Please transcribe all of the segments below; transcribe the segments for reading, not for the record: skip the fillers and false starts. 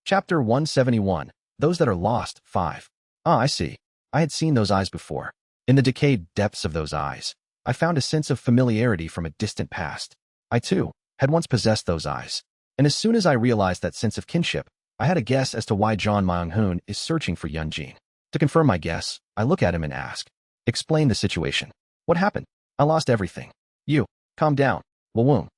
Chapter 171. Those that are lost. 5. Ah, I see. I had seen those eyes before. In the decayed depths of those eyes, I found a sense of familiarity from a distant past. I, too, had once possessed those eyes. And as soon as I realized that sense of kinship, I had a guess as to why John Myung-hoon is searching for Yunjin. To confirm my guess, I look at him and ask, "Explain the situation. What happened? I lost everything." "You, calm down. Wawoom."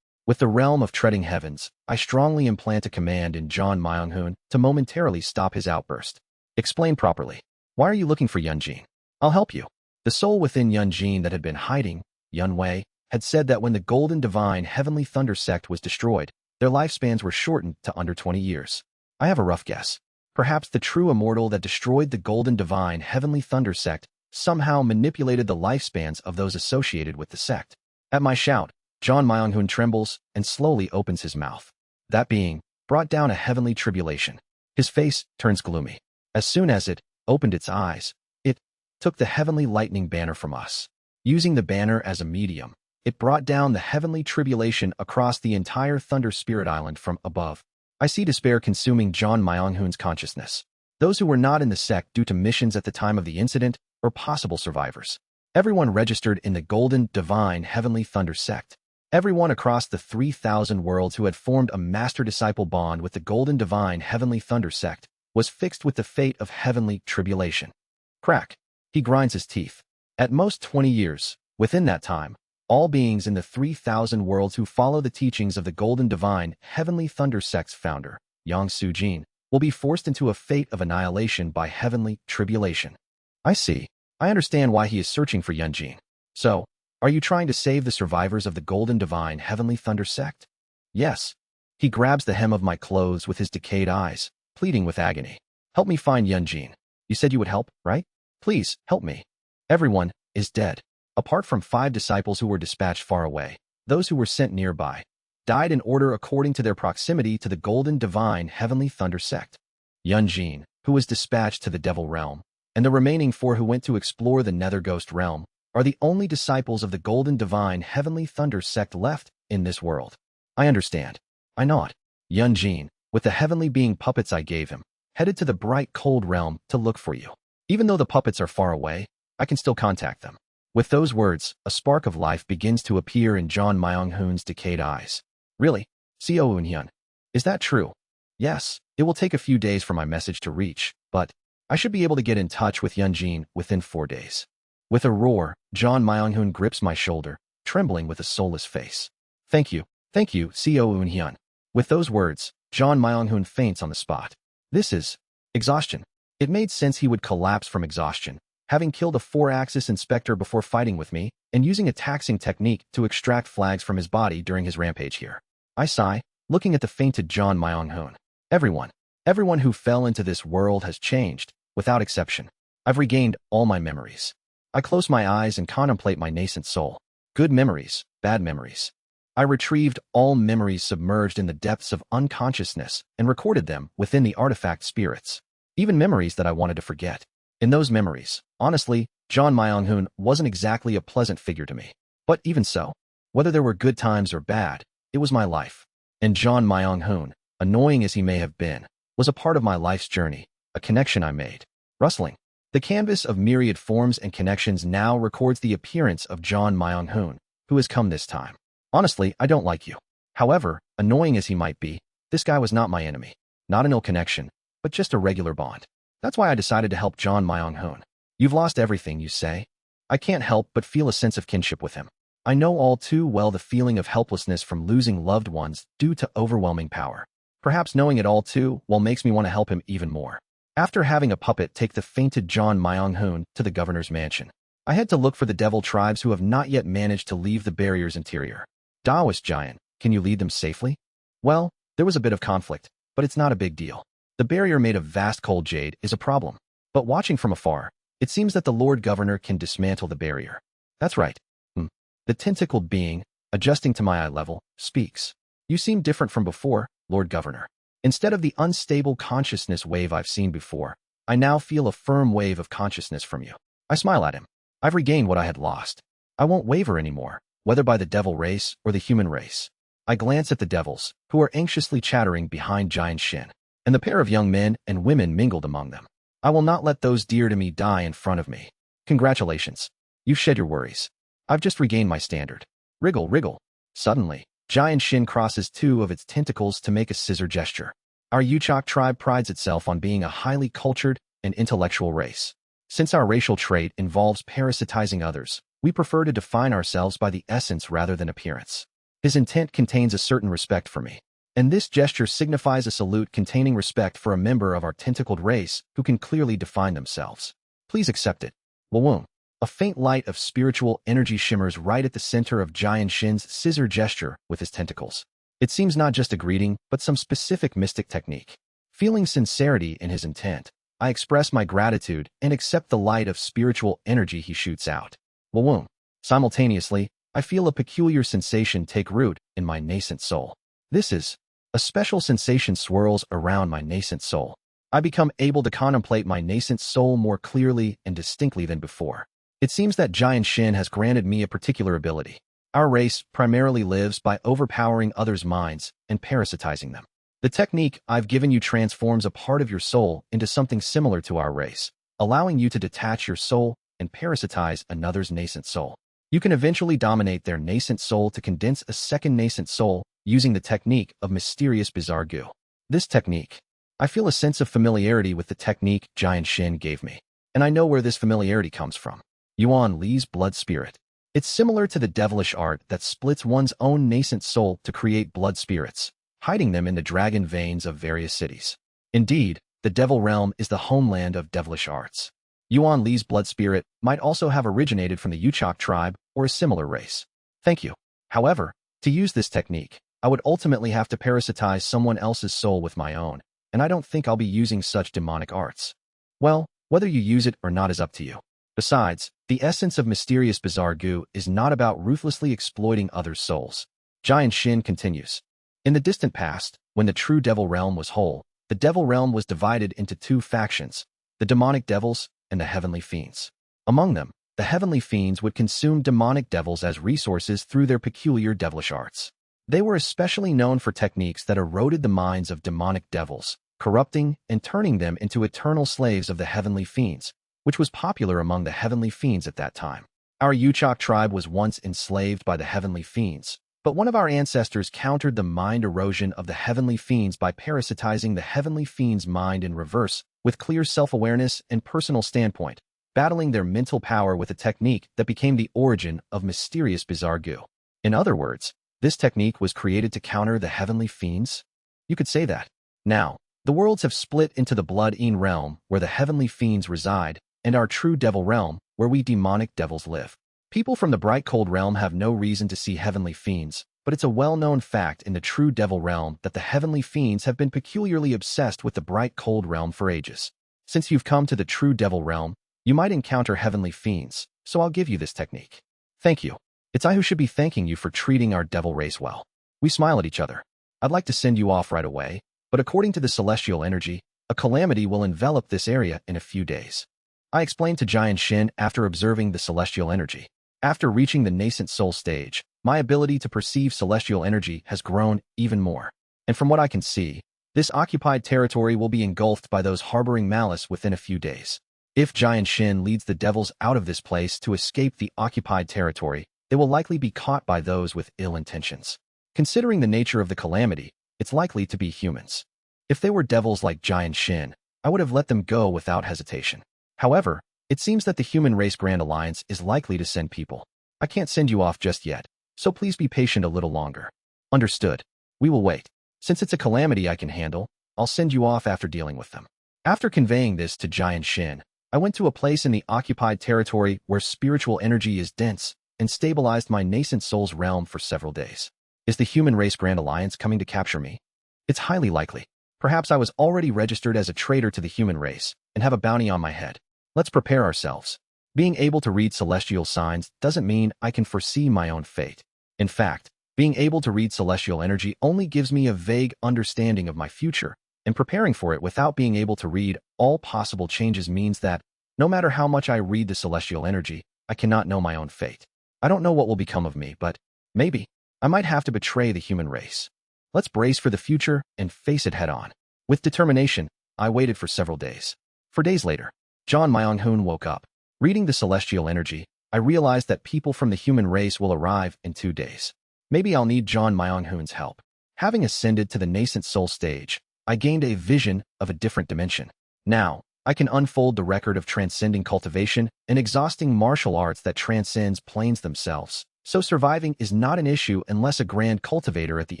With the realm of treading heavens, I strongly implant a command in John Myung-hoon to momentarily stop his outburst. "Explain properly. Why are you looking for Yunjin? I'll help you." The soul within Yunjin that had been hiding, Yunwei, had said that when the Golden Divine Heavenly Thunder sect was destroyed, their lifespans were shortened to under 20 years. I have a rough guess. Perhaps the true immortal that destroyed the Golden Divine Heavenly Thunder sect somehow manipulated the lifespans of those associated with the sect. At my shout, John Myung-hoon trembles and slowly opens his mouth. That being brought down a heavenly tribulation. His face turns gloomy. As soon as it opened its eyes, it took the heavenly lightning banner from us. Using the banner as a medium, it brought down the heavenly tribulation across the entire Thunder Spirit Island from above. I see despair consuming John Myung-hoon's consciousness. Those who were not in the sect due to missions at the time of the incident or possible survivors. Everyone registered in the Golden Divine Heavenly Thunder sect. Everyone across the 3,000 worlds who had formed a master-disciple bond with the Golden Divine Heavenly Thunder sect was fixed with the fate of heavenly tribulation. Crack. He grinds his teeth. At most 20 years, within that time, all beings in the 3,000 worlds who follow the teachings of the Golden Divine Heavenly Thunder sect's founder, Yang Sujin, will be forced into a fate of annihilation by heavenly tribulation. I see. I understand why he is searching for Yunjin. So, are you trying to save the survivors of the Golden Divine Heavenly Thunder sect? Yes. He grabs the hem of my clothes with his decayed eyes, pleading with agony. Help me find Yunjin. You said you would help, right? Please, help me. Everyone is dead. Apart from 5 disciples who were dispatched far away, those who were sent nearby died in order according to their proximity to the Golden Divine Heavenly Thunder sect. Yunjin, who was dispatched to the Devil Realm, and the remaining 4 who went to explore the Nether Ghost Realm, are the only disciples of the Golden Divine Heavenly Thunder sect left in this world. I understand. I nod. Yunjin, with the heavenly being puppets I gave him, headed to the bright cold realm to look for you. Even though the puppets are far away, I can still contact them. With those words, a spark of life begins to appear in John Myung-hoon's decayed eyes. Really? Seo Eun-hyun. Is that true? Yes, it will take a few days for my message to reach, but I should be able to get in touch with Yunjin within 4 days. With a roar, John Myung-hoon grips my shoulder, trembling with a soulless face. Thank you, Seo Eun-hyun. With those words, John Myung-hoon faints on the spot. This is exhaustion. It made sense he would collapse from exhaustion, having killed a 4-axis inspector before fighting with me, and using a taxing technique to extract flags from his body during his rampage here. I sigh, looking at the fainted John Myung-hoon. Everyone who fell into this world has changed, without exception. I've regained all my memories. I close my eyes and contemplate my nascent soul. Good memories, bad memories. I retrieved all memories submerged in the depths of unconsciousness and recorded them within the artifact spirits. Even memories that I wanted to forget. In those memories, honestly, John Myung-hoon wasn't exactly a pleasant figure to me. But even so, whether there were good times or bad, it was my life. And John Myung-hoon, annoying as he may have been, was a part of my life's journey, a connection I made. Rustling. The canvas of myriad forms and connections now records the appearance of John Myung-hoon, who has come this time. Honestly, I don't like you. However, annoying as he might be, this guy was not my enemy. Not an ill connection, but just a regular bond. That's why I decided to help John Myung-hoon. You've lost everything, you say? I can't help but feel a sense of kinship with him. I know all too well the feeling of helplessness from losing loved ones due to overwhelming power. Perhaps knowing it all too well makes me want to help him even more. After having a puppet take the fainted John Myung-hoon to the governor's mansion, I head to look for the devil tribes who have not yet managed to leave the barrier's interior. Taoist giant, can you lead them safely? Well, there was a bit of conflict, but it's not a big deal. The barrier made of vast cold jade is a problem, but watching from afar, it seems that the Lord Governor can dismantle the barrier. That's right. The tentacled being, adjusting to my eye level, speaks. You seem different from before, Lord Governor. Instead of the unstable consciousness wave I've seen before, I now feel a firm wave of consciousness from you. I smile at him. I've regained what I had lost. I won't waver anymore, whether by the devil race or the human race. I glance at the devils, who are anxiously chattering behind Giant Shin. and the pair of young men and women mingled among them. I will not let those dear to me die in front of me. Congratulations. You've shed your worries. I've just regained my standard. Wriggle, wriggle. Suddenly, Giant Shin crosses two of its tentacles to make a scissor gesture. Our RTOC tribe prides itself on being a highly cultured and intellectual race. Since our racial trait involves parasitizing others, we prefer to define ourselves by the essence rather than appearance. His intent contains a certain respect for me, and this gesture signifies a salute containing respect for a member of our tentacled race who can clearly define themselves. Please accept it. Wawoom. A faint light of spiritual energy shimmers right at the center of Giant Shin's scissor gesture with his tentacles. It seems not just a greeting, but some specific mystic technique. Feeling sincerity in his intent, I express my gratitude and accept the light of spiritual energy he shoots out. Wawoom. Simultaneously, I feel a peculiar sensation take root in my nascent soul. This is a special sensation swirls around my nascent soul. I become able to contemplate my nascent soul more clearly and distinctly than before. It seems that Giant Shin has granted me a particular ability. Our race primarily lives by overpowering others' minds and parasitizing them. The technique I've given you transforms a part of your soul into something similar to our race, allowing you to detach your soul and parasitize another's nascent soul. You can eventually dominate their nascent soul to condense a second nascent soul using the technique of mysterious bizarre goo. This technique, I feel a sense of familiarity with the technique Giant Shin gave me, and I know where this familiarity comes from. Yuan Li's blood spirit. It's similar to the devilish art that splits one's own nascent soul to create blood spirits, hiding them in the dragon veins of various cities. Indeed, the devil realm is the homeland of devilish arts. Yuan Li's blood spirit might also have originated from the RTOC tribe or a similar race. Thank you. However, to use this technique, I would ultimately have to parasitize someone else's soul with my own, and I don't think I'll be using such demonic arts. Well, whether you use it or not is up to you. Besides, the essence of mysterious bizarre goo is not about ruthlessly exploiting others' souls. Giant Shin continues. In the distant past, when the true devil realm was whole, the devil realm was divided into two factions, the demonic devils and the heavenly fiends. Among them, the heavenly fiends would consume demonic devils as resources through their peculiar devilish arts. They were especially known for techniques that eroded the minds of demonic devils, corrupting and turning them into eternal slaves of the heavenly fiends, which was popular among the heavenly fiends at that time. Our RTOC tribe was once enslaved by the heavenly fiends, but one of our ancestors countered the mind erosion of the heavenly fiends by parasitizing the heavenly fiends' mind in reverse with clear self-awareness and personal standpoint, battling their mental power with a technique that became the origin of mysterious bizarre goo. In other words, this technique was created to counter the heavenly fiends? You could say that. Now, the worlds have split into the blood-ean realm, where the heavenly fiends reside, and our true devil realm, where we demonic devils live. People from the bright cold realm have no reason to see heavenly fiends, but it's a well-known fact in the true devil realm that the heavenly fiends have been peculiarly obsessed with the bright cold realm for ages. Since you've come to the true devil realm, you might encounter heavenly fiends, so I'll give you this technique. Thank you. It's I who should be thanking you for treating our devil race well. We smile at each other. I'd like to send you off right away, but according to the celestial energy, a calamity will envelop this area in a few days. I explained to Giant Shin after observing the celestial energy. After reaching the nascent soul stage, my ability to perceive celestial energy has grown even more. And from what I can see, this occupied territory will be engulfed by those harboring malice within a few days. If Giant Shin leads the devils out of this place to escape the occupied territory, they will likely be caught by those with ill intentions. Considering the nature of the calamity, it's likely to be humans. If they were devils like Giant Shin, I would have let them go without hesitation. However, it seems that the human race Grand Alliance is likely to send people. I can't send you off just yet, so please be patient a little longer. Understood. We will wait. Since it's a calamity I can handle, I'll send you off after dealing with them. After conveying this to Giant Shin, I went to a place in the occupied territory where spiritual energy is dense and stabilized my nascent soul's realm for several days. Is the human race Grand Alliance coming to capture me? It's highly likely. Perhaps I was already registered as a traitor to the human race and have a bounty on my head. Let's prepare ourselves. Being able to read celestial signs doesn't mean I can foresee my own fate. In fact, being able to read celestial energy only gives me a vague understanding of my future, and preparing for it without being able to read all possible changes means that, no matter how much I read the celestial energy, I cannot know my own fate. I don't know what will become of me, but maybe I might have to betray the human race. Let's brace for the future and face it head on. With determination, I waited for several days. For days later, John Myung-hoon woke up. Reading the celestial energy, I realized that people from the human race will arrive in 2 days. Maybe I'll need John Myung-hoon's help. Having ascended to the nascent soul stage, I gained a vision of a different dimension. Now, I can unfold the record of transcending cultivation and exhausting martial arts that transcends planes themselves. So surviving is not an issue unless a grand cultivator at the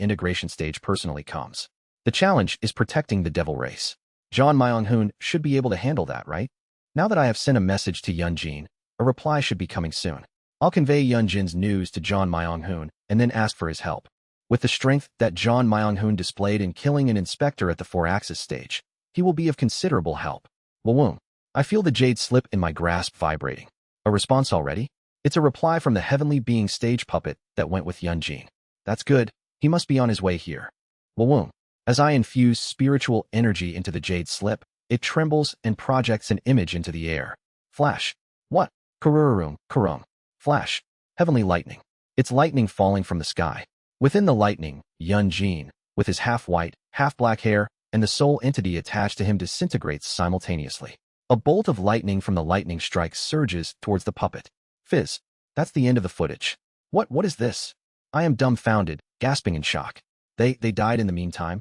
integration stage personally comes. The challenge is protecting the devil race. John Myung-hoon should be able to handle that, right? Now that I have sent a message to Yunjin, a reply should be coming soon. I'll convey Yunjin's news to John Myung-hoon and then ask for his help. With the strength that John Myung-hoon displayed in killing an inspector at the 4-axis stage, he will be of considerable help. Wawoom. I feel the jade slip in my grasp vibrating. A response already? It's a reply from the heavenly being stage puppet that went with Yunjin. That's good. He must be on his way here. Wawoom. As I infuse spiritual energy into the jade slip, it trembles and projects an image into the air. Flash. What? Kururum, kurum. Flash. Heavenly lightning. It's lightning falling from the sky. Within the lightning, Yunjin, with his half-white, half-black hair, and the soul entity attached to him disintegrates simultaneously. A bolt of lightning from the lightning strike surges towards the puppet. Fizz. That's the end of the footage. What is this? I am dumbfounded, gasping in shock. They died in the meantime?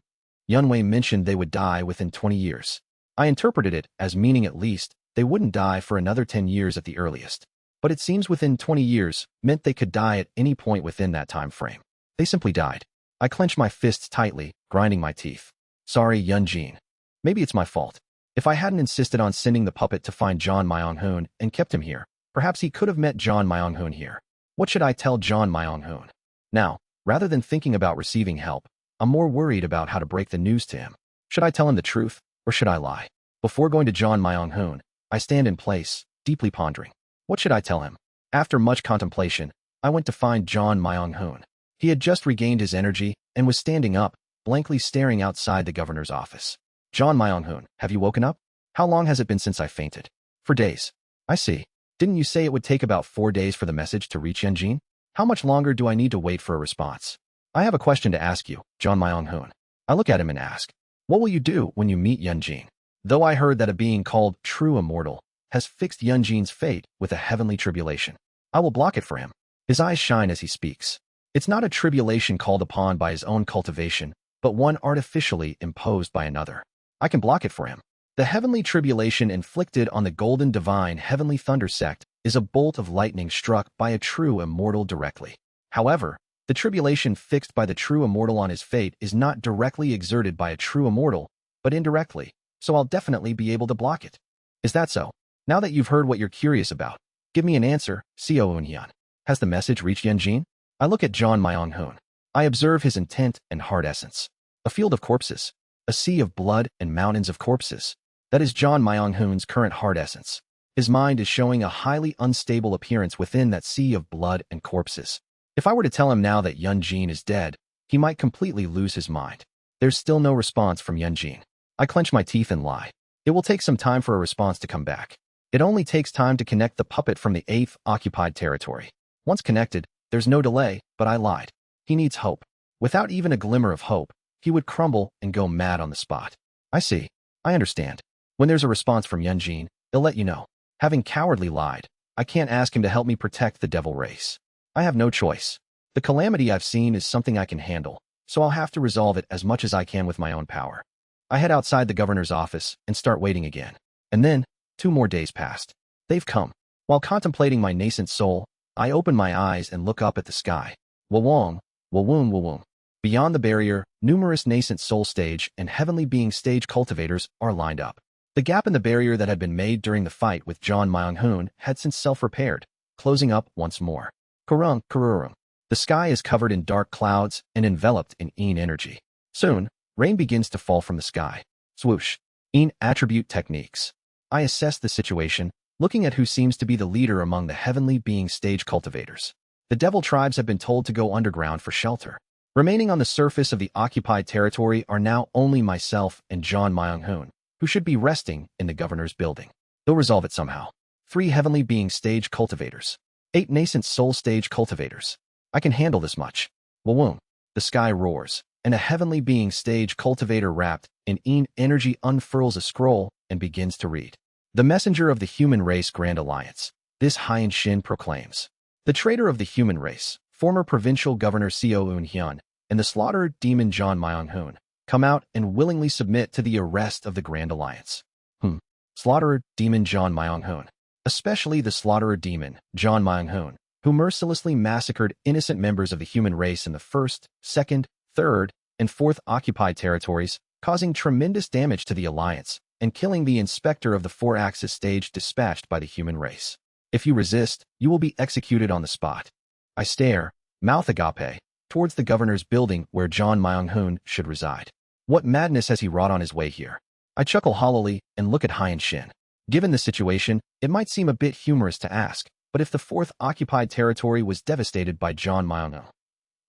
Yunwei mentioned they would die within 20 years. I interpreted it as meaning at least they wouldn't die for another 10 years at the earliest. But it seems within 20 years meant they could die at any point within that time frame. They simply died. I clenched my fists tightly, grinding my teeth. Sorry, Yunjin. Maybe it's my fault. If I hadn't insisted on sending the puppet to find John Myung-hoon and kept him here, perhaps he could have met John Myung-hoon here. What should I tell John Myung-hoon? Now, rather than thinking about receiving help, I'm more worried about how to break the news to him. Should I tell him the truth, or should I lie? Before going to John Myung-hoon, I stand in place, deeply pondering. What should I tell him? After much contemplation, I went to find John Myung-hoon. He had just regained his energy and was standing up, blankly staring outside the governor's office. John Myung-hoon, have you woken up? How long has it been since I fainted? For days. I see. Didn't you say it would take about 4 days for the message to reach Yunjin? How much longer do I need to wait for a response? I have a question to ask you, John Myung-hoon. I look at him and ask, what will you do when you meet Yunjin? Though I heard that a being called True Immortal has fixed Yunjin's fate with a heavenly tribulation, I will block it for him. His eyes shine as he speaks. It's not a tribulation called upon by his own cultivation, but one artificially imposed by another. I can block it for him. The heavenly tribulation inflicted on the golden divine heavenly thunder sect is a bolt of lightning struck by a true immortal directly. However, the tribulation fixed by the true immortal on his fate is not directly exerted by a true immortal, but indirectly, so I'll definitely be able to block it. Is that so? Now that you've heard what you're curious about, give me an answer, Seo Eunhyun. Has the message reached Yunjin? I look at John Myung-hoon. I observe his intent and heart essence. A field of corpses, a sea of blood and mountains of corpses. That is John Myung-hoon's current heart essence. His mind is showing a highly unstable appearance within that sea of blood and corpses. If I were to tell him now that Yunjin is dead, he might completely lose his mind. There's still no response from Yunjin. I clench my teeth and lie. It will take some time for a response to come back. It only takes time to connect the puppet from the 8th occupied territory. Once connected, there's no delay, but I lied. He needs hope. Without even a glimmer of hope, he would crumble and go mad on the spot. I see. I understand. When there's a response from Yunjin, he'll let you know. Having cowardly lied, I can't ask him to help me protect the devil race. I have no choice. The calamity I've seen is something I can handle, so I'll have to resolve it as much as I can with my own power. I head outside the governor's office and start waiting again. And then, 2 more days passed. They've come. While contemplating my nascent soul, I open my eyes and look up at the sky. Wawong, wawoom, wawoom. Beyond the barrier, numerous nascent soul stage and heavenly being stage cultivators are lined up. The gap in the barrier that had been made during the fight with John Myung-hoon had since self-repaired, closing up once more. Kurung, kururum. The sky is covered in dark clouds and enveloped in Yin energy. Soon, rain begins to fall from the sky. Swoosh. Yin attribute techniques. I assess the situation, looking at who seems to be the leader among the heavenly being stage cultivators. The devil tribes have been told to go underground for shelter. Remaining on the surface of the occupied territory are now only myself and John Myung-hoon, who should be resting in the governor's building. They'll resolve it somehow. 3 heavenly being stage cultivators. 8 nascent soul stage cultivators. I can handle this much. Wawoom. The sky roars, and a heavenly being stage cultivator wrapped an energy unfurls a scroll and begins to read. The messenger of the human race Grand Alliance. This Haiyan Shin proclaims. The traitor of the human race, former provincial governor Seo Eun-hyun, and the slaughtered demon John Myung-hoon come out and willingly submit to the arrest of the Grand Alliance. Slaughterer demon John Myung-hoon. Especially the slaughterer demon, John Myung-hoon, who mercilessly massacred innocent members of the human race in the 1st, 2nd, 3rd, and 4th occupied territories, causing tremendous damage to the Alliance, and killing the inspector of the 4-axis stage dispatched by the human race. If you resist, you will be executed on the spot. I stare, mouth agape, towards the governor's building where John Myung-hoon should reside. What madness has he wrought on his way here? I chuckle hollowly and look at Haiyan Shin. Given the situation, it might seem a bit humorous to ask, but if the 4th occupied territory was devastated by John Myung-hoon,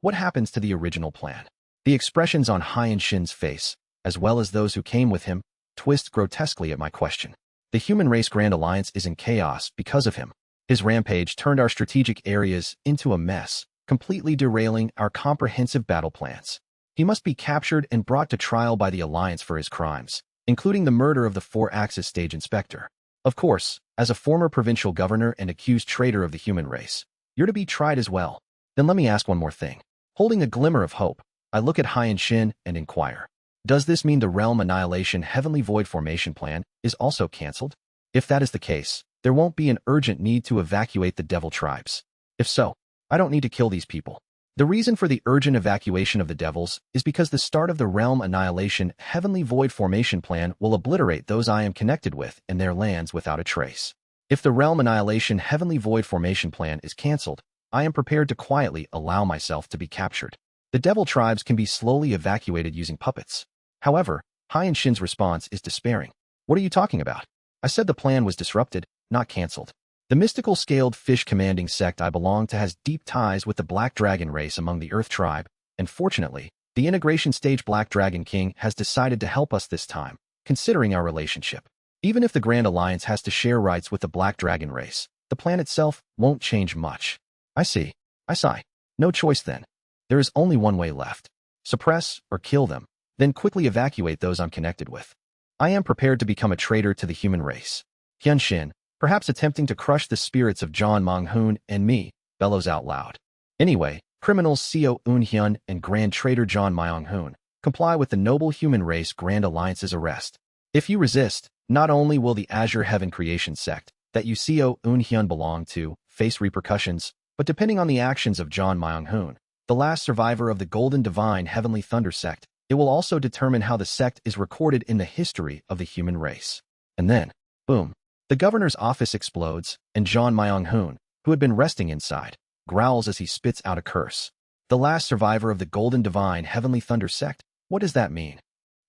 what happens to the original plan? The expressions on Haiyan Shin's face, as well as those who came with him, twist grotesquely at my question. The human race Grand Alliance is in chaos because of him. His rampage turned our strategic areas into a mess, completely derailing our comprehensive battle plans. He must be captured and brought to trial by the Alliance for his crimes, including the murder of the 4-axis stage inspector. Of course, as a former provincial governor and accused traitor of the human race, you're to be tried as well. Then let me ask one more thing. Holding a glimmer of hope, I look at Haiyan Shin and inquire. Does this mean the Realm Annihilation Heavenly Void Formation plan is also cancelled? If that is the case, there won't be an urgent need to evacuate the devil tribes. If so, I don't need to kill these people. The reason for the urgent evacuation of the devils is because the start of the Realm Annihilation Heavenly Void Formation plan will obliterate those I am connected with and their lands without a trace. If the Realm Annihilation Heavenly Void Formation plan is cancelled, I am prepared to quietly allow myself to be captured. The devil tribes can be slowly evacuated using puppets. However, Haiyan Shin's response is despairing. What are you talking about? I said the plan was disrupted, not cancelled. The mystical scaled fish commanding sect I belong to has deep ties with the Black Dragon race among the Earth tribe, and fortunately, the integration stage Black Dragon King has decided to help us this time, considering our relationship. Even if the Grand Alliance has to share rights with the Black Dragon race, the plan itself won't change much. I see. I sigh. No choice then. There is only one way left. Suppress or kill them, then quickly evacuate those I'm connected with. I am prepared to become a traitor to the human race. Haiyan Shin, perhaps attempting to crush the spirits of John Myung-hoon and me, bellows out loud. Anyway, criminals Seo Eun-hyun and Grand Traitor John Myung-hoon comply with the noble human race Grand Alliance's arrest. If you resist, not only will the Azure Heaven Creation sect that you Seo Eun-hyun belong to face repercussions, but depending on the actions of John Myung-hoon, the last survivor of the Golden Divine Heavenly Thunder sect, it will also determine how the sect is recorded in the history of the human race. And then, boom. The governor's office explodes, and John Myung-hoon, who had been resting inside, growls as he spits out a curse. The last survivor of the Golden Divine Heavenly Thunder sect? What does that mean?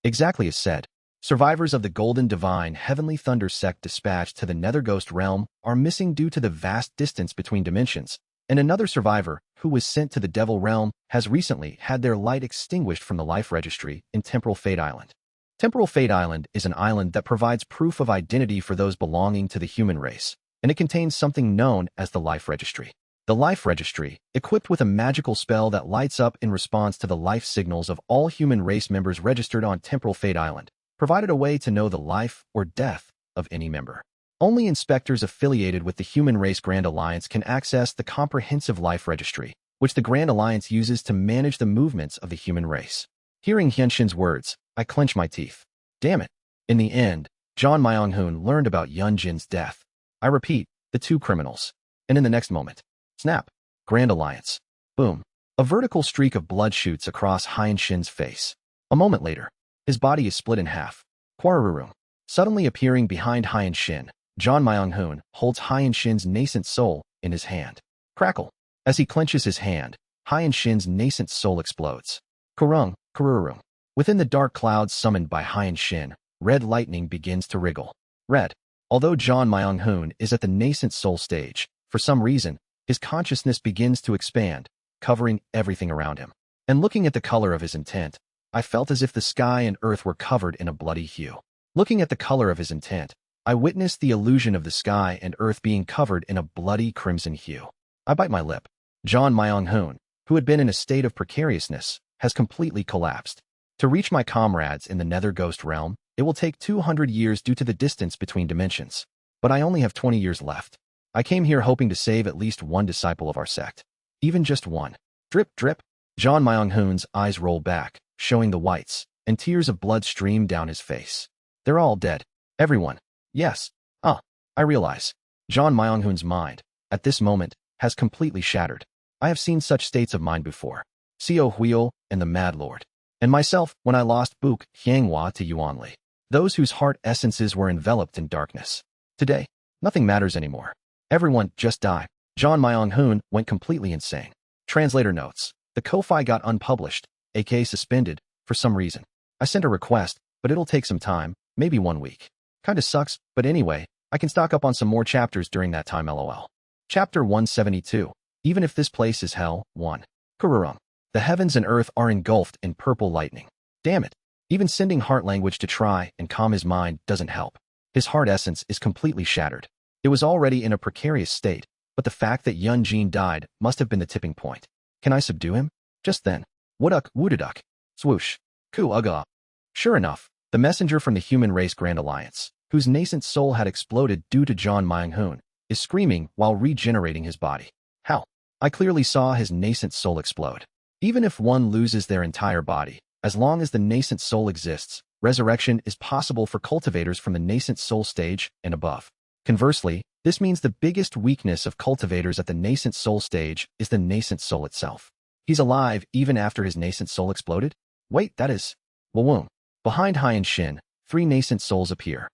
Exactly as said, survivors of the Golden Divine Heavenly Thunder sect dispatched to the Nether Ghost realm are missing due to the vast distance between dimensions, and another survivor, who was sent to the Devil realm, has recently had their light extinguished from the Life Registry in Temporal Fate Island. Temporal Fate Island is an island that provides proof of identity for those belonging to the human race, and it contains something known as the Life Registry. The Life Registry, equipped with a magical spell that lights up in response to the life signals of all human race members registered on Temporal Fate Island, provided a way to know the life or death of any member. Only inspectors affiliated with the Human Race Grand Alliance can access the comprehensive Life Registry, which the Grand Alliance uses to manage the movements of the human race. Hearing Haiyan Shin's words, I clench my teeth. Damn it. In the end, John Myung-hoon learned about Yun Jin's death. I repeat, the two criminals. And in the next moment, snap. Grand Alliance. Boom. A vertical streak of blood shoots across Haiyan Shin's face. A moment later, his body is split in half. Quararuru. Suddenly appearing behind Haiyan Shin, John Myung-hoon holds Haiyan Shin's nascent soul in his hand. Crackle. As he clenches his hand, Haiyan Shin's nascent soul explodes. Kurung, Kururu. Within the dark clouds summoned by Haiyan Shin, red lightning begins to wriggle. Red. Although John Myung-hoon is at the nascent soul stage, for some reason, his consciousness begins to expand, covering everything around him. And looking at the color of his intent, I felt as if the sky and earth were covered in a bloody hue. Looking at the color of his intent, I witnessed the illusion of the sky and earth being covered in a bloody crimson hue. I bite my lip. John Myung-hoon, who had been in a state of precariousness, has completely collapsed. To reach my comrades in the Nether Ghost realm, it will take 200 years due to the distance between dimensions. But I only have 20 years left. I came here hoping to save at least one disciple of our sect. Even just one. Drip, drip. John Myung-hoon's eyes roll back, showing the whites, and tears of blood stream down his face. They're all dead. Everyone. Yes. I realize. John Myung-hoon's mind, at this moment, has completely shattered. I have seen such states of mind before. Seo Huil and the Mad Lord. And myself when I lost Book Hyunghwa to Yuanli. Those whose heart essences were enveloped in darkness. Today, nothing matters anymore. Everyone just die. John Myung-hoon went completely insane. Translator notes. The Ko-Fi got unpublished, aka suspended, for some reason. I sent a request, but it'll take some time, maybe 1 week. Kinda sucks, but anyway, I can stock up on some more chapters during that time lol. Chapter 172. Even if this place is hell, 1. Kururum. The heavens and earth are engulfed in purple lightning. Damn it. Even sending heart language to try and calm his mind doesn't help. His heart essence is completely shattered. It was already in a precarious state, but the fact that Yun Jin died must have been the tipping point. Can I subdue him? Just then. Wooduk, woodaduk. Swoosh. Ku uga. Sure enough, the messenger from the human race Grand Alliance, whose nascent soul had exploded due to John Myung-hoon, is screaming while regenerating his body. How? I clearly saw his nascent soul explode. Even if one loses their entire body, as long as the nascent soul exists, resurrection is possible for cultivators from the nascent soul stage and above. Conversely, this means the biggest weakness of cultivators at the nascent soul stage is the nascent soul itself. He's alive even after his nascent soul exploded? Wait, that is... Wawoom. Behind Haiyan Shin, 3 nascent souls appear.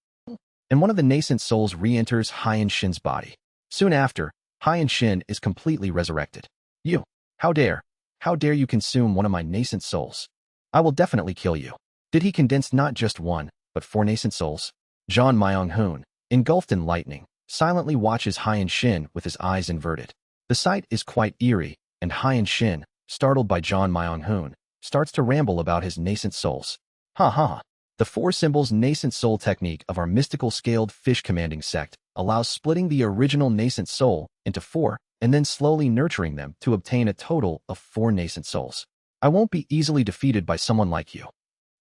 And one of the nascent souls re-enters Haiyan Shin's body. Soon after, Haiyan Shin is completely resurrected. You. How dare you consume one of my nascent souls? I will definitely kill you. Did he condense not just 1, but 4 nascent souls? John Myung-hoon, engulfed in lightning, silently watches Haiyan Shin with his eyes inverted. The sight is quite eerie, and Haiyan Shin, startled by John Myung-hoon, starts to ramble about his nascent souls. Ha ha. The 4 symbols nascent soul technique of our mystical scaled fish commanding sect allows splitting the original nascent soul into 4 and then slowly nurturing them to obtain a total of 4 nascent souls. I won't be easily defeated by someone like you.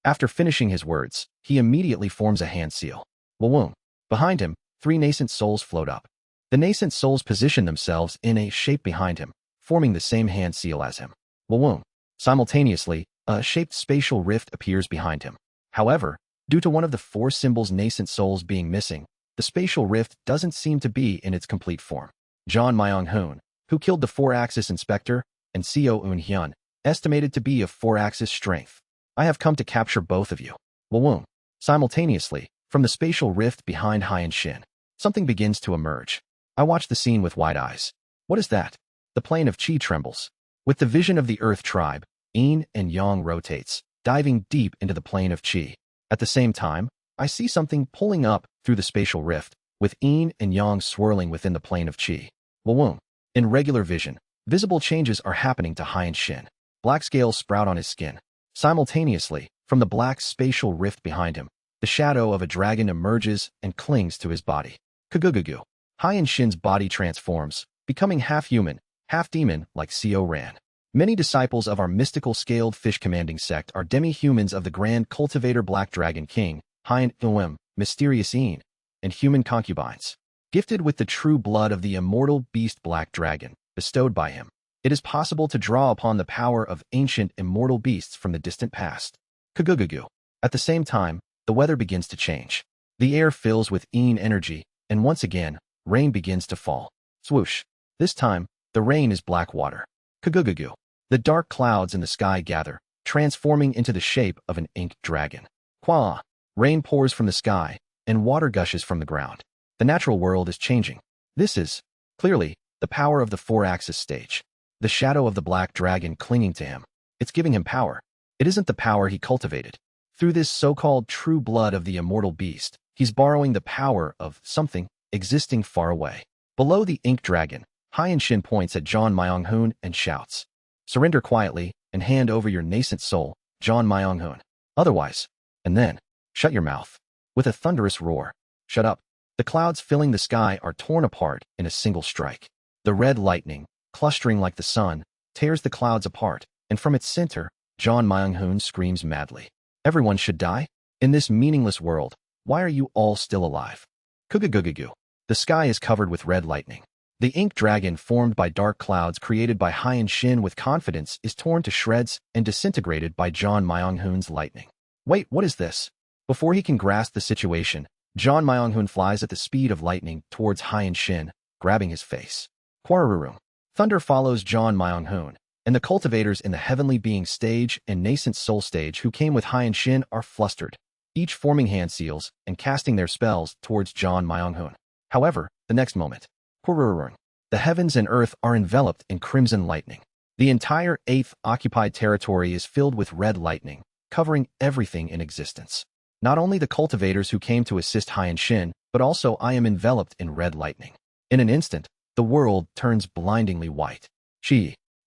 After finishing his words, he immediately forms a hand seal. Wawoom. Behind him, 3 nascent souls float up. The nascent souls position themselves in a shape behind him, forming the same hand seal as him. Wawoom. Simultaneously, a shaped spatial rift appears behind him. However, due to one of the 4 symbols' nascent souls being missing, the spatial rift doesn't seem to be in its complete form. John Myung-hoon, who killed the 4-axis inspector, and Seo Eun-hyun, estimated to be of 4-axis strength. I have come to capture both of you. Wawoom. Simultaneously, from the spatial rift behind Haiyan Shin, something begins to emerge. I watch the scene with wide eyes. What is that? The plane of Qi trembles. With the vision of the Earth tribe, Yin and Yang rotates, diving deep into the plane of Qi. At the same time, I see something pulling up through the spatial rift, with Yin and Yang swirling within the plane of Qi. Wawoom. In regular vision, visible changes are happening to Haiyan Shin. Black scales sprout on his skin. Simultaneously, from the black spatial rift behind him, the shadow of a dragon emerges and clings to his body. Kagugugu. Haiyan Shin's body transforms, becoming half human, half demon like Seo Ran. Many disciples of our mystical scaled fish commanding sect are demi-humans of the Grand Cultivator Black Dragon King, Haiyan Uem, Mysterious Een, and human concubines. Gifted with the true blood of the immortal beast Black Dragon, bestowed by him, it is possible to draw upon the power of ancient immortal beasts from the distant past. Kagugugu. At the same time, the weather begins to change. The air fills with Een energy, and once again, rain begins to fall. Swoosh. This time, the rain is black water. Kagugugu. The dark clouds in the sky gather, transforming into the shape of an inked dragon. Kwa. Rain pours from the sky, and water gushes from the ground. The natural world is changing. This is, clearly, the power of the 4-axis stage. The shadow of the black dragon clinging to him. It's giving him power. It isn't the power he cultivated. Through this so-called true blood of the immortal beast, he's borrowing the power of something existing far away. Below the ink dragon, Haiyan Shin points at John Myung-hoon and shouts, "Surrender quietly and hand over your nascent soul, John Myung-hoon. Otherwise, and then, shut your mouth." With a thunderous roar, "Shut up." The clouds filling the sky are torn apart in a single strike. The red lightning, clustering like the sun, tears the clouds apart, and from its center, John Myung-hoon screams madly. Everyone should die? In this meaningless world, why are you all still alive? Kugugugugu. The sky is covered with red lightning. The ink dragon formed by dark clouds created by Haiyan Shin with confidence is torn to shreds and disintegrated by John Myung-hoon's lightning. Wait, what is this? Before he can grasp the situation, John Myung-hoon flies at the speed of lightning towards Haiyan Shin, grabbing his face. Quararuru. Thunder follows John Myung-hoon, and the cultivators in the Heavenly Being stage and Nascent Soul stage who came with Haiyan Shin are flustered, each forming hand seals and casting their spells towards John Myung-hoon. However, the next moment, the heavens and earth are enveloped in crimson lightning. The entire 8th occupied territory is filled with red lightning, covering everything in existence. Not only the cultivators who came to assist Haiyan Shin, but also I am enveloped in red lightning. In an instant, the world turns blindingly white.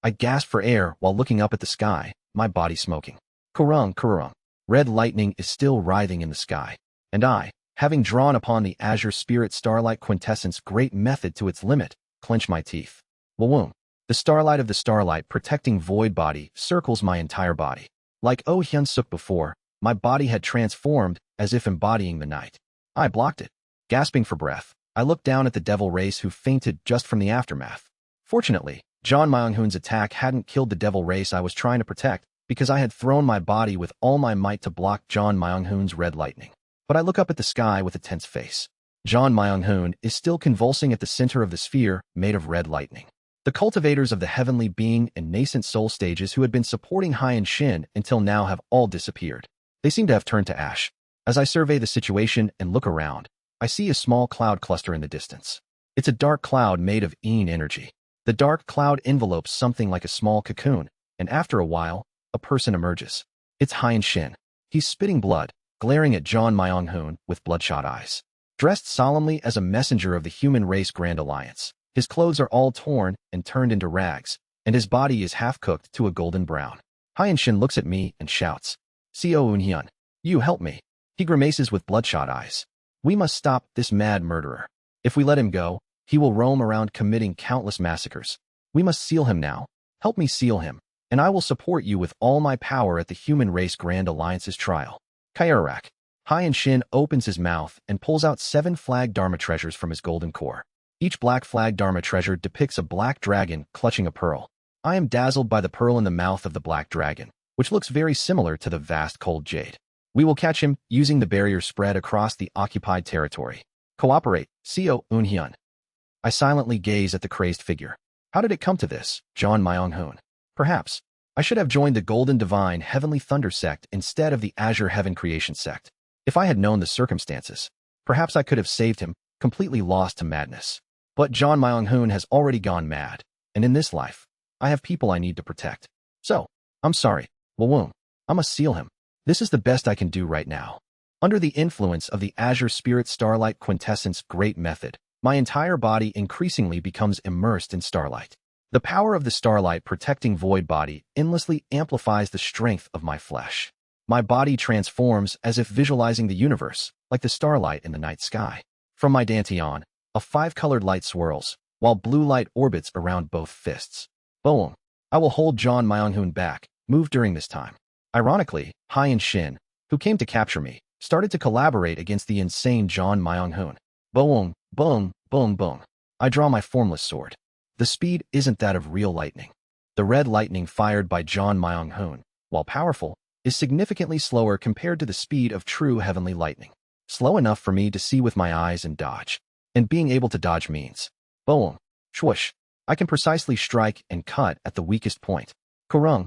I gasp for air while looking up at the sky, my body smoking. Kurung. Red lightning is still writhing in the sky. And I, having drawn upon the Azure Spirit Starlight Quintessence great method to its limit, clench my teeth. Wawoom. The starlight of the starlight protecting void body circles my entire body. Like Oh Hyun-suk before, my body had transformed as if embodying the night. I blocked it. Gasping for breath, I looked down at the devil race who fainted just from the aftermath. Fortunately, John Myung-hoon's attack hadn't killed the devil race I was trying to protect because I had thrown my body with all my might to block John Myung-hoon's red lightning. But I look up at the sky with a tense face. John Myung-hoon is still convulsing at the center of the sphere made of red lightning. The cultivators of the Heavenly Being and Nascent Soul stages who had been supporting Haiyan Shin until now have all disappeared. They seem to have turned to ash. As I survey the situation and look around, I see a small cloud cluster in the distance. It's a dark cloud made of Yin energy. The dark cloud envelopes something like a small cocoon, and after a while, a person emerges. It's Haiyan Shin. He's spitting blood, glaring at John Myung-hoon with bloodshot eyes. Dressed solemnly as a messenger of the human race Grand Alliance, his clothes are all torn and turned into rags, and his body is half-cooked to a golden brown. Haiyan Shin looks at me and shouts, "Seo Eun-hyun, you help me." He grimaces with bloodshot eyes. "We must stop this mad murderer. If we let him go, he will roam around committing countless massacres. We must seal him now. Help me seal him, and I will support you with all my power at the human race Grand Alliance's trial." Kairak. Haiyan Shin opens his mouth and pulls out 7 flag Dharma treasures from his golden core. Each black flag Dharma treasure depicts a black dragon clutching a pearl. I am dazzled by the pearl in the mouth of the black dragon, which looks very similar to the vast cold jade. We will catch him using the barrier spread across the occupied territory. Cooperate, Seo Eun-hyun. I silently gaze at the crazed figure. How did it come to this, John Myung-hoon? Perhaps I should have joined the Golden Divine Heavenly Thunder sect instead of the Azure Heaven Creation sect. If I had known the circumstances, perhaps I could have saved him, completely lost to madness. But John Myung-hoon has already gone mad, and in this life, I have people I need to protect. So, I'm sorry, Wawoom. I must seal him. This is the best I can do right now. Under the influence of the Azure Spirit Starlight Quintessence Great Method, my entire body increasingly becomes immersed in starlight. The power of the starlight protecting void body endlessly amplifies the strength of my flesh. My body transforms as if visualizing the universe, like the starlight in the night sky. From my dantian, a 5-colored light swirls, while blue light orbits around both fists. Boom. I will hold John Myung-hoon back, move during this time. Ironically, Haiyan Shin, who came to capture me, started to collaborate against the insane John Myung-hoon. Boom, boom, boom, boom. I draw my formless sword. The speed isn't that of real lightning. The red lightning fired by John Myung-hoon, while powerful, is significantly slower compared to the speed of true heavenly lightning. Slow enough for me to see with my eyes and dodge. And being able to dodge means, boom, swoosh. I can precisely strike and cut at the weakest point. Kurung.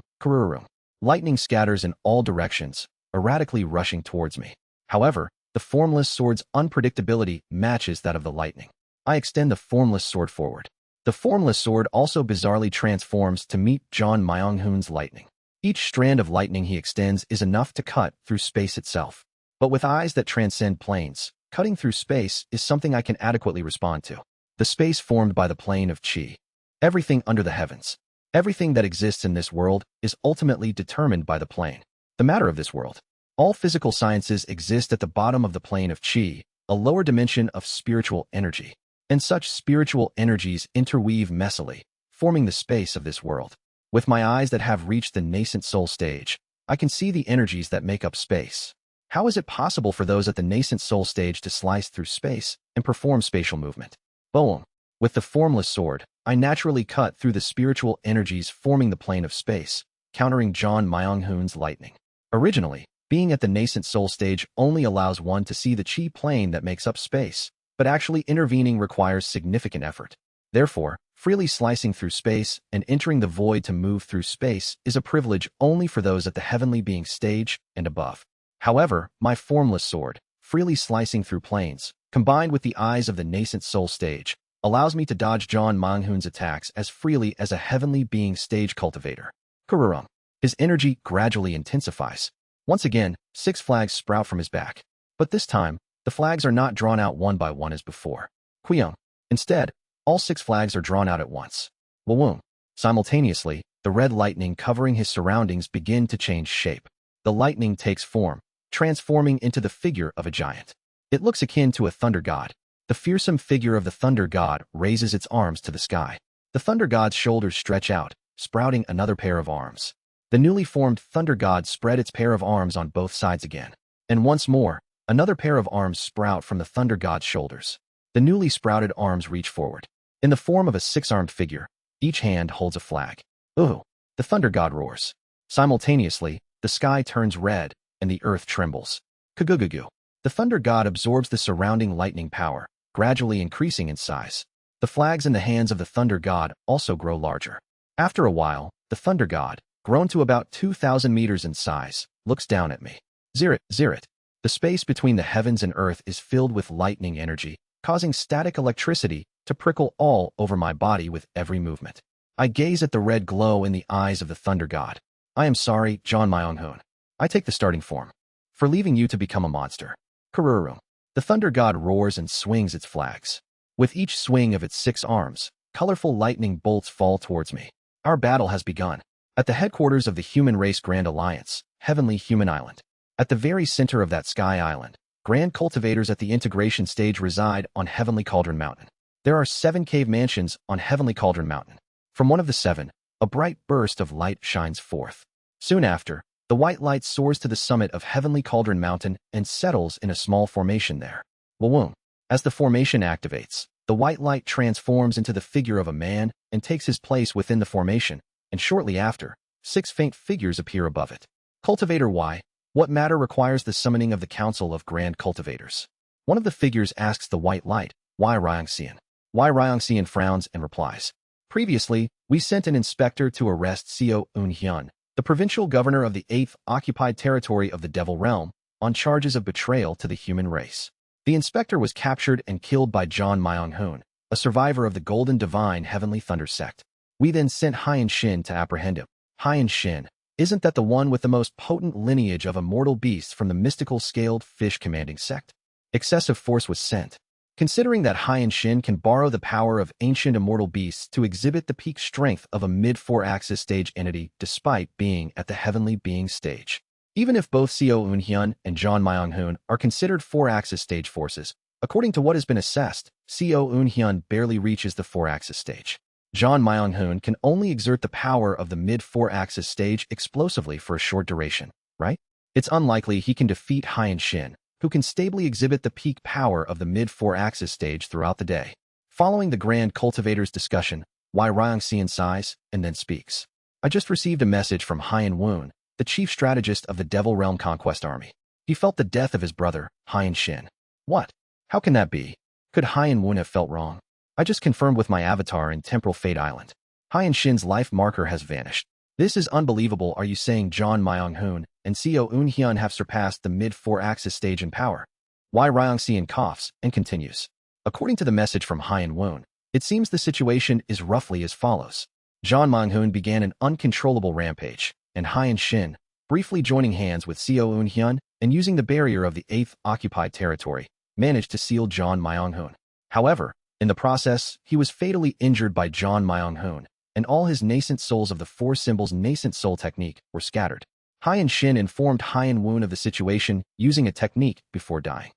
Lightning scatters in all directions, erratically rushing towards me. However, the formless sword's unpredictability matches that of the lightning. I extend the formless sword forward. The formless sword also bizarrely transforms to meet John Myung-hoon's lightning. Each strand of lightning he extends is enough to cut through space itself. But with eyes that transcend planes, cutting through space is something I can adequately respond to. The space formed by the plane of Qi. Everything under the heavens. Everything that exists in this world is ultimately determined by the plane. The matter of this world. All physical sciences exist at the bottom of the plane of Qi, a lower dimension of spiritual energy. And such spiritual energies interweave messily, forming the space of this world. With my eyes that have reached the nascent soul stage, I can see the energies that make up space. How is it possible for those at the nascent soul stage to slice through space and perform spatial movement? Boom. With the formless sword, I naturally cut through the spiritual energies forming the plane of space, countering John Myung-hoon's lightning. Originally, being at the nascent soul stage only allows one to see the chi plane that makes up space, but actually intervening requires significant effort. Therefore, freely slicing through space and entering the void to move through space is a privilege only for those at the heavenly being stage and above. However, my formless sword, freely slicing through planes, combined with the eyes of the nascent soul stage, allows me to dodge John Myung-hoon's attacks as freely as a heavenly being stage cultivator. Kururum. His energy gradually intensifies. Once again, 6 flags sprout from his back. But this time, the flags are not drawn out one by one as before. Kuyung. Instead, all 6 flags are drawn out at once. Wawoom. Simultaneously, the red lightning covering his surroundings begin to change shape. The lightning takes form, transforming into the figure of a giant. It looks akin to a thunder god. The fearsome figure of the thunder god raises its arms to the sky. The thunder god's shoulders stretch out, sprouting another pair of arms. The newly formed thunder god spread its pair of arms on both sides again. And once more, another pair of arms sprout from the thunder god's shoulders. The newly sprouted arms reach forward. In the form of a 6-armed figure, each hand holds a flag. Ooh! The thunder god roars. Simultaneously, the sky turns red, and the earth trembles. Kagugugu. The thunder god absorbs the surrounding lightning power, gradually increasing in size. The flags in the hands of the thunder god also grow larger. After a while, the thunder god, grown to about 2,000 meters in size, looks down at me. Zirit, Zirit. The space between the heavens and earth is filled with lightning energy, causing static electricity to prickle all over my body with every movement. I gaze at the red glow in the eyes of the thunder god. I am sorry, John Myung-hoon. I take the starting form. For leaving you to become a monster. Kururum. The thunder god roars and swings its flags. With each swing of its 6 arms, colorful lightning bolts fall towards me. Our battle has begun. At the headquarters of the Human Race Grand Alliance, Heavenly Human Island. At the very center of that sky island, grand cultivators at the integration stage reside on Heavenly Cauldron Mountain. There are 7 cave mansions on Heavenly Cauldron Mountain. From one of the 7, a bright burst of light shines forth. Soon after, the white light soars to the summit of Heavenly Cauldron Mountain and settles in a small formation there. Wawoom. As the formation activates, the white light transforms into the figure of a man and takes his place within the formation, and shortly after, 6 faint figures appear above it. Cultivator Y. What matter requires the summoning of the Council of Grand Cultivators? One of the figures asks the white light, Y Ryongxian. Y Ryongxian frowns and replies. Previously, we sent an inspector to arrest Seo Eun-hyun, the provincial governor of the 8th occupied territory of the Devil Realm, on charges of betrayal to the human race. The inspector was captured and killed by John Myung-hoon, a survivor of the Golden Divine Heavenly Thunder sect. We then sent Haiyan Shin to apprehend him. Haiyan Shin, isn't that the one with the most potent lineage of immortal beasts from the mystical scaled fish commanding sect? Excessive force was sent. Considering that Haiyan Shin can borrow the power of ancient immortal beasts to exhibit the peak strength of a mid-4-axis stage entity despite being at the heavenly being stage. Even if both Seo Eun-hyun and John Myung-hoon are considered 4-axis stage forces, according to what has been assessed, Seo Eun-hyun barely reaches the 4-axis stage. John Myung-hoon can only exert the power of the mid-4-axis stage explosively for a short duration, right? It's unlikely he can defeat Haiyan Shin, who can stably exhibit the peak power of the mid-4-axis stage throughout the day. Following the Grand Cultivator's discussion, Y Ryongxian sighs and then speaks. I just received a message from Haiyan Woon, the chief strategist of the Devil Realm Conquest Army. He felt the death of his brother, Haiyan Shin. What? How can that be? Could Haiyan Woon have felt wrong? I just confirmed with my avatar in Temporal Fate Island. Haiyan Shin's life marker has vanished. This is unbelievable. Are you saying John Myung-hoon and Seo Eun-hyun have surpassed the mid-4-axis stage in power? Y Ryongxian coughs and continues. According to the message from Haiyan Woon, it seems the situation is roughly as follows. John Myung-hoon began an uncontrollable rampage, and Haiyan Shin, briefly joining hands with Seo Eun-hyun and using the barrier of the 8th occupied territory, managed to seal John Myung-hoon. However, in the process, he was fatally injured by John Myung-hoon, and all his nascent souls of the 4 symbols nascent soul technique were scattered. Haiyan Shin informed Haiyan Woon of the situation using a technique before dying.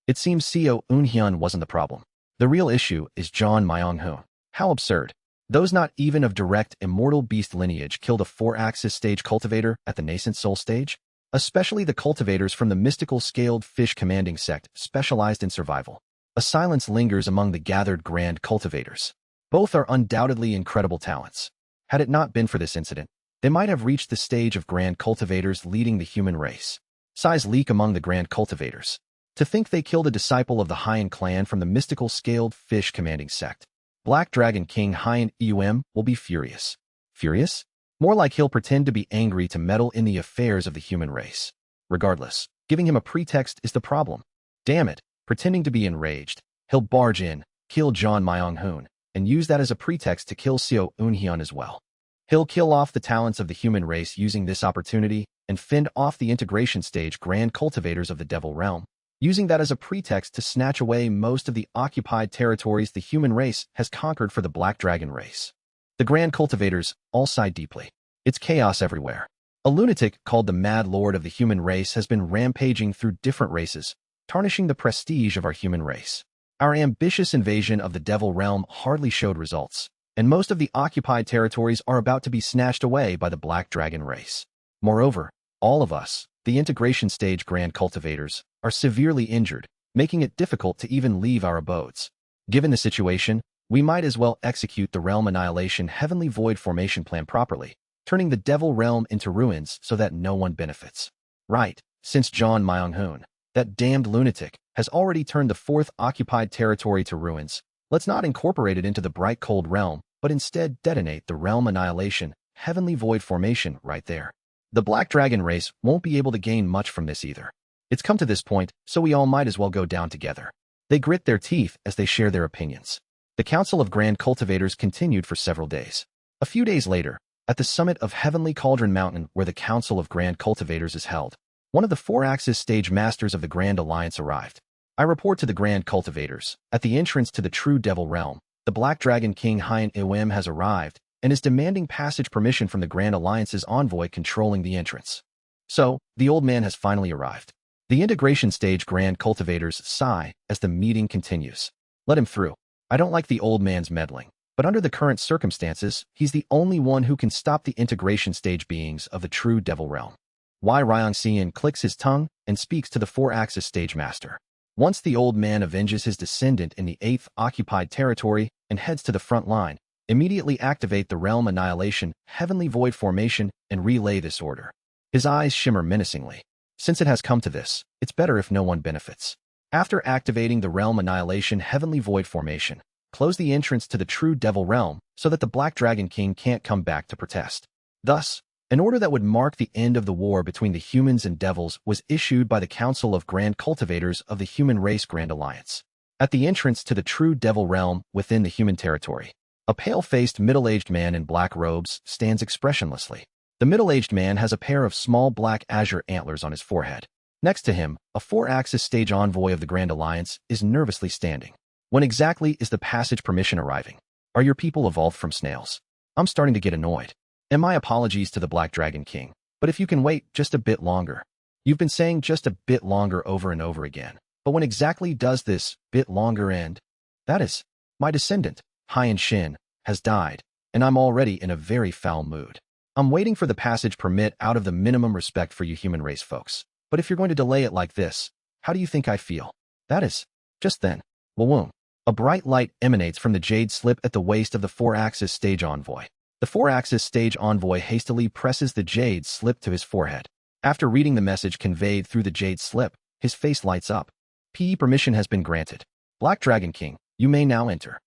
It seems Seo Eun-hyun wasn't the problem. The real issue is John Myung-hoon. How absurd. Those not even of direct immortal beast lineage killed a 4-axis stage cultivator at the nascent soul stage, especially the cultivators from the mystical scaled fish commanding sect specialized in survival. A silence lingers among the gathered grand cultivators. Both are undoubtedly incredible talents. Had it not been for this incident, they might have reached the stage of grand cultivators leading the human race. Sighs leak among the grand cultivators. To think they killed a disciple of the Haiyan clan from the mystical scaled fish commanding sect. Black Dragon King Haiyan Eum will be furious. Furious? More like he'll pretend to be angry to meddle in the affairs of the human race. Regardless, giving him a pretext is the problem. Damn it, pretending to be enraged, he'll barge in, kill John Myung-hoon, and use that as a pretext to kill Seo Eun-hyun as well. He'll kill off the talents of the human race using this opportunity and fend off the integration stage grand cultivators of the Devil Realm, using that as a pretext to snatch away most of the occupied territories the human race has conquered for the Black Dragon race. The grand cultivators all sigh deeply. It's chaos everywhere. A lunatic called the Mad Lord of the human race has been rampaging through different races, tarnishing the prestige of our human race. Our ambitious invasion of the Devil Realm hardly showed results, and most of the occupied territories are about to be snatched away by the Black Dragon race. Moreover, all of us, the integration stage grand cultivators, are severely injured, making it difficult to even leave our abodes. Given the situation, we might as well execute the Realm Annihilation Heavenly Void Formation plan properly, turning the Devil Realm into ruins so that no one benefits. Right, since John Myung-hoon, that damned lunatic, has already turned the 4th occupied territory to ruins, let's not incorporate it into the bright cold realm, but instead detonate the Realm Annihilation Heavenly Void Formation right there. The Black Dragon race won't be able to gain much from this either. It's come to this point, so we all might as well go down together. They grit their teeth as they share their opinions. The Council of Grand Cultivators continued for several days. A few days later, at the summit of Heavenly Cauldron Mountain where the Council of Grand Cultivators is held, one of the 4-axis stage masters of the Grand Alliance arrived. I report to the Grand Cultivators, at the entrance to the true Devil Realm, the Black Dragon King Haiyan Eum has arrived and is demanding passage permission from the Grand Alliance's envoy controlling the entrance. So, the old man has finally arrived. The integration stage Grand Cultivators sigh as the meeting continues. Let him through. I don't like the old man's meddling, but under the current circumstances, he's the only one who can stop the integration stage beings of the true Devil Realm. Wai Ryong-sian clicks his tongue and speaks to the 4-axis stage master. Once the old man avenges his descendant in the 8th occupied territory and heads to the front line, immediately activate the Realm Annihilation Heavenly Void Formation and relay this order. His eyes shimmer menacingly. Since it has come to this, it's better if no one benefits. After activating the Realm Annihilation Heavenly Void Formation, close the entrance to the true Devil Realm so that the Black Dragon King can't come back to protest. Thus, an order that would mark the end of the war between the humans and devils was issued by the Council of Grand Cultivators of the Human Race Grand Alliance. At the entrance to the true Devil Realm within the human territory, a pale-faced middle-aged man in black robes stands expressionlessly. The middle-aged man has a pair of small black azure antlers on his forehead. Next to him, a 4-axis stage envoy of the Grand Alliance is nervously standing. When exactly is the passage permission arriving? Are your people evolved from snails? I'm starting to get annoyed. And my apologies to the Black Dragon King, but if you can wait just a bit longer. You've been saying just a bit longer over and over again, but when exactly does this bit longer end? That is, my descendant, Haiyan Shin, has died, and I'm already in a very foul mood. I'm waiting for the passage permit out of the minimum respect for you human race folks. But if you're going to delay it like this, how do you think I feel? That is, just then, Wawoom. A bright light emanates from the jade slip at the waist of the 4-axis stage envoy. The 4-axis stage envoy hastily presses the jade slip to his forehead. After reading the message conveyed through the jade slip, his face lights up. PE permission has been granted. Black Dragon King, you may now enter.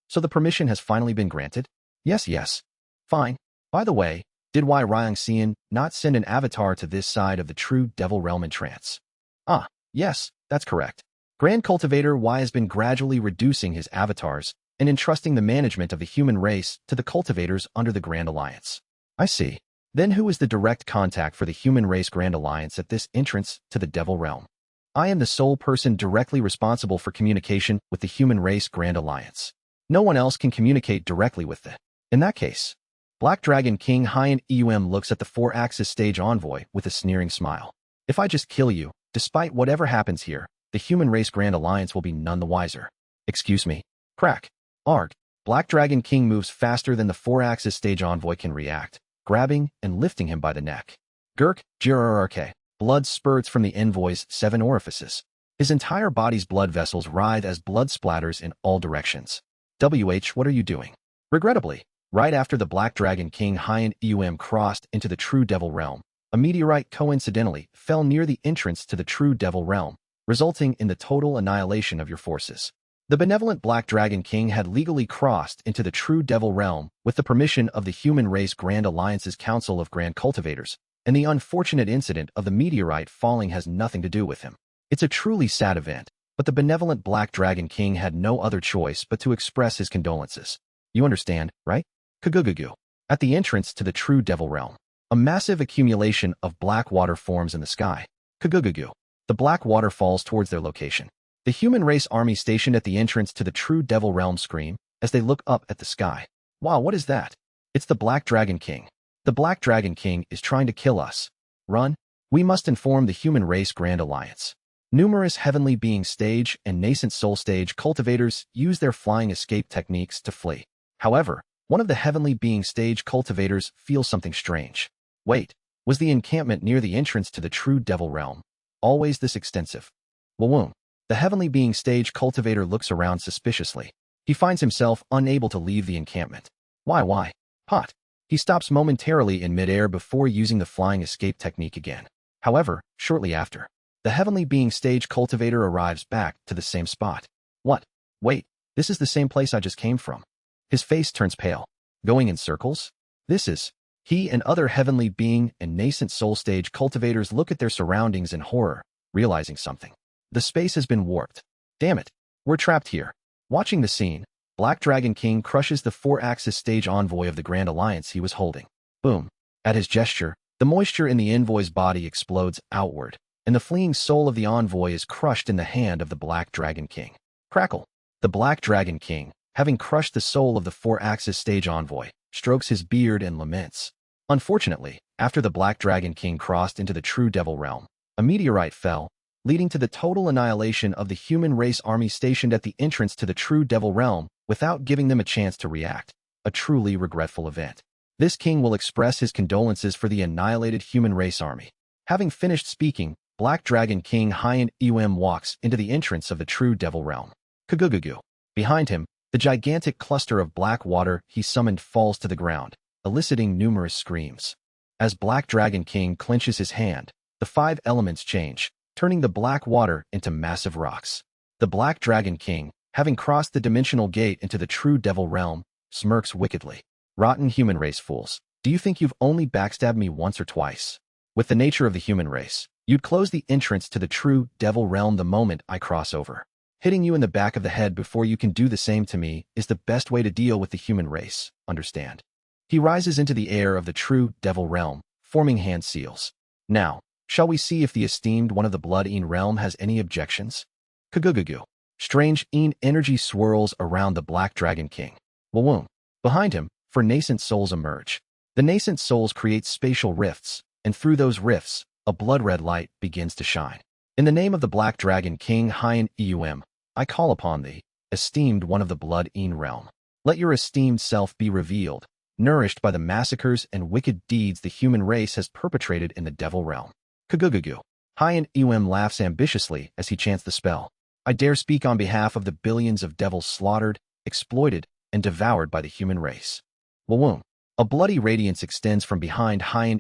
So the permission has finally been granted? Yes. Fine. By the way, did Wai Ryong-sian not send an avatar to this side of the true Devil Realm in trance? Yes, that's correct. Grand Cultivator Wai has been gradually reducing his avatars and entrusting the management of the human race to the cultivators under the Grand Alliance. I see. Then who is the direct contact for the human race Grand Alliance at this entrance to the Devil Realm? I am the sole person directly responsible for communication with the human race Grand Alliance. No one else can communicate directly with it. In that case, Black Dragon King Haiyan Eum looks at the 4-axis stage envoy with a sneering smile. If I just kill you, despite whatever happens here, the human race Grand Alliance will be none the wiser. Excuse me. Crack. Arg. Black Dragon King moves faster than the 4-axis stage envoy can react, grabbing and lifting him by the neck. Gurk, GRRK. Blood spurts from the envoy's 7 orifices. His entire body's blood vessels writhe as blood splatters in all directions. What are you doing? Regrettably, right after the Black Dragon King Hien crossed into the True Devil Realm, a meteorite coincidentally fell near the entrance to the True Devil Realm, resulting in the total annihilation of your forces. The benevolent Black Dragon King had legally crossed into the True Devil Realm with the permission of the Human Race Grand Alliance's Council of Grand Cultivators, and the unfortunate incident of the meteorite falling has nothing to do with him. It's a truly sad event, but the benevolent Black Dragon King had no other choice but to express his condolences. You understand, right? Kagugugu. At the entrance to the True Devil Realm, a massive accumulation of black water forms in the sky. Kagugugu. The black water falls towards their location. The human race army stationed at the entrance to the True Devil Realm scream as they look up at the sky. Wow, what is that? It's the Black Dragon King. The Black Dragon King is trying to kill us. Run. We must inform the Human Race Grand Alliance. Numerous heavenly being stage and nascent soul stage cultivators use their flying escape techniques to flee. However, one of the heavenly being stage cultivators feels something strange. Wait, was the encampment near the entrance to the True Devil Realm always this extensive? Wawoom. The heavenly being stage cultivator looks around suspiciously. He finds himself unable to leave the encampment. Why? Pot. He stops momentarily in midair before using the flying escape technique again. However, shortly after, the heavenly being stage cultivator arrives back to the same spot. What? Wait, this is the same place I just came from. His face turns pale. Going in circles? This is... He and other heavenly being and nascent soul stage cultivators look at their surroundings in horror, realizing something. The space has been warped. Damn it, we're trapped here. Watching the scene, Black Dragon King crushes the 4-axis stage envoy of the Grand Alliance he was holding. Boom. At his gesture, the moisture in the envoy's body explodes outward, and the fleeing soul of the envoy is crushed in the hand of the Black Dragon King. Crackle. The Black Dragon King, having crushed the soul of the 4-axis stage envoy, strokes his beard and laments. Unfortunately, after the Black Dragon King crossed into the True Devil Realm, a meteorite fell, leading to the total annihilation of the human race army stationed at the entrance to the True Devil Realm without giving them a chance to react. A truly regretful event. This king will express his condolences for the annihilated human race army. Having finished speaking, Black Dragon King Hien walks into the entrance of the True Devil Realm. Kagugugu. Behind him, the gigantic cluster of black water he summoned falls to the ground, eliciting numerous screams. As Black Dragon King clenches his hand, the 5 elements change, turning the black water into massive rocks. The Black Dragon King, having crossed the dimensional gate into the True Devil Realm, smirks wickedly. Rotten human race fools. Do you think you've only backstabbed me once or twice? With the nature of the human race, you'd close the entrance to the True Devil Realm the moment I cross over. Hitting you in the back of the head before you can do the same to me is the best way to deal with the human race, understand? He rises into the air of the True Devil Realm, forming hand seals. Now, shall we see if the esteemed one of the Blood realm has any objections? Kagugugu. Strange energy swirls around the Black Dragon King. Wawoom. Behind him, 4 nascent souls emerge. The nascent souls create spatial rifts, and through those rifts, a blood-red light begins to shine. In the name of the Black Dragon King Hien I call upon thee, esteemed one of the Blood realm. Let your esteemed self be revealed, nourished by the massacres and wicked deeds the human race has perpetrated in the Devil Realm. Kagugugu. Hien laughs ambitiously as he chants the spell. I dare speak on behalf of the billions of devils slaughtered, exploited, and devoured by the human race. Wawoom. A bloody radiance extends from behind Hien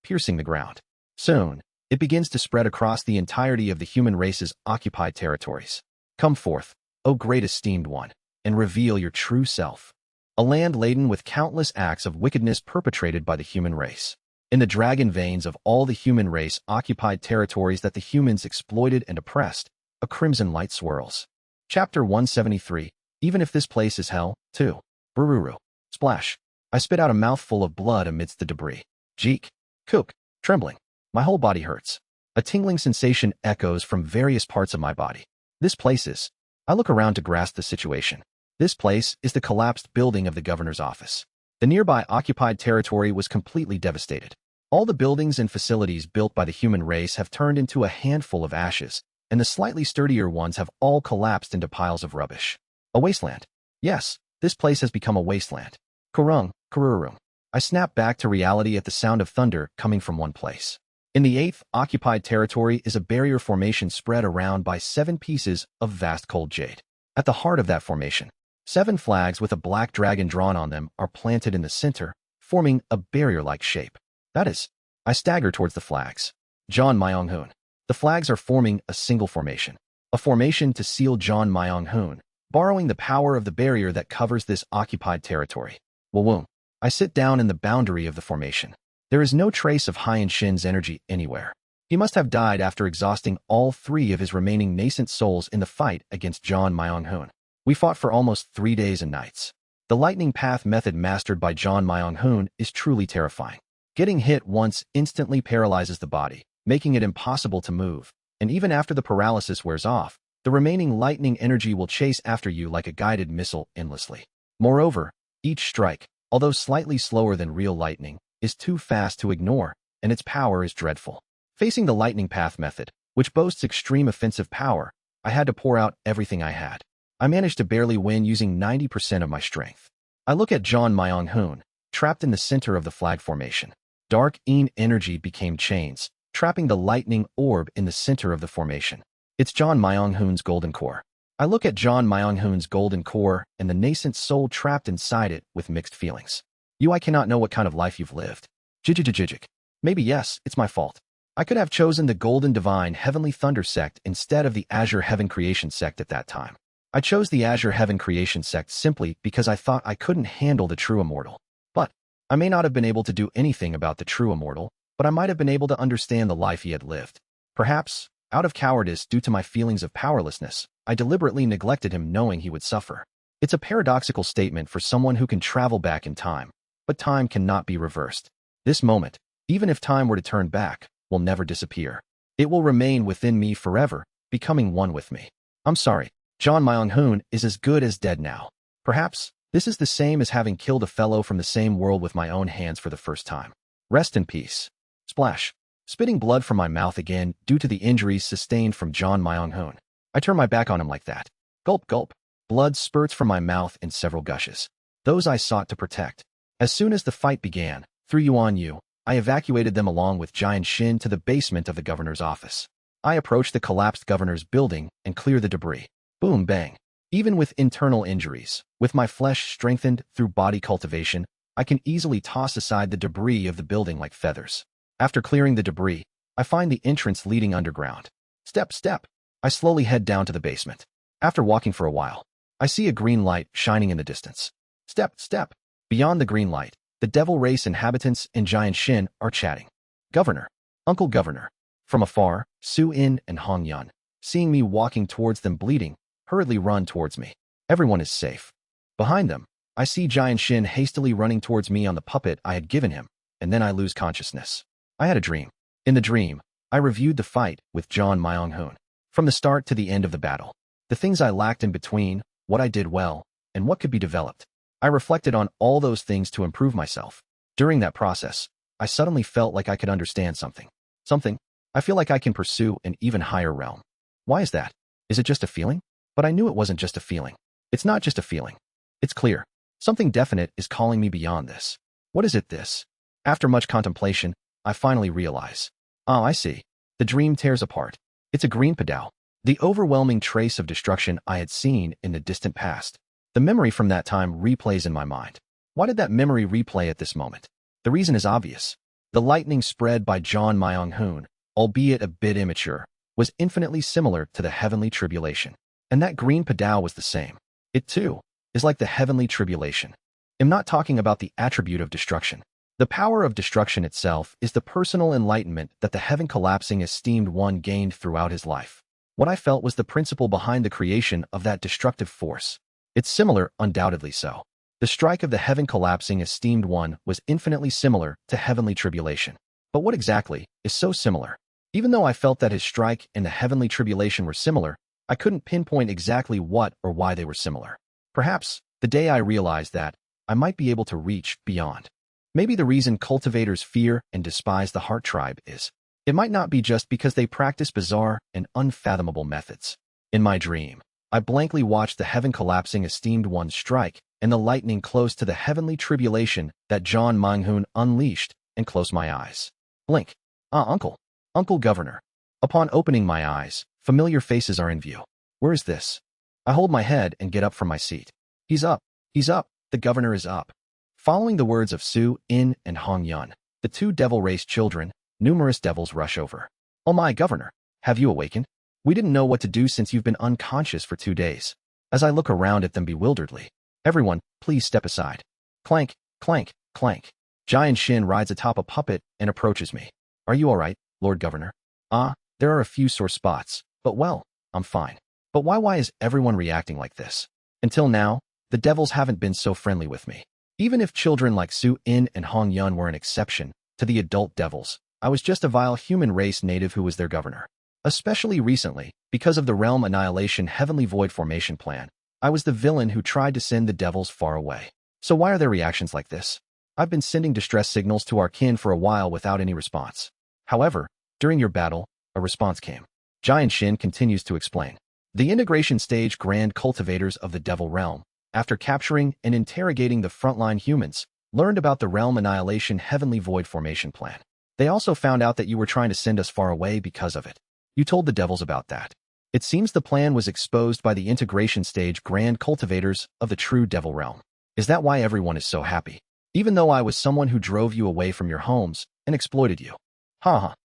piercing the ground. Soon, it begins to spread across the entirety of the human race's occupied territories. Come forth, O great esteemed one, and reveal your true self. A land laden with countless acts of wickedness perpetrated by the human race. In the dragon veins of all the human race occupied territories that the humans exploited and oppressed, a crimson light swirls. Chapter 173. Even if this place is hell, too. Bururu. Splash. I spit out a mouthful of blood amidst the debris. Jeek. Kook. Trembling. My whole body hurts. A tingling sensation echoes from various parts of my body. This place is... I look around to grasp the situation. This place is the collapsed building of the governor's office. The nearby occupied territory was completely devastated. All the buildings and facilities built by the human race have turned into a handful of ashes, and the slightly sturdier ones have all collapsed into piles of rubbish. A wasteland. Yes, This place has become a wasteland. Kurung, Kururung. I snapped back to reality at the sound of thunder coming from one place. In the 8th occupied territory is a barrier formation spread around by 7 pieces of vast cold jade. At the heart of that formation, 7 flags with a black dragon drawn on them are planted in the center, forming a barrier-like shape. That is, I stagger towards the flags. John Myong-hoon. The flags are forming a single formation. A formation to seal John Myong-hoon, borrowing the power of the barrier that covers this occupied territory. Wawoom. I sit down in the boundary of the formation. There is no trace of Haiyan Shin's energy anywhere. He must have died after exhausting all 3 of his remaining nascent souls in the fight against John Myong-hoon. We fought for almost 3 days and nights. The lightning path method mastered by John Myong-hoon is truly terrifying. Getting hit once instantly paralyzes the body, making it impossible to move, and even after the paralysis wears off, the remaining lightning energy will chase after you like a guided missile endlessly. Moreover, each strike, although slightly slower than real lightning, is too fast to ignore, and its power is dreadful. Facing the lightning path method, which boasts extreme offensive power, I had to pour out everything I had. I managed to barely win using 90% of my strength. I look at John Myong-hoon, trapped in the center of the flag formation. Dark energy became chains, trapping the lightning orb in the center of the formation. It's John Myong-hoon's golden core. I look at John Myong-hoon's golden core and the nascent soul trapped inside it with mixed feelings. I cannot know what kind of life you've lived. Jijijijijik. Maybe yes, it's my fault. I could have chosen the Golden Divine Heavenly Thunder sect instead of the Azure Heaven Creation sect at that time. I chose the Azure Heaven Creation sect simply because I thought I couldn't handle the true immortal. But I may not have been able to do anything about the true immortal, but I might have been able to understand the life he had lived. Perhaps, out of cowardice due to my feelings of powerlessness, I deliberately neglected him knowing he would suffer. It's a paradoxical statement for someone who can travel back in time, but time cannot be reversed. This moment, even if time were to turn back, will never disappear. It will remain within me forever, becoming one with me. I'm sorry, John Myong-hoon is as good as dead now. Perhaps, this is the same as having killed a fellow from the same world with my own hands for the first time. Rest in peace. Splash. Spitting blood from my mouth again due to the injuries sustained from John Myong-hoon. I turn my back on him like that. Gulp, gulp. Blood spurts from my mouth in several gushes. Those I sought to protect. As soon as the fight began, through Yuan Yu, I evacuated them along with Giant Shin to the basement of the governor's office. I approached the collapsed governor's building and cleared the debris. Boom, bang. Even with internal injuries, with my flesh strengthened through body cultivation, I can easily toss aside the debris of the building like feathers. After clearing the debris, I find the entrance leading underground. Step, step. I slowly head down to the basement. After walking for a while, I see a green light shining in the distance. Step, step. Beyond the green light, the devil race inhabitants and Giant Shin are chatting. Governor, Uncle Governor. From afar, Su In and Hong Yun, seeing me walking towards them bleeding, hurriedly run towards me. Everyone is safe. Behind them, I see Giant Shin hastily running towards me on the puppet I had given him, and then I lose consciousness. I had a dream. In the dream, I reviewed the fight with John Myong-hoon, from the start to the end of the battle. The things I lacked in between, what I did well, and what could be developed. I reflected on all those things to improve myself. During that process, I suddenly felt like I could understand something. I feel like I can pursue an even higher realm. Why is that? Is it just a feeling? But I knew it wasn't just a feeling. It's not just a feeling. It's clear. Something definite is calling me beyond this. What is it this? After much contemplation, I finally realize. Ah, I see. The dream tears apart. It's a green padao. The overwhelming trace of destruction I had seen in the distant past. The memory from that time replays in my mind. Why did that memory replay at this moment? The reason is obvious. The lightning spread by John Myong-hoon, albeit a bit immature, was infinitely similar to the heavenly tribulation. And that green padao was the same. It, too, is like the heavenly tribulation. I'm not talking about the attribute of destruction. The power of destruction itself is the personal enlightenment that the heaven collapsing esteemed one gained throughout his life. What I felt was the principle behind the creation of that destructive force. It's similar, undoubtedly so. The strike of the heaven collapsing esteemed one was infinitely similar to heavenly tribulation. But what exactly is so similar? Even though I felt that his strike and the heavenly tribulation were similar, I couldn't pinpoint exactly what or why they were similar. Perhaps, the day I realized that, I might be able to reach beyond. Maybe the reason cultivators fear and despise the Heart Tribe is, it might not be just because they practice bizarre and unfathomable methods. In my dream, I blankly watched the heaven-collapsing esteemed ones strike, and the lightning close to the heavenly tribulation that John Manghun unleashed, and closed my eyes. Blink. Uncle. Uncle Governor. Upon opening my eyes, familiar faces are in view. Where is this? I hold my head and get up from my seat. He's up. He's up. The governor is up. Following the words of Su In and Hong Yun, the two devil-race children, numerous devils rush over. Oh my, Governor, have you awakened? We didn't know what to do since you've been unconscious for 2 days. As I look around at them bewilderedly, everyone, please step aside. Clank, clank, clank. Giant Shin rides atop a puppet and approaches me. Are you all right, Lord Governor? There are a few sore spots, but well, I'm fine. But why is everyone reacting like this? Until now, the devils haven't been so friendly with me. Even if children like Su In and Hong Yun were an exception to the adult devils, I was just a vile human race native who was their governor. Especially recently, because of the Realm Annihilation Heavenly Void Formation plan, I was the villain who tried to send the devils far away. So why are their reactions like this? I've been sending distress signals to our kin for a while without any response. However, during your battle, a response came. Giant Shin continues to explain. The integration stage Grand Cultivators of the Devil Realm, after capturing and interrogating the frontline humans, learned about the Realm Annihilation Heavenly Void Formation plan. They also found out that you were trying to send us far away because of it. You told the devils about that. It seems the plan was exposed by the integration stage Grand Cultivators of the true Devil Realm. Is that why everyone is so happy? Even though I was someone who drove you away from your homes and exploited you.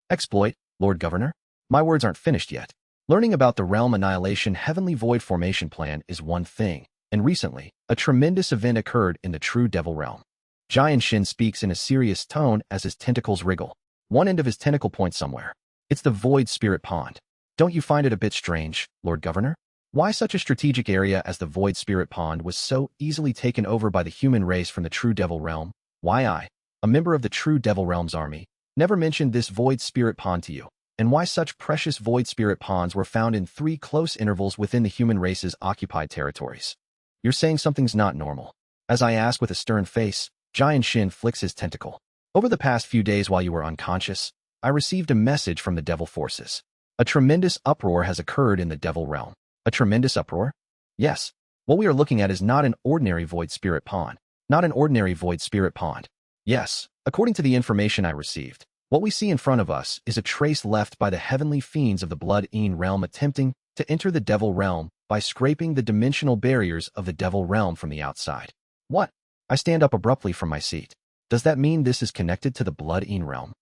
Exploit, Lord Governor? My words aren't finished yet. Learning about the Realm Annihilation Heavenly Void Formation plan is one thing, and recently, a tremendous event occurred in the true Devil Realm. Giant Shin speaks in a serious tone as his tentacles wriggle. One end of his tentacle points somewhere. It's the Void Spirit Pond. Don't you find it a bit strange, Lord Governor? Why such a strategic area as the Void Spirit Pond was so easily taken over by the human race from the true Devil Realm? Why I, a member of the true Devil Realm's army, never mentioned this Void Spirit Pond to you? And why such precious Void Spirit Ponds were found in 3 close intervals within the human race's occupied territories? You're saying something's not normal. As I ask with a stern face, Giant Shin flicks his tentacle. Over the past few days while you were unconscious, I received a message from the devil forces. A tremendous uproar has occurred in the Devil Realm. A tremendous uproar? Yes. What we are looking at is not an ordinary Void Spirit Pond. Not an ordinary Void Spirit Pond. Yes, according to the information I received, what we see in front of us is a trace left by the heavenly fiends of the Blood-Ean realm attempting to enter the Devil Realm by scraping the dimensional barriers of the Devil Realm from the outside. What? I stand up abruptly from my seat. Does that mean this is connected to the Blood-Ean realm?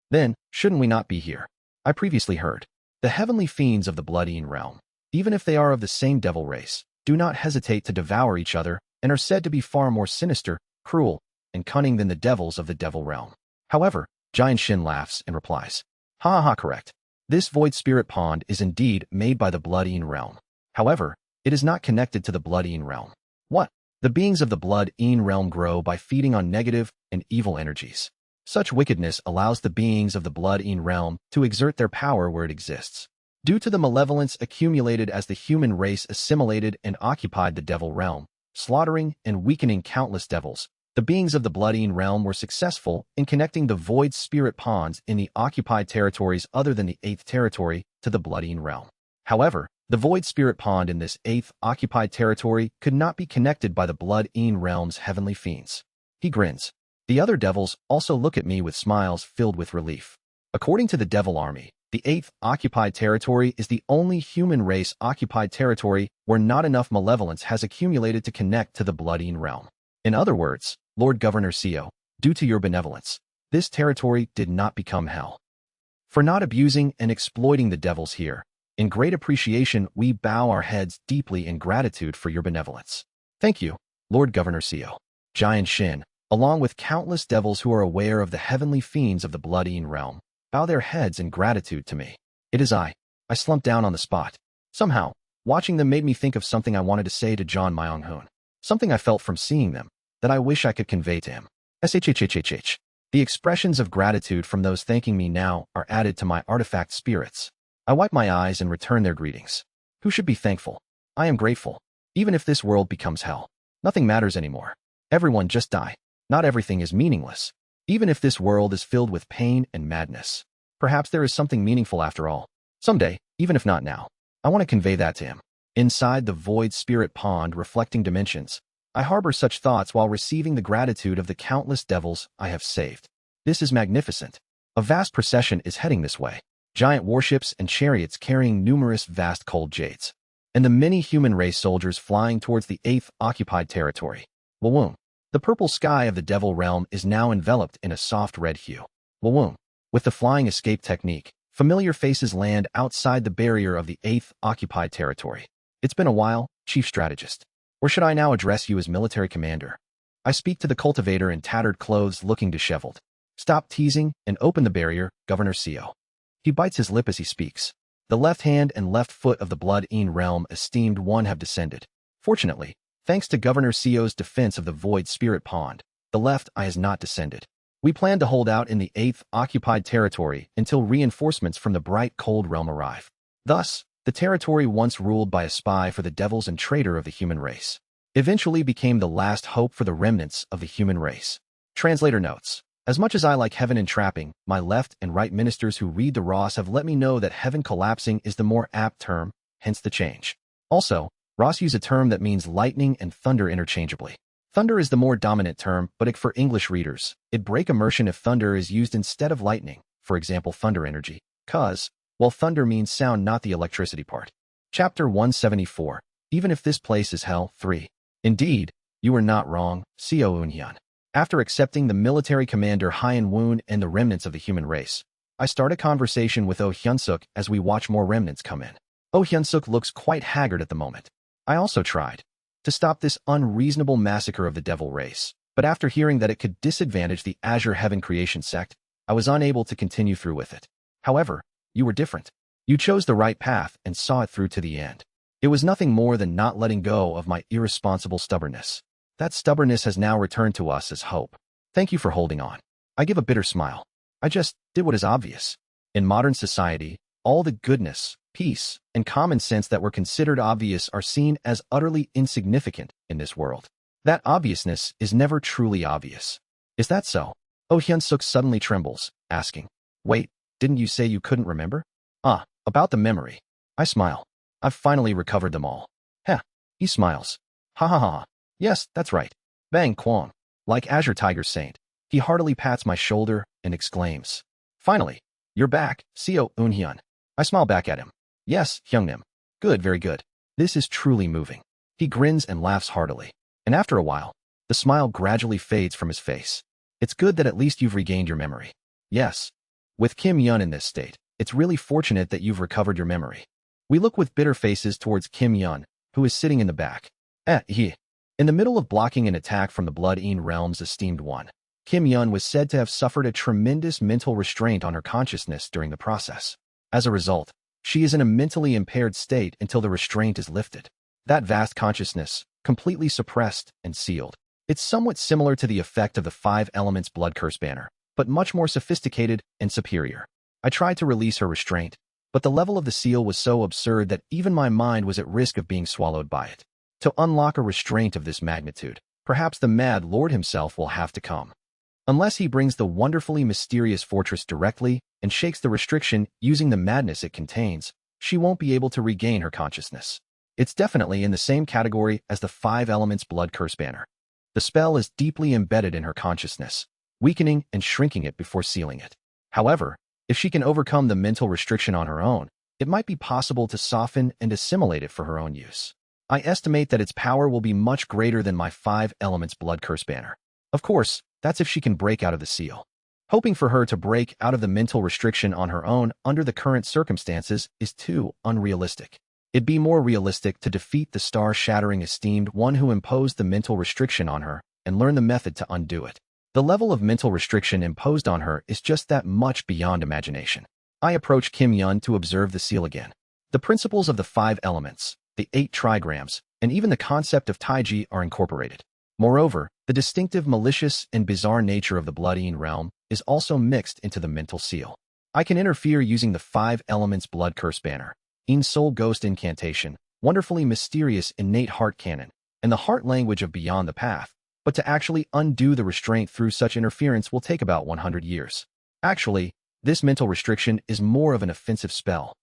Then, shouldn't we not be here? I previously heard. The heavenly fiends of the Blood-Ean realm, even if they are of the same devil race, do not hesitate to devour each other and are said to be far more sinister, cruel, and cunning than the devils of the Devil Realm. However, Giant Shin laughs and replies, correct. This Void Spirit Pond is indeed made by the Blood-Ean realm. However, it is not connected to the Blood-Ean realm. What? The beings of the Blood-Ean realm grow by feeding on negative and evil energies. Such wickedness allows the beings of the Blood-Ean realm to exert their power where it exists. Due to the malevolence accumulated as the human race assimilated and occupied the Devil Realm, slaughtering and weakening countless devils, the beings of the Blood-Ean realm were successful in connecting the Void Spirit Ponds in the occupied territories other than the 8th territory to the Blood-Ean realm. However, the Void Spirit Pond in this 8th occupied territory could not be connected by the Blood-Ean realm's heavenly fiends. He grins. The other devils also look at me with smiles filled with relief. According to the Devil Army, the 8th occupied territory is the only human race occupied territory where not enough malevolence has accumulated to connect to the Blood-Ean realm. In other words, Lord Governor Seo, due to your benevolence, this territory did not become hell. For not abusing and exploiting the devils here, in great appreciation we bow our heads deeply in gratitude for your benevolence. Thank you, Lord Governor Seo. Giant Shin, along with countless devils who are aware of the heavenly fiends of the Blood-Ean realm, bow their heads in gratitude to me. It is I slumped down on the spot. Somehow, watching them made me think of something I wanted to say to John Myung-hoon. Something I felt from seeing them, that I wish I could convey to him. SHHHHH. The expressions of gratitude from those thanking me now are added to my artifact spirits. I wipe my eyes and return their greetings. Who should be thankful? I am grateful. Even if this world becomes hell, nothing matters anymore. Everyone just die. Not everything is meaningless. Even if this world is filled with pain and madness, perhaps there is something meaningful after all. Someday, even if not now. I want to convey that to him. Inside the void spirit pond reflecting dimensions, I harbor such thoughts while receiving the gratitude of the countless devils I have saved. This is magnificent. A vast procession is heading this way. Giant warships and chariots carrying numerous vast cold jades. And the many human race soldiers flying towards the 8th occupied territory. Wawoom. The purple sky of the devil realm is now enveloped in a soft red hue. Wawoom. With the flying escape technique, familiar faces land outside the barrier of the 8th occupied territory. It's been a while, Chief Strategist. Or should I now address you as military commander? I speak to the cultivator in tattered clothes looking disheveled. Stop teasing and open the barrier, Governor Co. He bites his lip as he speaks. The left hand and left foot of the Blood-Een realm esteemed one have descended. Fortunately, thanks to Governor Co's defense of the void spirit pond, the left eye has not descended. We plan to hold out in the 8th occupied territory until reinforcements from the bright cold realm arrive. Thus, the territory once ruled by a spy for the devils and traitor of the human race eventually became the last hope for the remnants of the human race. Translator notes. As much as I like heaven entrapping, my left and right ministers who read the Ross have let me know that heaven collapsing is the more apt term, hence the change. Also, Ross used a term that means lightning and thunder interchangeably. Thunder is the more dominant term, but for English readers, it break immersion if thunder is used instead of lightning, for example thunder energy, cause, while thunder means sound not the electricity part. Chapter 174, Even if this place is hell, 3. Indeed, you are not wrong, Co Eunhyun. After accepting the military commander Hyun Woon and the remnants of the human race, I start a conversation with Oh Hyunsuk as we watch more remnants come in. Oh Hyunsuk looks quite haggard at the moment. I also tried to stop this unreasonable massacre of the devil race, but after hearing that it could disadvantage the Azure Heaven Creation sect, I was unable to continue through with it. However, you were different. You chose the right path and saw it through to the end. It was nothing more than not letting go of my irresponsible stubbornness. That stubbornness has now returned to us as hope. Thank you for holding on. I give a bitter smile. I just did what is obvious. In modern society, all the goodness, peace, and common sense that were considered obvious are seen as utterly insignificant in this world. That obviousness is never truly obvious. Is that so? Oh Hyunsuk suddenly trembles, asking, Wait, didn't you say you couldn't remember? About the memory. I smile. I've finally recovered them all. Heh. He smiles. Ha ha ha. Yes, that's right. Bang Kwang. Like Azure Tiger Saint. He heartily pats my shoulder and exclaims, Finally, you're back, Co Eunhyun. I smile back at him. Yes, Hyungnim. Good, very good. This is truly moving. He grins and laughs heartily. And after a while, the smile gradually fades from his face. It's good that at least you've regained your memory. Yes. With Kim Yun in this state, it's really fortunate that you've recovered your memory. We look with bitter faces towards Kim Yun, who is sitting in the back. In the middle of blocking an attack from the Blood-Een realm's esteemed one, Kim Yun was said to have suffered a tremendous mental restraint on her consciousness during the process. As a result, she is in a mentally impaired state until the restraint is lifted. That vast consciousness, completely suppressed and sealed. It's somewhat similar to the effect of the 5 Elements Blood Curse banner, but much more sophisticated and superior. I tried to release her restraint, but the level of the seal was so absurd that even my mind was at risk of being swallowed by it. To unlock a restraint of this magnitude, perhaps the Mad Lord himself will have to come. Unless he brings the wonderfully mysterious fortress directly and shakes the restriction using the madness it contains, she won't be able to regain her consciousness. It's definitely in the same category as the 5 Elements Blood Curse banner. The spell is deeply embedded in her consciousness, weakening and shrinking it before sealing it. However, if she can overcome the mental restriction on her own, it might be possible to soften and assimilate it for her own use. I estimate that its power will be much greater than my 5 Elements Blood Curse banner. Of course, that's if she can break out of the seal. Hoping for her to break out of the mental restriction on her own under the current circumstances is too unrealistic. It'd be more realistic to defeat the star-shattering esteemed one who imposed the mental restriction on her and learn the method to undo it. The level of mental restriction imposed on her is just that much beyond imagination. I approach Kim Yun to observe the seal again. The principles of the 5 elements, the 8 trigrams, and even the concept of Taiji are incorporated. Moreover, the distinctive malicious and bizarre nature of the Blood-Een realm is also mixed into the mental seal. I can interfere using the 5 elements Blood Curse banner, Een Soul Ghost Incantation, wonderfully mysterious innate heart canon, and the heart language of Beyond the Path, but to actually undo the restraint through such interference will take about 100 years. Actually, this mental restriction is more of an offensive spell.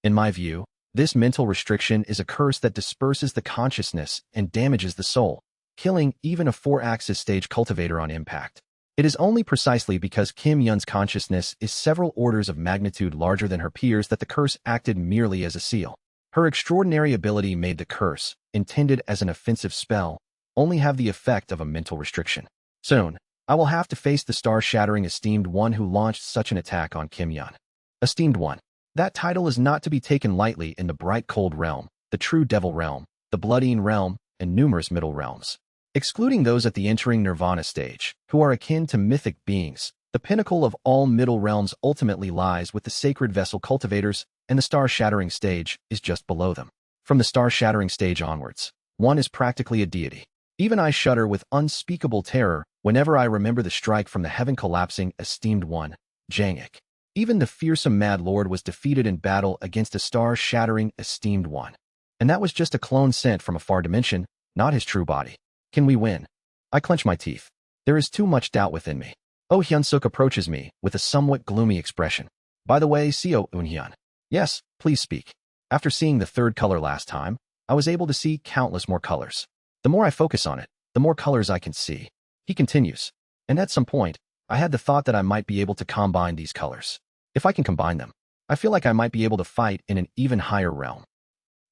In my view, This mental restriction is a curse that disperses the consciousness and damages the soul, killing even a 4-axis stage cultivator on impact. It is only precisely because Kim Yun's consciousness is several orders of magnitude larger than her peers that the curse acted merely as a seal. Her extraordinary ability made the curse, intended as an offensive spell, only have the effect of a mental restriction. Soon, I will have to face the star-shattering Esteemed One who launched such an attack on Kim Yun. Esteemed One. That title is not to be taken lightly in the bright cold realm, the true devil realm, the blood-eaten realm, and numerous middle realms. Excluding those at the entering nirvana stage, who are akin to mythic beings, the pinnacle of all middle realms ultimately lies with the sacred vessel cultivators, and the star-shattering stage is just below them. From the star-shattering stage onwards, one is practically a deity. Even I shudder with unspeakable terror whenever I remember the strike from the heaven-collapsing Esteemed One, Jangik. Even the fearsome Mad Lord was defeated in battle against a star-shattering Esteemed One. And that was just a clone sent from a far dimension, not his true body. Can we win? I clench my teeth. There is too much doubt within me. Oh Hyunsuk approaches me with a somewhat gloomy expression. By the way, Seo Eunhyun. Yes, please speak. After seeing the third color last time, I was able to see countless more colors. The more I focus on it, the more colors I can see. He continues. And at some point, I had the thought that I might be able to combine these colors. If I can combine them, I feel like I might be able to fight in an even higher realm.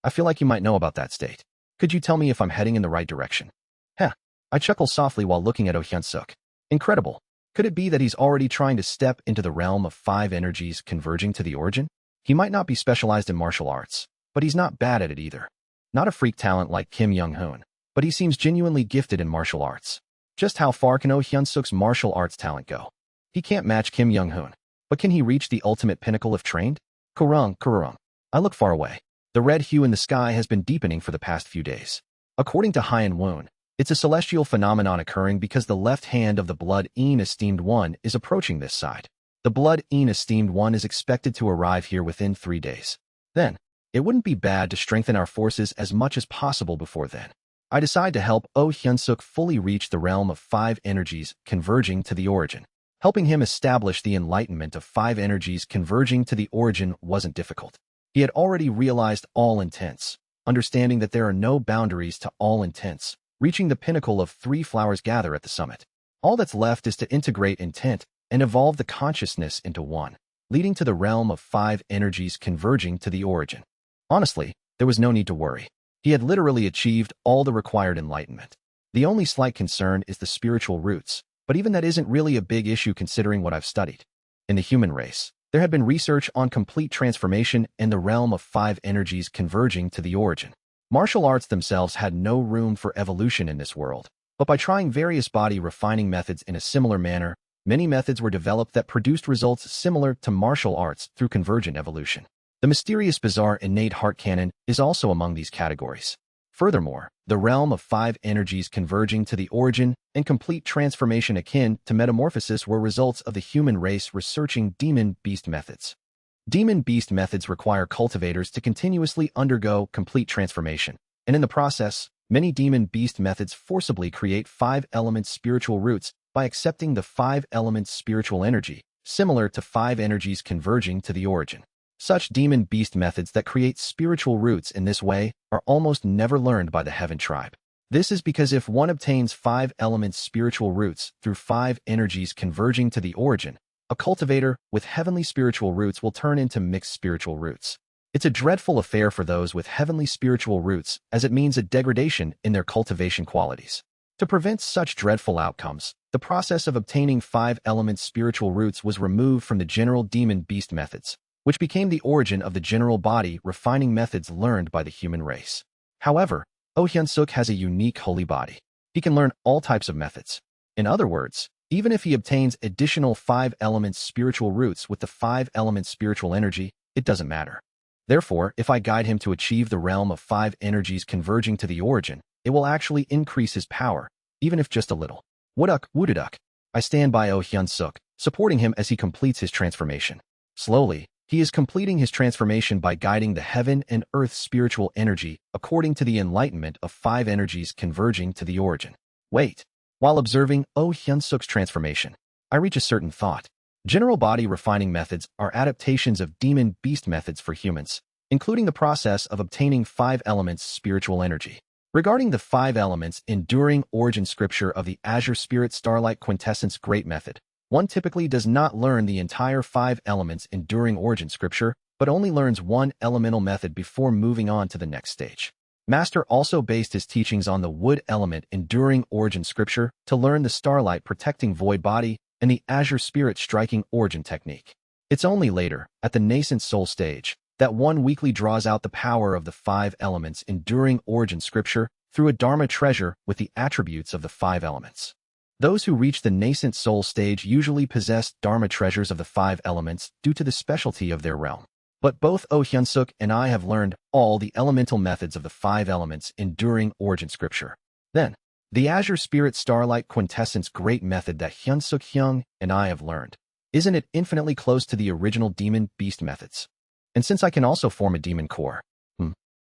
I feel like you might know about that state. Could you tell me if I'm heading in the right direction? Heh. I chuckle softly while looking at Oh Hyunsuk. Incredible. Could it be that he's already trying to step into the realm of 5 energies converging to the origin? He might not be specialized in martial arts, but he's not bad at it either. Not a freak talent like Kim Young-hoon, but he seems genuinely gifted in martial arts. Just how far can Oh Hyunsuk's martial arts talent go? He can't match Kim Young-hoon, but can he reach the ultimate pinnacle if trained? Kurung. I look far away. The red hue in the sky has been deepening for the past few days. According to Haiyan Woon, it's a celestial phenomenon occurring because the left hand of the blood-eaten Esteemed One is approaching this side. The blood-eaten Esteemed One is expected to arrive here within 3 days. Then, it wouldn't be bad to strengthen our forces as much as possible before then. I decide to help Oh Hyunsuk fully reach the realm of 5 energies converging to the origin. Helping him establish the enlightenment of 5 energies converging to the origin wasn't difficult. He had already realized all intents, understanding that there are no boundaries to all intents, reaching the pinnacle of 3 flowers gather at the summit. All that's left is to integrate intent and evolve the consciousness into one, leading to the realm of 5 energies converging to the origin. Honestly, there was no need to worry. He had literally achieved all the required enlightenment. The only slight concern is the spiritual roots, but even that isn't really a big issue considering what I've studied. In the human race, there had been research on complete transformation in the realm of 5 energies converging to the origin. Martial arts themselves had no room for evolution in this world, but by trying various body refining methods in a similar manner, many methods were developed that produced results similar to martial arts through convergent evolution. The mysterious bizarre innate heart canon is also among these categories. Furthermore, the realm of 5 energies converging to the origin and complete transformation akin to metamorphosis were results of the human race researching demon-beast methods. Demon-beast methods require cultivators to continuously undergo complete transformation, and in the process, many demon-beast methods forcibly create 5-element spiritual roots by accepting the 5-element spiritual energy, similar to 5 energies converging to the origin. Such demon-beast methods that create spiritual roots in this way are almost never learned by the Heaven tribe. This is because if one obtains 5-element spiritual roots through 5 energies converging to the origin, a cultivator with heavenly spiritual roots will turn into mixed spiritual roots. It's a dreadful affair for those with heavenly spiritual roots as it means a degradation in their cultivation qualities. To prevent such dreadful outcomes, the process of obtaining 5-element spiritual roots was removed from the general demon-beast methods, which became the origin of the general body refining methods learned by the human race. However, Oh Hyunsuk has a unique holy body. He can learn all types of methods. In other words, even if he obtains additional 5-element spiritual roots with the 5-element spiritual energy, it doesn't matter. Therefore, if I guide him to achieve the realm of 5 energies converging to the origin, it will actually increase his power, even if just a little. Wooduk. I stand by Oh Hyunsuk, supporting him as he completes his transformation. Slowly, he is completing his transformation by guiding the heaven and earth spiritual energy according to the enlightenment of 5 energies converging to the origin. Wait. While observing Oh Hyunsuk's transformation, I reach a certain thought. General body refining methods are adaptations of demon-beast methods for humans. including the process of obtaining 5 elements spiritual energy. Regarding the 5 elements enduring origin scripture of the Azure Spirit Starlight Quintessence Great Method, one typically does not learn the entire 5 elements enduring origin scripture, but only learns one elemental method before moving on to the next stage. Master also based his teachings on the wood element enduring origin scripture to learn the starlight protecting void body and the Azure Spirit striking origin technique. It's only later, at the nascent soul stage, that one weekly draws out the power of the 5 elements enduring origin scripture through a Dharma treasure with the attributes of the 5 elements. Those who reach the nascent soul stage usually possess Dharma treasures of the 5 elements due to the specialty of their realm. But both Oh Hyunsuk and I have learned all the elemental methods of the 5 elements enduring origin scripture. Then, the Azure Spirit Starlight Quintessence Great Method that Hyunsuk Hyung and I have learned. Isn't it infinitely close to the original Demon Beast methods? And since I can also form a demon core,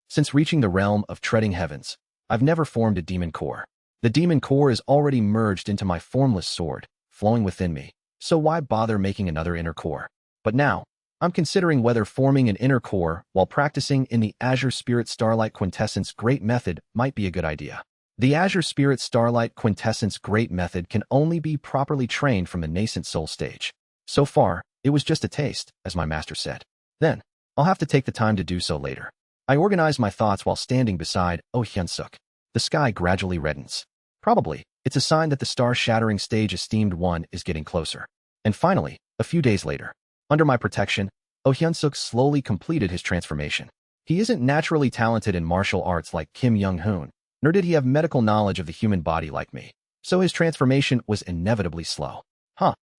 since reaching the realm of treading heavens, I've never formed a demon core. The demon core is already merged into my formless sword, flowing within me, so why bother making another inner core? But now, I'm considering whether forming an inner core while practicing in the Azure Spirit Starlight Quintessence Great Method might be a good idea. The Azure Spirit Starlight Quintessence Great Method can only be properly trained from the nascent soul stage. So far, it was just a taste, as my master said. Then, I'll have to take the time to do so later. I organize my thoughts while standing beside Oh Hyunsuk. The sky gradually reddens. Probably, it's a sign that the star-shattering stage esteemed one is getting closer. And finally, a few days later, under my protection, Oh Hyunsuk slowly completed his transformation. He isn't naturally talented in martial arts like Kim Young-hoon, nor did he have medical knowledge of the human body like me, so his transformation was inevitably slow.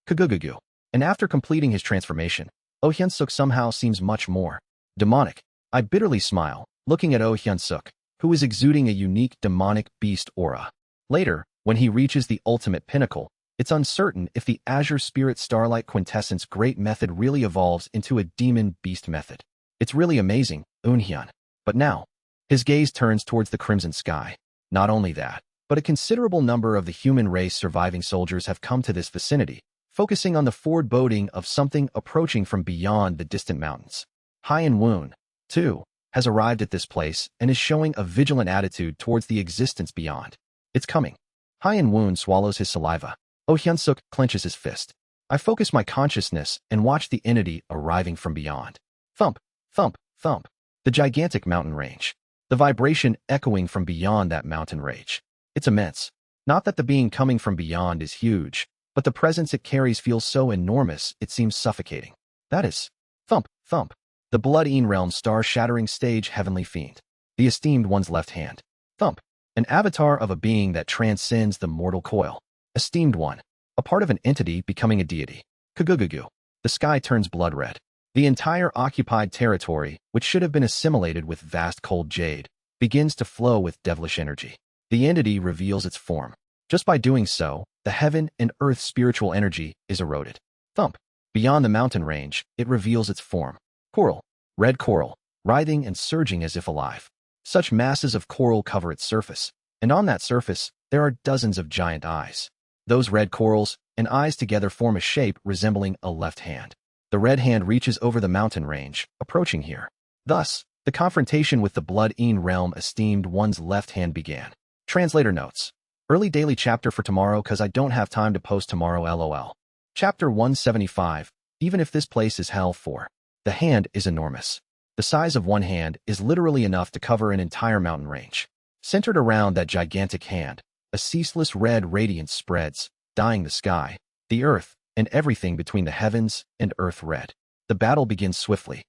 Kagugugu. And after completing his transformation, Oh Hyunsuk somehow seems much more demonic. I bitterly smile, looking at Oh Hyunsuk, who is exuding a unique demonic beast aura. Later, when he reaches the ultimate pinnacle, it's uncertain if the Azure Spirit Starlight Quintessence Great Method really evolves into a Demon Beast method. It's really amazing, Eunhyun. But now, his gaze turns towards the crimson sky. Not only that, but a considerable number of the human race surviving soldiers have come to this vicinity, focusing on the foreboding of something approaching from beyond the distant mountains. Hyen Woon, too, has arrived at this place and is showing a vigilant attitude towards the existence beyond. It's coming. Hyen Woon swallows his saliva. Oh Hyunsuk clenches his fist. I focus my consciousness and watch the entity arriving from beyond. Thump, thump, thump. The gigantic mountain range. The vibration echoing from beyond that mountain range. It's immense. Not that the being coming from beyond is huge, but the presence it carries feels so enormous it seems suffocating. That is, thump, thump. The Blood-Een Realm star-shattering stage Heavenly Fiend. The esteemed one's left hand. Thump. An avatar of a being that transcends the mortal coil. Esteemed one. A part of an entity becoming a deity. Kagugugu. The sky turns blood red. The entire occupied territory, which should have been assimilated with vast cold jade, begins to flow with devilish energy. The entity reveals its form. Just by doing so, the heaven and earth spiritual energy is eroded. Thump. Beyond the mountain range, it reveals its form. Coral. Red coral, writhing and surging as if alive. Such masses of coral cover its surface, and on that surface, there are dozens of giant eyes. Those red corals and eyes together form a shape resembling a left hand. The red hand reaches over the mountain range, approaching here. Thus, the confrontation with the Blood-Een Realm esteemed one's left hand began. Translator notes. Early daily chapter for tomorrow cause I don't have time to post tomorrow lol. Chapter 175. Even if this place is hell for. The hand is enormous. The size of one hand is literally enough to cover an entire mountain range. Centered around that gigantic hand, a ceaseless red radiance spreads, dyeing the sky, the earth, and everything between the heavens and earth red. The battle begins swiftly.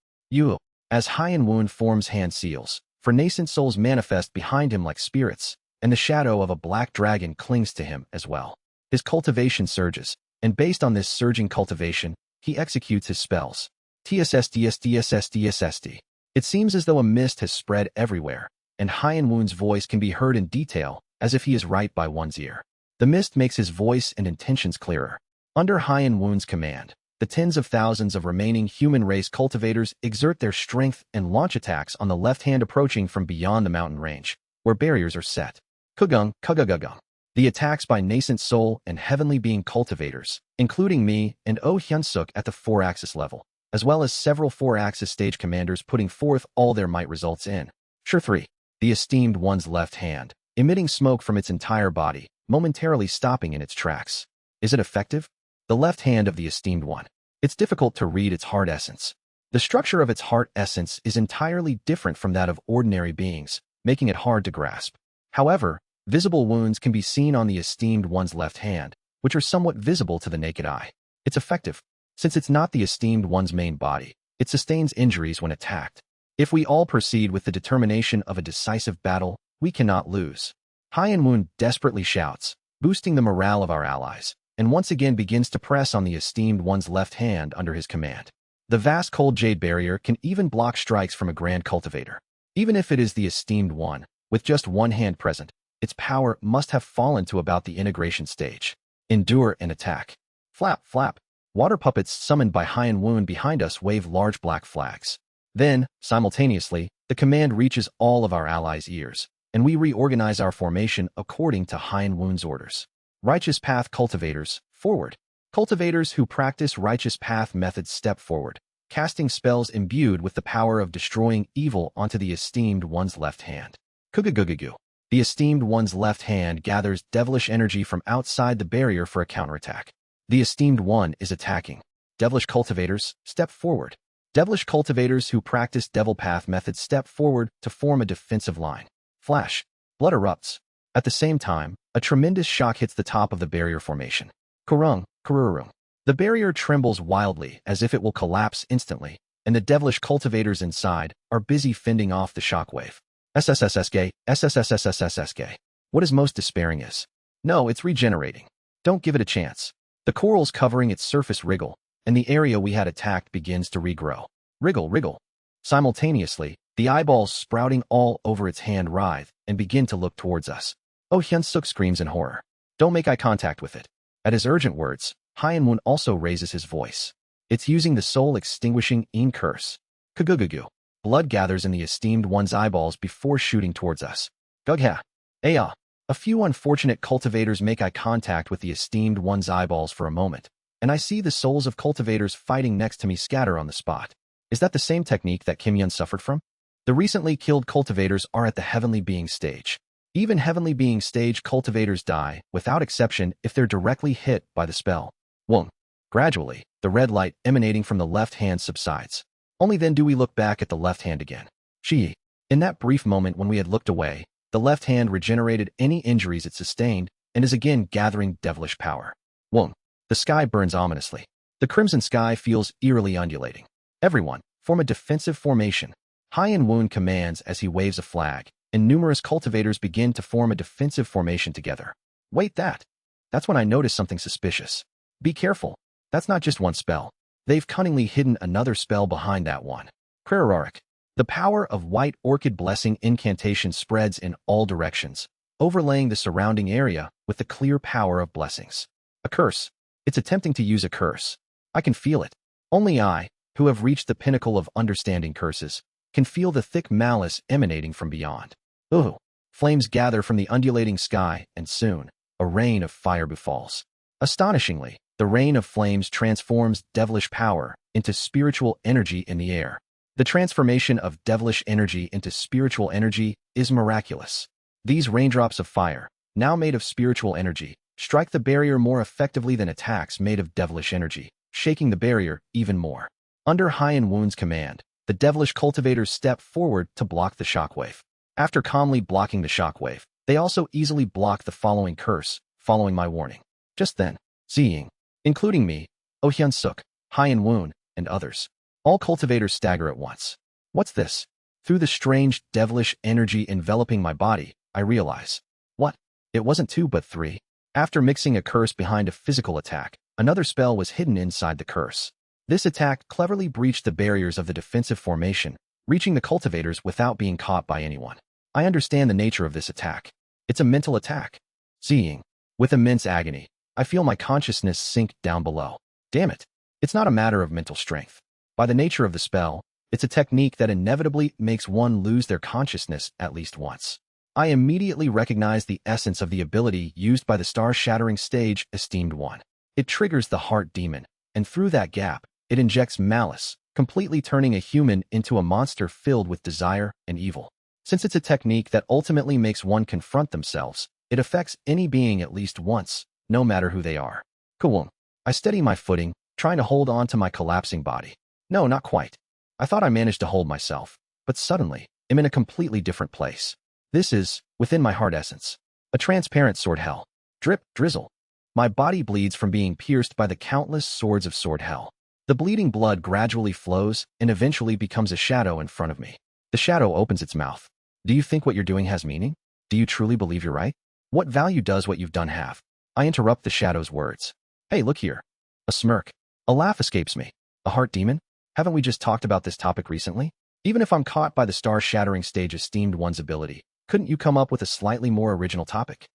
As Hyen Woon forms hand seals, for nascent souls manifest behind him like spirits, and the shadow of a black dragon clings to him as well. His cultivation surges, and based on this surging cultivation, he executes his spells. TSSDSDSSDSSD. It seems as though a mist has spread everywhere, and Hyen Woon's voice can be heard in detail, as if he is right by one's ear. The mist makes his voice and intentions clearer. Under Hyen Woon's command, the tens of thousands of remaining human race cultivators exert their strength and launch attacks on the left hand approaching from beyond the mountain range, where barriers are set. Kugugugum. The attacks by nascent soul and heavenly being cultivators, including me and Oh Hyunsuk at the 4-axis level, as well as several 4-axis stage commanders putting forth all their might results in. Sure 3. The esteemed one's left hand, emitting smoke from its entire body, momentarily stopping in its tracks. Is it effective? The left hand of the esteemed one. It's difficult to read its heart essence. The structure of its heart essence is entirely different from that of ordinary beings, making it hard to grasp. However, visible wounds can be seen on the esteemed one's left hand, which are somewhat visible to the naked eye. It's effective. Since it's not the esteemed one's main body, it sustains injuries when attacked. If we all proceed with the determination of a decisive battle, we cannot lose. Haiyan Wun desperately shouts, boosting the morale of our allies, and once again begins to press on the esteemed one's left hand under his command. The vast cold jade barrier can even block strikes from a grand cultivator. Even if it is the esteemed one, with just one hand present, its power must have fallen to about the integration stage. Endure and attack. Flap, flap. Water puppets summoned by Haiyan Wun behind us wave large black flags. Then, simultaneously, the command reaches all of our allies' ears, and we reorganize our formation according to Haiyan Wun's orders. Righteous Path Cultivators, forward. Cultivators who practice Righteous Path methods step forward, casting spells imbued with the power of destroying evil onto the esteemed one's left hand. Kugugugugu. The esteemed one's left hand gathers devilish energy from outside the barrier for a counterattack. The esteemed one is attacking. Devilish cultivators, step forward. Devilish cultivators who practice Devil Path methods step forward to form a defensive line. Flash. Blood erupts. At the same time, a tremendous shock hits the top of the barrier formation. Kurung, kururung. The barrier trembles wildly as if it will collapse instantly, and the devilish cultivators inside are busy fending off the shockwave. SSSSK, SSSSSSSK. What is most despairing is, no, it's regenerating. Don't give it a chance. The corals covering its surface wriggle, and the area we had attacked begins to regrow. Wriggle, wriggle. Simultaneously, the eyeballs sprouting all over its hand writhe and begin to look towards us. Oh, Hyunsuk screams in horror. Don't make eye contact with it. At his urgent words, Haiyan Wun also raises his voice. It's using the soul-extinguishing Een curse. Kugugugu. Blood gathers in the esteemed one's eyeballs before shooting towards us. Gugha. Aya. A few unfortunate cultivators make eye contact with the esteemed one's eyeballs for a moment, and I see the souls of cultivators fighting next to me scatter on the spot. Is that the same technique that Kim Yun suffered from? The recently killed cultivators are at the heavenly being stage. Even heavenly being stage cultivators die, without exception, if they're directly hit by the spell. Wong. Gradually, the red light emanating from the left hand subsides. Only then do we look back at the left hand again. Shi. In that brief moment when we had looked away, the left hand regenerated any injuries it sustained and is again gathering devilish power. Wong. The sky burns ominously. The crimson sky feels eerily undulating. Everyone, form a defensive formation. Haiyan Wun commands as he waves a flag, and numerous cultivators begin to form a defensive formation together. Wait, that's when I notice something suspicious. Be careful. That's not just one spell. They've cunningly hidden another spell behind that one. Krararik. The power of White Orchid Blessing incantation spreads in all directions, overlaying the surrounding area with the clear power of blessings. A curse. It's attempting to use a curse. I can feel it. Only I, who have reached the pinnacle of understanding curses, can feel the thick malice emanating from beyond. Ooh. Flames gather from the undulating sky, and soon, a rain of fire befalls. Astonishingly, the rain of flames transforms devilish power into spiritual energy in the air. The transformation of devilish energy into spiritual energy is miraculous. These raindrops of fire, now made of spiritual energy, strike the barrier more effectively than attacks made of devilish energy, shaking the barrier even more. Under Haiyan Wun's command, the devilish cultivators step forward to block the shockwave. After calmly blocking the shockwave, they also easily block the following curse, following my warning. Just then, seeing, including me, Oh Hyunsuk, Haiyan Wun, and others, all cultivators stagger at once. What's this? Through the strange devilish energy enveloping my body, I realize. What? It wasn't 2 but 3. After mixing a curse behind a physical attack, another spell was hidden inside the curse. This attack cleverly breached the barriers of the defensive formation, reaching the cultivators without being caught by anyone. I understand the nature of this attack. It's a mental attack. Seeing, with immense agony, I feel my consciousness sink down below. Damn it. It's not a matter of mental strength. By the nature of the spell, it's a technique that inevitably makes one lose their consciousness at least once. I immediately recognize the essence of the ability used by the star-shattering stage esteemed one. It triggers the heart demon, and through that gap, it injects malice, completely turning a human into a monster filled with desire and evil. Since it's a technique that ultimately makes one confront themselves, it affects any being at least once, no matter who they are. Cool. I steady my footing, trying to hold on to my collapsing body. No, not quite. I thought I managed to hold myself, but suddenly, I'm in a completely different place. This is, within my heart essence, a transparent sword hell. Drip, drizzle. My body bleeds from being pierced by the countless swords of sword hell. The bleeding blood gradually flows and eventually becomes a shadow in front of me. The shadow opens its mouth. Do you think what you're doing has meaning? Do you truly believe you're right? What value does what you've done have? I interrupt the shadow's words. Hey, look here. A smirk. A laugh escapes me. A heart demon? Haven't we just talked about this topic recently? Even if I'm caught by the star-shattering stage esteemed one's ability, couldn't you come up with a slightly more original topic?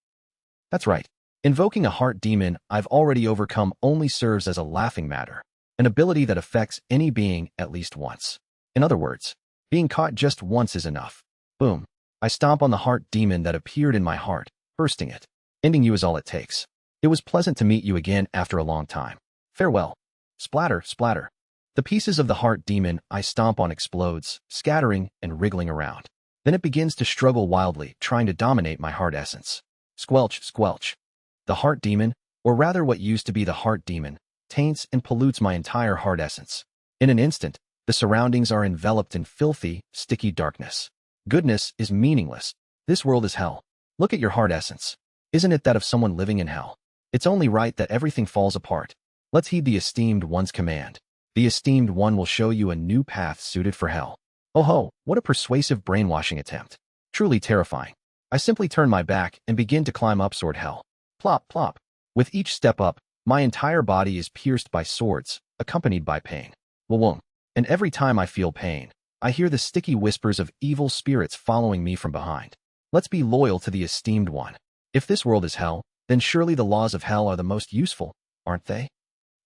That's right. Invoking a heart demon I've already overcome only serves as a laughing matter, an ability that affects any being at least once. In other words, being caught just once is enough. Boom. I stomp on the heart demon that appeared in my heart, bursting it. Ending you is all it takes. It was pleasant to meet you again after a long time. Farewell. Splatter, splatter. The pieces of the heart demon I stomp on explodes, scattering and wriggling around. Then it begins to struggle wildly, trying to dominate my heart essence. Squelch, squelch. The heart demon, or rather what used to be the heart demon, taints and pollutes my entire heart essence. In an instant, the surroundings are enveloped in filthy, sticky darkness. Goodness is meaningless. This world is hell. Look at your heart essence. Isn't it that of someone living in hell? It's only right that everything falls apart. Let's heed the esteemed one's command. The esteemed one will show you a new path suited for hell. Oh ho, what a persuasive brainwashing attempt. Truly terrifying. I simply turn my back and begin to climb up sword hell. Plop, plop. With each step up, my entire body is pierced by swords, accompanied by pain. Whoa. And every time I feel pain, I hear the sticky whispers of evil spirits following me from behind. Let's be loyal to the esteemed one. If this world is hell, then surely the laws of hell are the most useful, aren't they?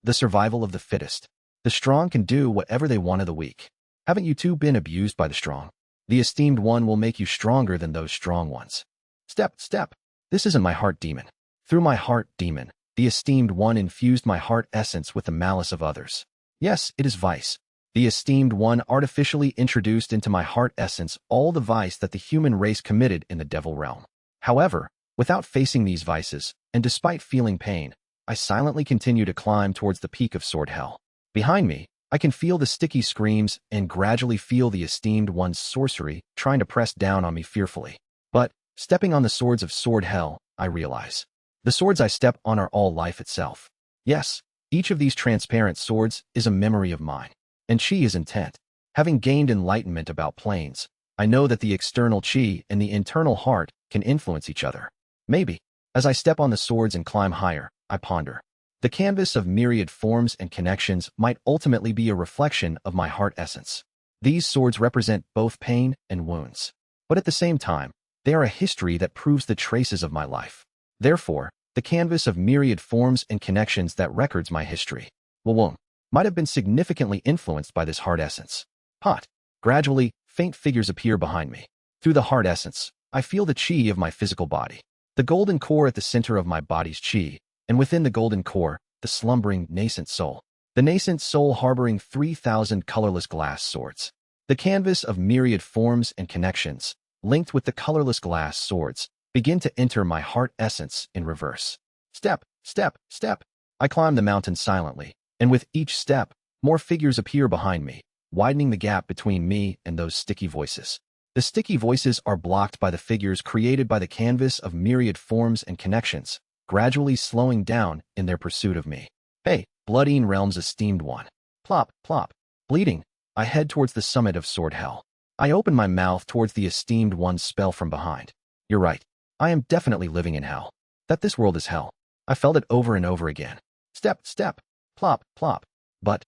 The survival of the fittest. The strong can do whatever they want of the weak. Haven't you too been abused by the strong? The esteemed one will make you stronger than those strong ones. Step, step. This isn't my heart demon. Through my heart demon, the esteemed one infused my heart essence with the malice of others. Yes, it is vice. The esteemed one artificially introduced into my heart essence all the vice that the human race committed in the devil realm. However, without facing these vices, and despite feeling pain, I silently continue to climb towards the peak of sword hell. Behind me, I can feel the sticky screams and gradually feel the esteemed one's sorcery trying to press down on me fearfully. But, stepping on the swords of sword hell, I realize. The swords I step on are all life itself. Yes, each of these transparent swords is a memory of mine. And chi is intent. Having gained enlightenment about planes, I know that the external chi and the internal heart can influence each other. Maybe. As I step on the swords and climb higher, I ponder. The canvas of myriad forms and connections might ultimately be a reflection of my heart essence. These swords represent both pain and wounds. But at the same time, they are a history that proves the traces of my life. Therefore, the canvas of myriad forms and connections that records my history, might have been significantly influenced by this heart essence. Pot. Gradually, faint figures appear behind me. Through the heart essence, I feel the chi of my physical body. The golden core at the center of my body's chi, and within the golden core, the slumbering, nascent soul. The nascent soul harboring 3,000 colorless glass swords. The canvas of myriad forms and connections, linked with the colorless glass swords, begin to enter my heart essence in reverse. Step, step, step. I climb the mountain silently, and with each step, more figures appear behind me, widening the gap between me and those sticky voices. The sticky voices are blocked by the figures created by the canvas of myriad forms and connections, gradually slowing down in their pursuit of me. Hey, Bloodine Realm's esteemed one. Plop, plop. Bleeding, I head towards the summit of sword hell. I open my mouth towards the esteemed one's spell from behind. You're right. I am definitely living in hell. That this world is hell. I felt it over and over again. Step, step. Plop, plop. But,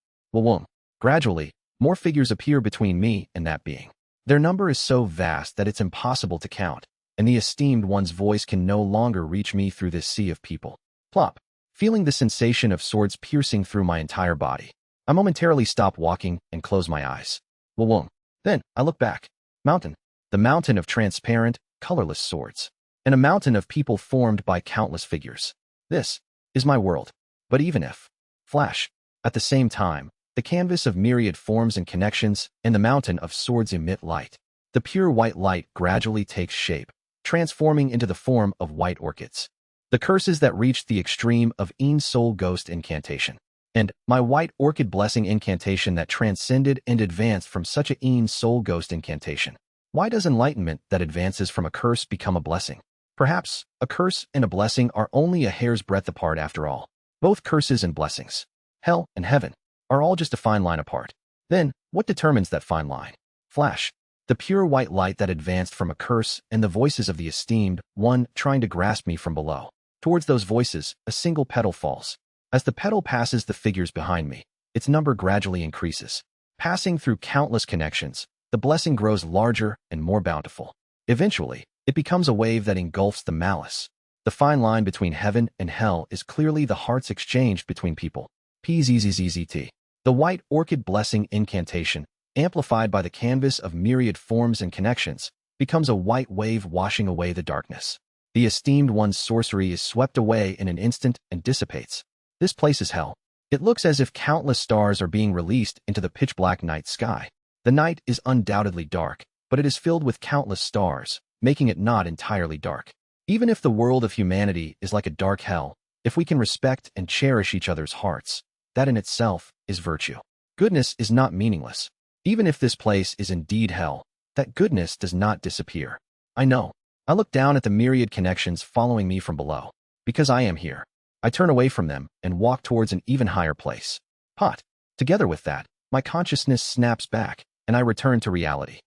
gradually, more figures appear between me and that being. Their number is so vast that it's impossible to count, and the esteemed one's voice can no longer reach me through this sea of people. Plop. Feeling the sensation of swords piercing through my entire body, I momentarily stop walking and close my eyes. Then, I look back. Mountain. The mountain of transparent, colorless swords. And a mountain of people formed by countless figures. This is my world. But even if. Flash. At the same time, the canvas of myriad forms and connections, and the mountain of swords emit light. The pure white light gradually takes shape, transforming into the form of white orchids. The curses that reached the extreme of Een Soul Ghost incantation, and my white orchid blessing incantation that transcended and advanced from such a Een Soul Ghost incantation. Why does enlightenment that advances from a curse become a blessing? Perhaps a curse and a blessing are only a hair's breadth apart after all. Both curses and blessings, hell and heaven, are all just a fine line apart. Then, what determines that fine line? Flash. The pure white light that advanced from a curse and the voices of the esteemed one trying to grasp me from below. Towards those voices, a single petal falls. As the petal passes the figures behind me, its number gradually increases. Passing through countless connections, the blessing grows larger and more bountiful. Eventually, it becomes a wave that engulfs the malice. The fine line between heaven and hell is clearly the hearts exchanged between people. PZZZZT. The white orchid blessing incantation, amplified by the canvas of myriad forms and connections, becomes a white wave washing away the darkness. The esteemed one's sorcery is swept away in an instant and dissipates. This place is hell. It looks as if countless stars are being released into the pitch-black night sky. The night is undoubtedly dark, but it is filled with countless stars, making it not entirely dark. Even if the world of humanity is like a dark hell, if we can respect and cherish each other's hearts, that in itself is virtue. Goodness is not meaningless. Even if this place is indeed hell, that goodness does not disappear. I know. I look down at the myriad connections following me from below. Because I am here, I turn away from them and walk towards an even higher place. Pot. Together with that, my consciousness snaps back, and I return to reality.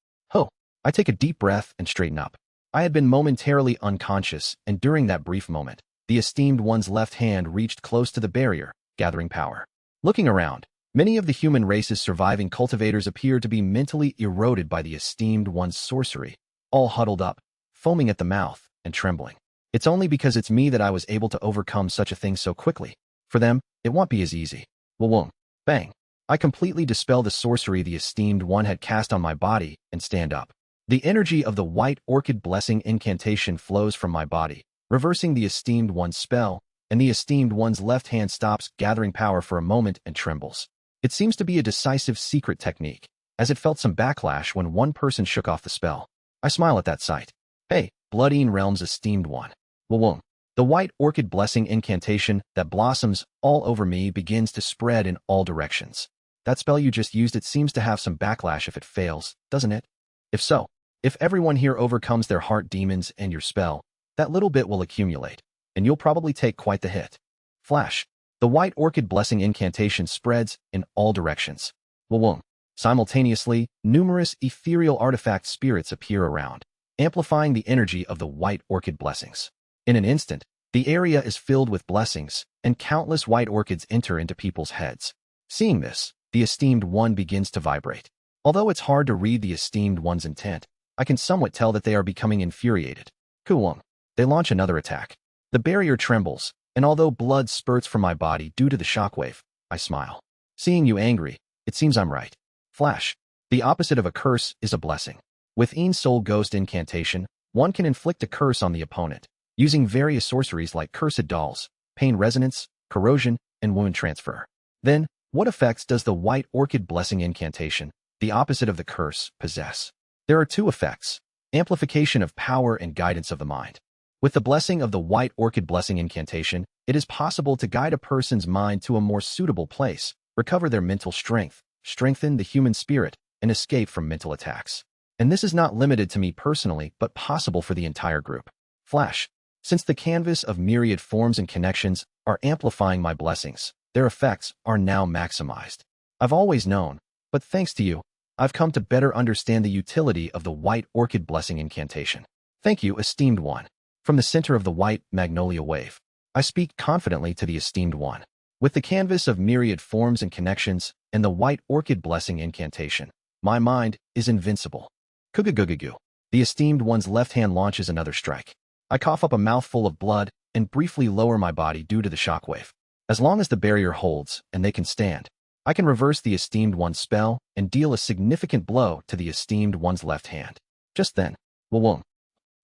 I take a deep breath and straighten up. I had been momentarily unconscious, and during that brief moment, the esteemed one's left hand reached close to the barrier, gathering power. Looking around, many of the human race's surviving cultivators appear to be mentally eroded by the esteemed one's sorcery, all huddled up, foaming at the mouth, and trembling. It's only because it's me that I was able to overcome such a thing so quickly. For them, it won't be as easy. Whoa, bang. I completely dispel the sorcery the esteemed one had cast on my body and stand up. The energy of the white orchid blessing incantation flows from my body, reversing the esteemed one's spell, and the esteemed one's left hand stops gathering power for a moment and trembles. It seems to be a decisive secret technique, as it felt some backlash when one person shook off the spell. I smile at that sight. Hey, Bloodine Realm's esteemed one. Whoa. The white orchid blessing incantation that blossoms all over me begins to spread in all directions. That spell you just used, it seems to have some backlash if it fails, doesn't it? If so, if everyone here overcomes their heart demons and your spell, that little bit will accumulate, and you'll probably take quite the hit. Flash. The white orchid blessing incantation spreads in all directions. Whoa. Simultaneously, numerous ethereal artifact spirits appear around, amplifying the energy of the white orchid blessings. In an instant, the area is filled with blessings, and countless white orchids enter into people's heads. Seeing this, the esteemed one begins to vibrate. Although it's hard to read the esteemed one's intent, I can somewhat tell that they are becoming infuriated. Kuwang. They launch another attack. The barrier trembles, and although blood spurts from my body due to the shockwave, I smile. Seeing you angry, it seems I'm right. Flash. The opposite of a curse is a blessing. With Een Soul Ghost incantation, one can inflict a curse on the opponent, using various sorceries like Cursed Dolls, Pain Resonance, Corrosion, and Wound Transfer. Then, what effects does the white orchid blessing incantation, the opposite of the curse, possess? There are two effects: amplification of power and guidance of the mind. With the blessing of the white orchid blessing incantation, it is possible to guide a person's mind to a more suitable place, recover their mental strength, strengthen the human spirit, and escape from mental attacks. And this is not limited to me personally, but possible for the entire group. Flash. Since the canvas of myriad forms and connections are amplifying my blessings, their effects are now maximized. I've always known, but thanks to you, I've come to better understand the utility of the white orchid blessing incantation. Thank you, esteemed one. From the center of the white magnolia wave, I speak confidently to the esteemed one. With the canvas of myriad forms and connections and the white orchid blessing incantation, my mind is invincible. Kugugugugu. The esteemed one's left hand launches another strike. I cough up a mouthful of blood and briefly lower my body due to the shockwave. As long as the barrier holds and they can stand, I can reverse the esteemed one's spell and deal a significant blow to the esteemed one's left hand. Just then, whoa.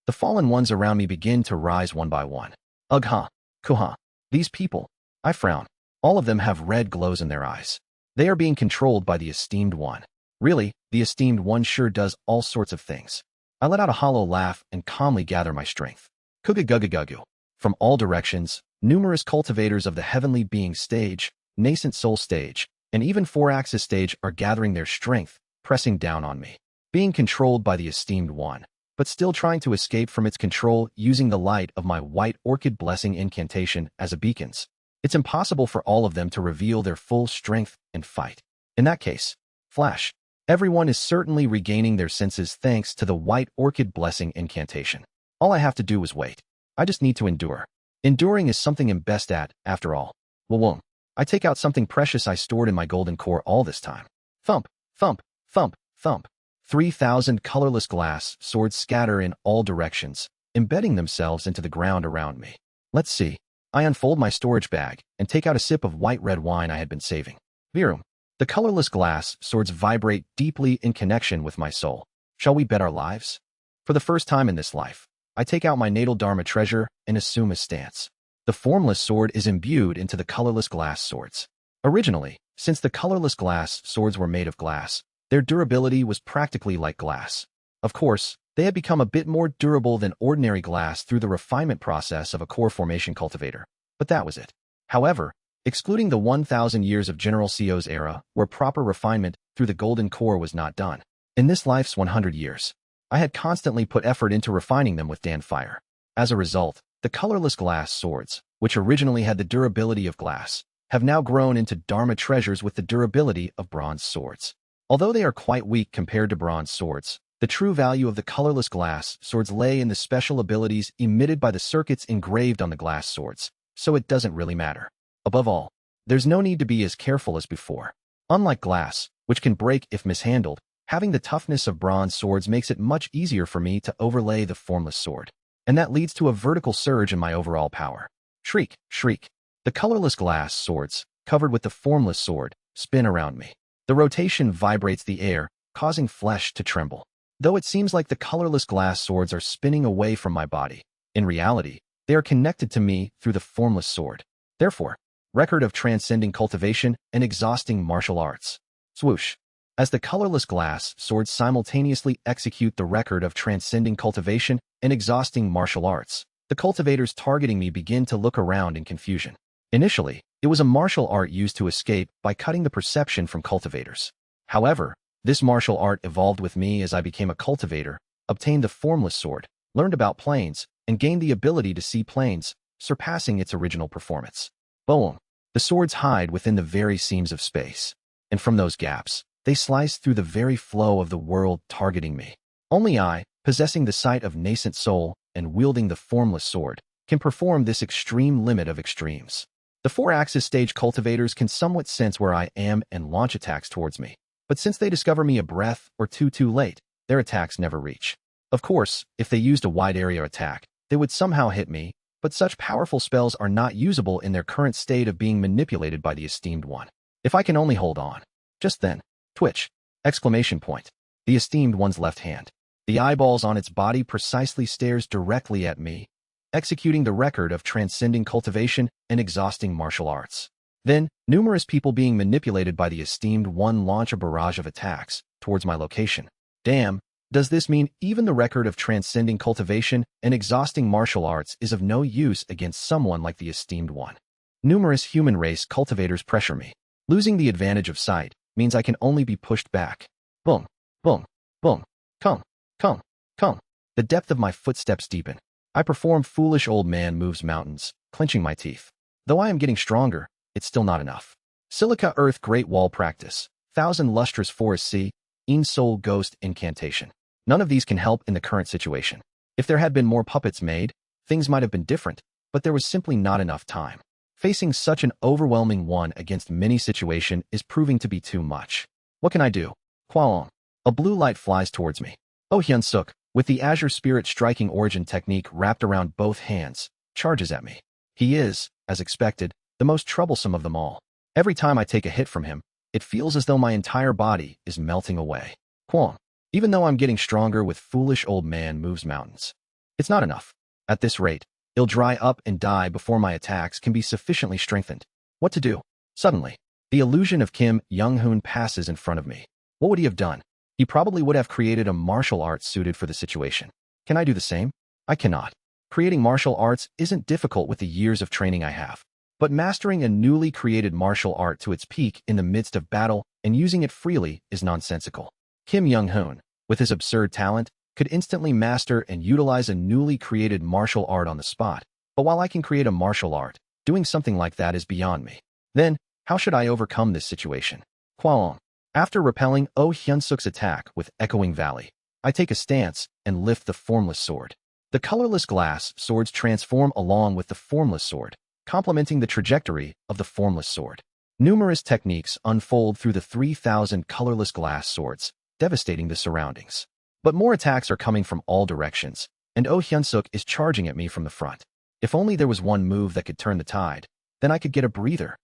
The fallen ones around me begin to rise one by one. Ugh-ha, kuha. These people. I frown. All of them have red glows in their eyes. They are being controlled by the Esteemed One. Really, the Esteemed One sure does all sorts of things. I let out a hollow laugh and calmly gather my strength. Kuga-guga-gugu. From all directions, numerous cultivators of the heavenly being stage, nascent soul stage, and even four-axis stage are gathering their strength, pressing down on me. Being controlled by the Esteemed One, but still trying to escape from its control using the light of my white orchid blessing incantation as a beacons. It's impossible for all of them to reveal their full strength and fight. In that case, flash. Everyone is certainly regaining their senses thanks to the white orchid blessing incantation. All I have to do is wait. I just need to endure. Enduring is something I'm best at, after all. Well, I take out something precious I stored in my golden core all this time. Thump, thump, thump, thump. 3,000 colorless glass swords scatter in all directions, embedding themselves into the ground around me. Let's see. I unfold my storage bag and take out a sip of white red wine I had been saving. Virum. The colorless glass swords vibrate deeply in connection with my soul. Shall we bet our lives? For the first time in this life, I take out my natal Dharma treasure and assume a stance. The formless sword is imbued into the colorless glass swords. Originally, since the colorless glass swords were made of glass, their durability was practically like glass. Of course, they had become a bit more durable than ordinary glass through the refinement process of a core formation cultivator. But that was it. However, excluding the 1,000 years of General Co's era, where proper refinement through the golden core was not done. In this life's 100 years, I had constantly put effort into refining them with Dan fire. As a result, the colorless glass swords, which originally had the durability of glass, have now grown into Dharma treasures with the durability of bronze swords. Although they are quite weak compared to bronze swords, the true value of the colorless glass swords lay in the special abilities emitted by the circuits engraved on the glass swords, so it doesn't really matter. Above all, there's no need to be as careful as before. Unlike glass, which can break if mishandled, having the toughness of bronze swords makes it much easier for me to overlay the formless sword. And that leads to a vertical surge in my overall power. Shriek, shriek. The colorless glass swords, covered with the formless sword, spin around me. The rotation vibrates the air, causing flesh to tremble. Though it seems like the colorless glass swords are spinning away from my body, in reality, they are connected to me through the formless sword. Therefore, record of transcending cultivation and exhausting martial arts. Swoosh. As the colorless glass swords simultaneously execute the record of transcending cultivation and exhausting martial arts, the cultivators targeting me begin to look around in confusion. Initially, it was a martial art used to escape by cutting the perception from cultivators. However, this martial art evolved with me as I became a cultivator, obtained the formless sword, learned about planes, and gained the ability to see planes, surpassing its original performance. Boom. The swords hide within the very seams of space, and from those gaps, they slice through the very flow of the world targeting me. Only I, possessing the sight of nascent soul and wielding the formless sword, can perform this extreme limit of extremes. The four-axis stage cultivators can somewhat sense where I am and launch attacks towards me. But since they discover me a breath or two too late, their attacks never reach. Of course, if they used a wide area attack, they would somehow hit me, but such powerful spells are not usable in their current state of being manipulated by the Esteemed One. If I can only hold on. Just then, twitch! Exclamation point. The Esteemed One's left hand. The eyeballs on its body precisely stares directly at me, executing the record of transcending cultivation and exhausting martial arts. Then, numerous people being manipulated by the Esteemed One launch a barrage of attacks towards my location. Damn, does this mean even the record of transcending cultivation and exhausting martial arts is of no use against someone like the Esteemed One? Numerous human race cultivators pressure me. Losing the advantage of sight means I can only be pushed back. Boom, boom, boom, come, come, come. The depth of my footsteps deepen. I perform foolish old man moves mountains, clenching my teeth. Though I am getting stronger, it's still not enough. Silica Earth Great Wall Practice, Thousand Lustrous Forest Sea, Een Soul Ghost Incantation. None of these can help in the current situation. If there had been more puppets made, things might have been different, but there was simply not enough time. Facing such an overwhelming one against many situation is proving to be too much. What can I do? Hualong. A blue light flies towards me. Oh Hyun-suk, with the Azure Spirit striking origin technique wrapped around both hands, charges at me. He is, as expected, the most troublesome of them all. Every time I take a hit from him, it feels as though my entire body is melting away. Huang. Even though I'm getting stronger with foolish old man moves mountains. It's not enough. At this rate, he'll dry up and die before my attacks can be sufficiently strengthened. What to do? Suddenly, The illusion of Kim Young-hoon passes in front of me. What would he have done? He probably would have created a martial art suited for the situation. Can I do the same? I cannot. Creating martial arts isn't difficult with the years of training I have. But mastering a newly created martial art to its peak in the midst of battle and using it freely is nonsensical. Kim Young-hoon, with his absurd talent, could instantly master and utilize a newly created martial art on the spot. But while I can create a martial art, doing something like that is beyond me. Then, how should I overcome this situation? Kwalong. After repelling Oh Hyun-suk's attack with Echoing Valley, I take a stance and lift the formless sword. The colorless glass swords transform along with the formless sword, complementing the trajectory of the formless sword. Numerous techniques unfold through the 3,000 colorless glass swords, devastating the surroundings. But more attacks are coming from all directions, and Oh Hyun-suk is charging at me from the front. If only there was one move that could turn the tide, then I could get a breather.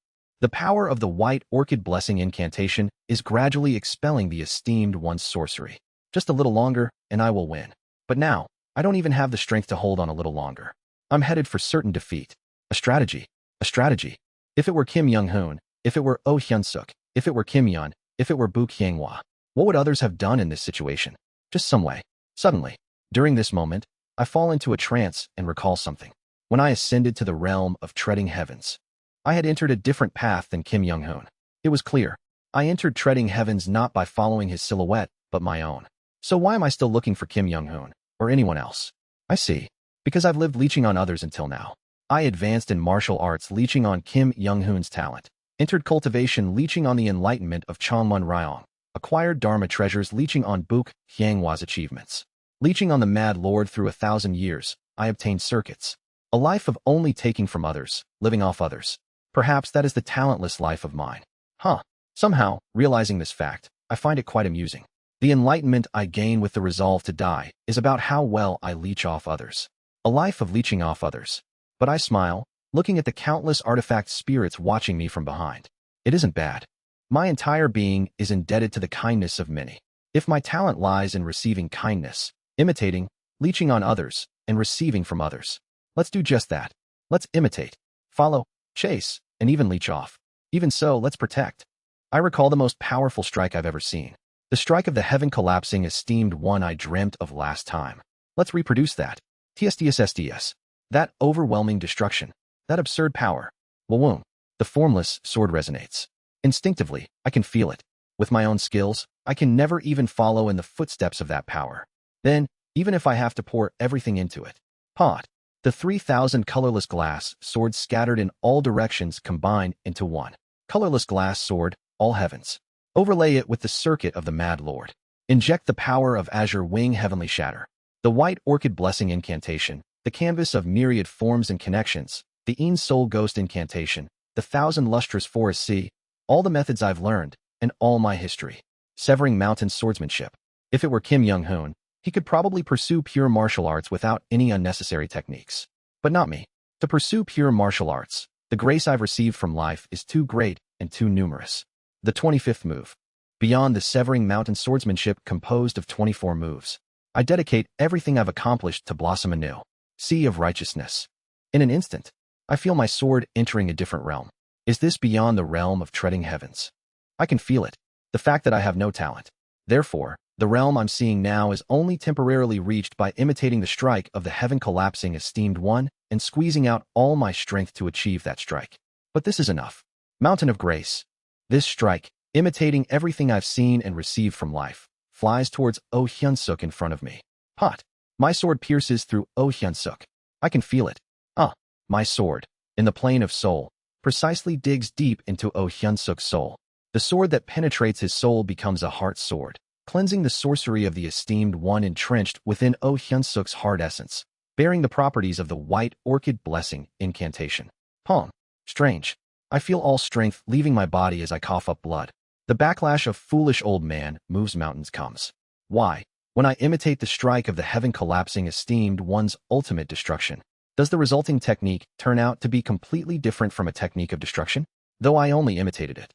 The power of the White Orchid Blessing incantation is gradually expelling the esteemed one's sorcery. Just a little longer, and I will win. But now, I don't even have the strength to hold on a little longer. I'm headed for certain defeat. A strategy. A strategy. If it were Kim Young-hoon, if it were Oh Hyun-suk, if it were Kim Yeon, if it were Bu Kyunghwa, what would others have done in this situation? Just some way. Suddenly, during this moment, I fall into a trance and recall something. When I ascended to the realm of treading heavens, I had entered a different path than Kim Young-hoon. It was clear. I entered treading heavens not by following his silhouette, but my own. So why am I still looking for Kim Young-hoon, or anyone else? I see. Because I've lived leeching on others until now. I advanced in martial arts leeching on Kim Young-hoon's talent, entered cultivation leeching on the enlightenment of Chongmun Ryong, acquired Dharma treasures leeching on Buk Hyunghwa's achievements. Leeching on the Mad Lord through 1,000 years, I obtained circuits. A life of only taking from others, living off others. Perhaps that is the talentless life of mine. Somehow, realizing this fact, I find it quite amusing. The enlightenment I gain with the resolve to die is about how well I leech off others. A life of leeching off others. But I smile, looking at the countless artifact spirits watching me from behind. It isn't bad. My entire being is indebted to the kindness of many. If my talent lies in receiving kindness, imitating, leeching on others, and receiving from others, let's do just that. Let's imitate, follow, chase, and even leech off. Even so, let's protect. I recall the most powerful strike I've ever seen. The strike of the heaven collapsing esteemed one I dreamt of last time. Let's reproduce that. TSDSSDS. That overwhelming destruction. That absurd power. Wawung. The formless sword resonates. Instinctively, I can feel it. With my own skills, I can never even follow in the footsteps of that power. Then, even if I have to pour everything into it. Pot. The 3,000 colorless glass swords scattered in all directions combine into one. Colorless glass sword, all heavens. Overlay it with the circuit of the Mad Lord. Inject the power of Azure Wing Heavenly Shatter. The White Orchid Blessing incantation, the canvas of myriad forms and connections, the Een Soul Ghost incantation, the 1,000 lustrous forest sea, all the methods I've learned, and all my history. Severing mountain swordsmanship. If it were Kim Young-hoon, he could probably pursue pure martial arts without any unnecessary techniques. But not me. To pursue pure martial arts, the grace I've received from life is too great and too numerous. The 25th move. Beyond the severing mountain swordsmanship composed of 24 moves, I dedicate everything I've accomplished to blossom anew. Sea of righteousness. In an instant, I feel my sword entering a different realm. Is this beyond the realm of treading heavens? I can feel it. The fact that I have no talent. Therefore, the realm I'm seeing now is only temporarily reached by imitating the strike of the heaven collapsing esteemed one and squeezing out all my strength to achieve that strike. But this is enough. Mountain of Grace. This strike, imitating everything I've seen and received from life, flies towards Oh Hyun-suk in front of me. Pot. My sword pierces through Oh Hyun-suk. I can feel it. My sword, in the plane of soul, precisely digs deep into Oh Hyun-suk's soul. The sword that penetrates his soul becomes a heart sword, cleansing the sorcery of the esteemed one entrenched within Oh Hyun-suk's heart essence, bearing the properties of the White Orchid Blessing incantation. Pong. Strange. I feel all strength leaving my body as I cough up blood. The backlash of foolish old man moves mountains comes. Why? When I imitate the strike of the heaven collapsing esteemed one's ultimate destruction, does the resulting technique turn out to be completely different from a technique of destruction? Though I only imitated it.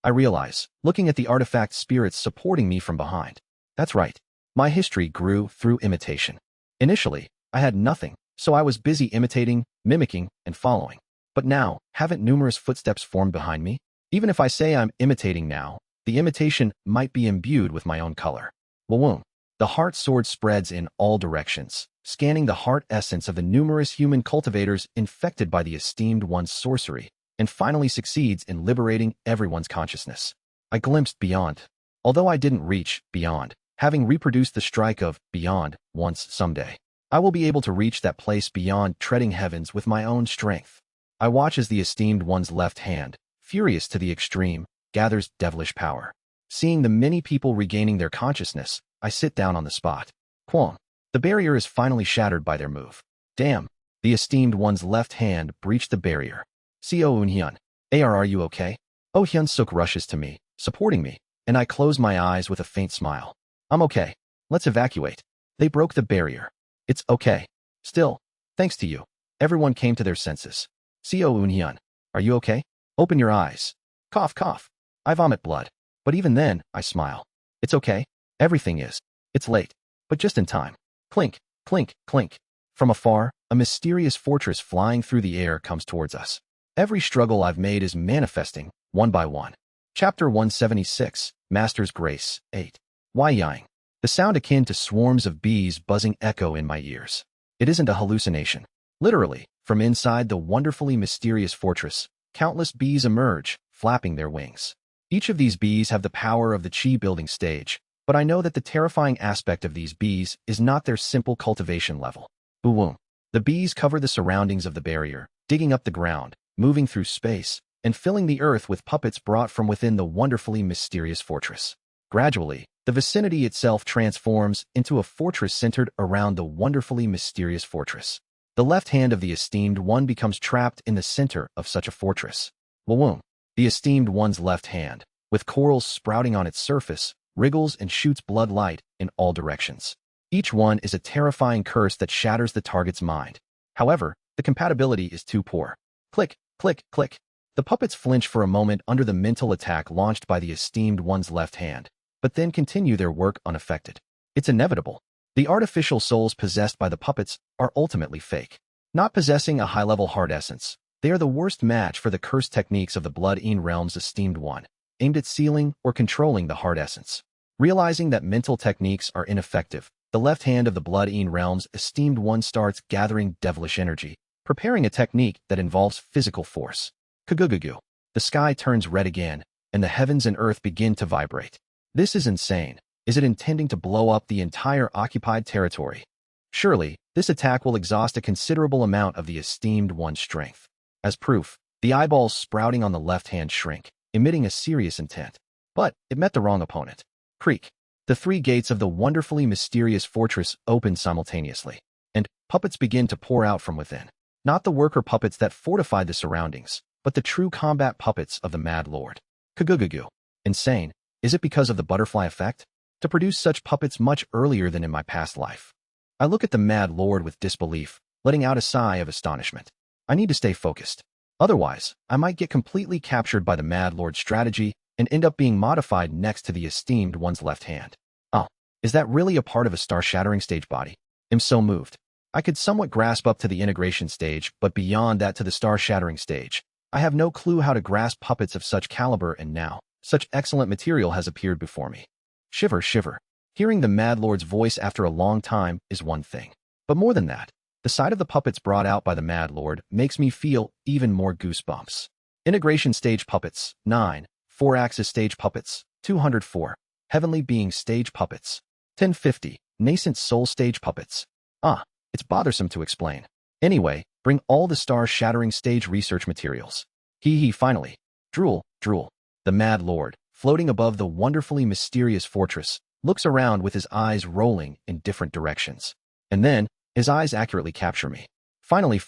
I realize, looking at the artifact spirits supporting me from behind. That's right. My history grew through imitation. Initially, I had nothing, so I was busy imitating, mimicking, and following. But now, haven't numerous footsteps formed behind me? Even if I say I'm imitating now, the imitation might be imbued with my own color. Wawoom. The heart sword spreads in all directions, scanning the heart essence of the numerous human cultivators infected by the esteemed one's sorcery, and finally succeeds in liberating everyone's consciousness. I glimpsed beyond. Although I didn't reach beyond, having reproduced the strike of beyond once someday, I will be able to reach that place beyond treading heavens with my own strength. I watch as the esteemed one's left hand, furious to the extreme, gathers devilish power. Seeing the many people regaining their consciousness, I sit down on the spot. Quong. The barrier is finally shattered by their move. Damn. The esteemed one's left hand breached the barrier. Co Eunhyun. Are you okay? Oh Hyun Suk rushes to me, supporting me, and I close my eyes with a faint smile. I'm okay. Let's evacuate. They broke the barrier. It's okay. Still, thanks to you, everyone came to their senses. Co Eunhyun. Are you okay? Open your eyes. Cough, cough. I vomit blood. But even then, I smile. It's okay. Everything is. It's late, but just in time. Clink, clink, clink. From afar, a mysterious fortress flying through the air comes towards us. Every struggle I've made is manifesting, one by one. Chapter 176, Master's Grace, 8. Why Yang? The sound akin to swarms of bees buzzing echo in my ears. It isn't a hallucination. Literally, from inside the wonderfully mysterious fortress, countless bees emerge, flapping their wings. Each of these bees have the power of the chi building stage, but I know that the terrifying aspect of these bees is not their simple cultivation level. Boom. The bees cover the surroundings of the barrier, digging up the ground, moving through space, and filling the earth with puppets brought from within the wonderfully mysterious fortress. Gradually, the vicinity itself transforms into a fortress centered around the wonderfully mysterious fortress. The left hand of the esteemed one becomes trapped in the center of such a fortress. Wawoom. The esteemed one's left hand, with corals sprouting on its surface, wriggles and shoots blood light in all directions. Each one is a terrifying curse that shatters the target's mind. However, the compatibility is too poor. Click, click, click. The puppets flinch for a moment under the mental attack launched by the esteemed one's left hand, but then continue their work unaffected. It's inevitable. The artificial souls possessed by the puppets are ultimately fake. Not possessing a high-level heart essence, they are the worst match for the cursed techniques of the Blood-Ean Realm's esteemed one, aimed at sealing or controlling the heart essence. Realizing that mental techniques are ineffective, the left hand of the Blood-Ean Realm's esteemed one starts gathering devilish energy, preparing a technique that involves physical force. Kagugugu. The sky turns red again, and the heavens and earth begin to vibrate. This is insane. Is it intending to blow up the entire occupied territory? Surely, this attack will exhaust a considerable amount of the esteemed one's strength. As proof, the eyeballs sprouting on the left hand shrink, emitting a serious intent. But it met the wrong opponent. Creak. The three gates of the wonderfully mysterious fortress open simultaneously, and puppets begin to pour out from within. Not the worker puppets that fortified the surroundings, but the true combat puppets of the Mad Lord. Kagugugu. Insane. Is it because of the butterfly effect? To produce such puppets much earlier than in my past life. I look at the Mad Lord with disbelief, letting out a sigh of astonishment. I need to stay focused. Otherwise, I might get completely captured by the Mad Lord's strategy and end up being modified next to the esteemed one's left hand. Oh, is that really a part of a star-shattering stage body? I'm so moved. I could somewhat grasp up to the integration stage, but beyond that to the star-shattering stage, I have no clue how to grasp puppets of such caliber, and now, such excellent material has appeared before me. Shiver, shiver. Hearing the Mad Lord's voice after a long time is one thing. But more than that, the sight of the puppets brought out by the Mad Lord makes me feel even more goosebumps. Integration stage puppets, 9. 4-axis stage puppets, 204. Heavenly being stage puppets, 1050. Nascent soul stage puppets. It's bothersome to explain. Anyway, bring all the star-shattering stage research materials. Finally. Drool, drool. The Mad Lord, floating above the wonderfully mysterious fortress, looks around with his eyes rolling in different directions. And then, his eyes accurately capture me. Finally.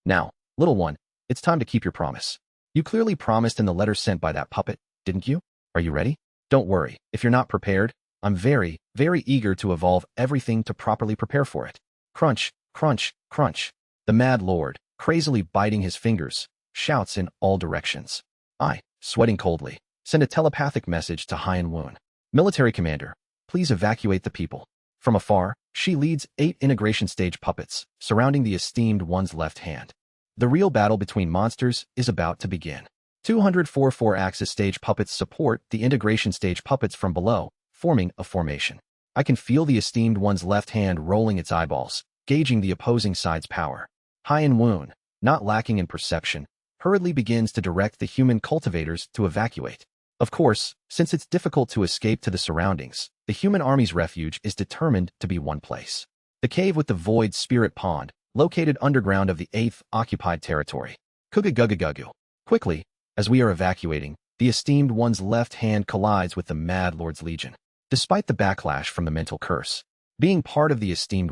Now, little one, it's time to keep your promise. You clearly promised in the letter sent by that puppet, didn't you? Are you ready? Don't worry, if you're not prepared, I'm very, very eager to evolve everything to properly prepare for it. Crunch, crunch, crunch. The Mad Lord, crazily biting his fingers, shouts in all directions. I, sweating coldly, send a telepathic message to Hyan Woon. Military commander, please evacuate the people. From afar, she leads 8 integration stage puppets, surrounding the esteemed one's left hand. The real battle between monsters is about to begin. 204 4-axis stage puppets support the integration stage puppets from below, forming a formation. I can feel the esteemed one's left hand rolling its eyeballs, gauging the opposing side's power. Hien Woon, not lacking in perception, hurriedly begins to direct the human cultivators to evacuate. Of course, since it's difficult to escape to the surroundings, the human army's refuge is determined to be one place. The cave with the void spirit pond, located underground of the 8th occupied territory. Kugugugugugu. Quickly, as we are evacuating, the esteemed one's left hand collides with the Mad Lord's legion. Despite the backlash from the mental curse, being part of the esteemed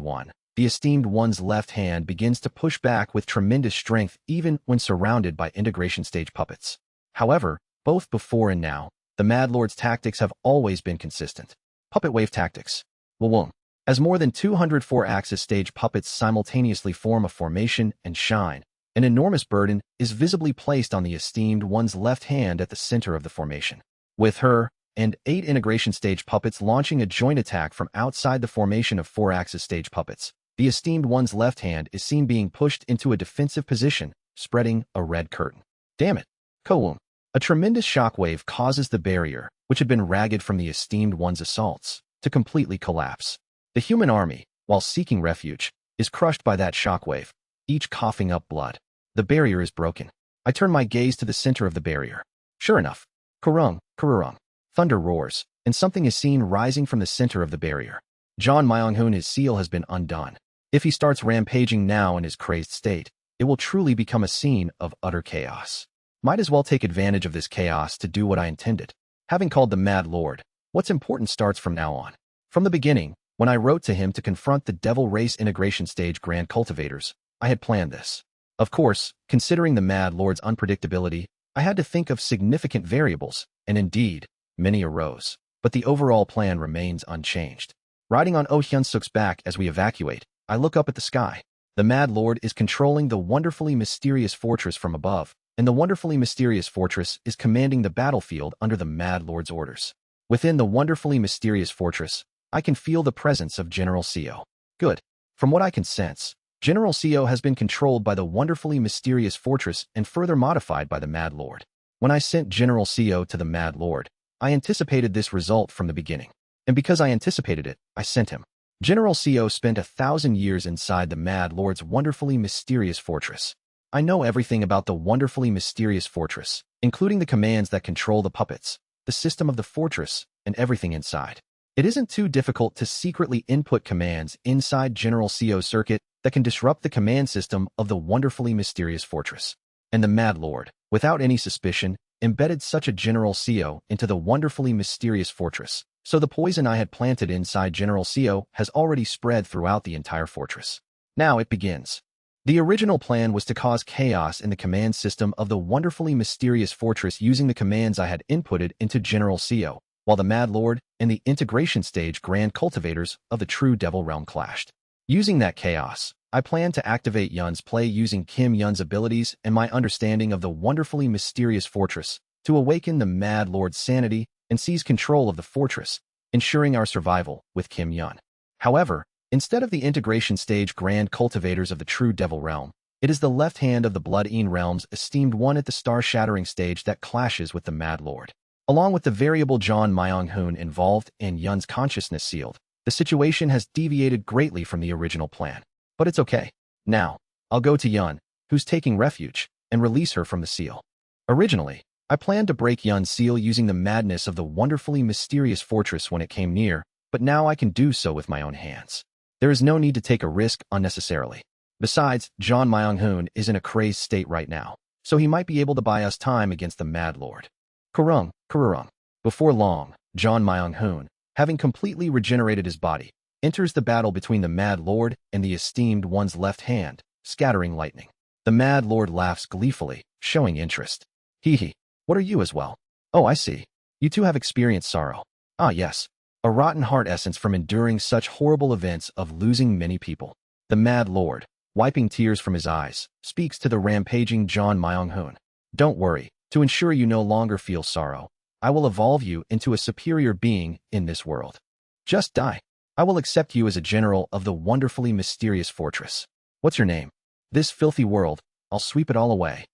one's left hand begins to push back with tremendous strength even when surrounded by integration stage puppets. However, both before and now, the Mad Lord's tactics have always been consistent. Puppet wave tactics. Wawum. As more than 204 axis stage puppets simultaneously form a formation and shine, an enormous burden is visibly placed on the esteemed one's left hand at the center of the formation. With her and 8 integration stage puppets launching a joint attack from outside the formation of 4-axis stage puppets, the esteemed one's left hand is seen being pushed into a defensive position, spreading a red curtain. Damn it. Kowum. A tremendous shockwave causes the barrier, which had been ragged from the esteemed one's assaults, to completely collapse. The human army, while seeking refuge, is crushed by that shockwave, each coughing up blood. The barrier is broken. I turn my gaze to the center of the barrier. Sure enough, kurung, kururung. Thunder roars, and something is seen rising from the center of the barrier. John Myung-hoon, seal has been undone. If he starts rampaging now in his crazed state, it will truly become a scene of utter chaos. Might as well take advantage of this chaos to do what I intended. Having called the Mad Lord, what's important starts from now on. From the beginning, when I wrote to him to confront the Devil Race Integration Stage Grand Cultivators, I had planned this. Of course, considering the Mad Lord's unpredictability, I had to think of significant variables, and indeed, many arose. But the overall plan remains unchanged. Riding on Oh Hyun-suk's back as we evacuate, I look up at the sky. The Mad Lord is controlling the wonderfully mysterious fortress from above, and the wonderfully mysterious fortress is commanding the battlefield under the Mad Lord's orders. Within the wonderfully mysterious fortress, I can feel the presence of General Seo. Good. From what I can sense, General Seo has been controlled by the wonderfully mysterious fortress and further modified by the Mad Lord. When I sent General Seo to the Mad Lord, I anticipated this result from the beginning. And because I anticipated it, I sent him. General Seo spent 1,000 years inside the Mad Lord's wonderfully mysterious fortress. I know everything about the wonderfully mysterious fortress, including the commands that control the puppets, the system of the fortress, and everything inside. It isn't too difficult to secretly input commands inside General Seo's circuit that can disrupt the command system of the wonderfully mysterious fortress. And the Mad Lord, without any suspicion, embedded such a General Seo into the wonderfully mysterious fortress, so the poison I had planted inside General Seo has already spread throughout the entire fortress. Now it begins. The original plan was to cause chaos in the command system of the wonderfully mysterious fortress using the commands I had inputted into General Seo, while the Mad Lord and the integration stage Grand Cultivators of the True Devil Realm clashed. Using that chaos, I planned to activate Yun's play using Kim Yun's abilities and my understanding of the wonderfully mysterious fortress to awaken the Mad Lord's sanity and seize control of the fortress, ensuring our survival with Kim Yun. However, instead of the integration stage Grand Cultivators of the True Devil Realm, it is the left hand of the Blood-Een Realm's esteemed one at the star-shattering stage that clashes with the Mad Lord. Along with the variable John Myung-hoon involved and Yun's consciousness sealed, the situation has deviated greatly from the original plan. But it's okay. Now, I'll go to Yun, who's taking refuge, and release her from the seal. Originally, I planned to break Yun's seal using the madness of the wonderfully mysterious fortress when it came near, but now I can do so with my own hands. There is no need to take a risk unnecessarily. Besides, John Myung-hoon is in a crazed state right now, so he might be able to buy us time against the Mad Lord. Kurung, kururung. Before long, John Myung-hoon, having completely regenerated his body, enters the battle between the Mad Lord and the esteemed one's left hand, scattering lightning. The Mad Lord laughs gleefully, showing interest. Hee hee, what are you as well? Oh, I see. You too have experienced sorrow. Ah, yes. A rotten heart essence from enduring such horrible events of losing many people. The Mad Lord, wiping tears from his eyes, speaks to the rampaging John Myung-hoon. Don't worry, to ensure you no longer feel sorrow, I will evolve you into a superior being in this world. Just die. I will accept you as a general of the wonderfully mysterious fortress. What's your name? This filthy world, I'll sweep it all away.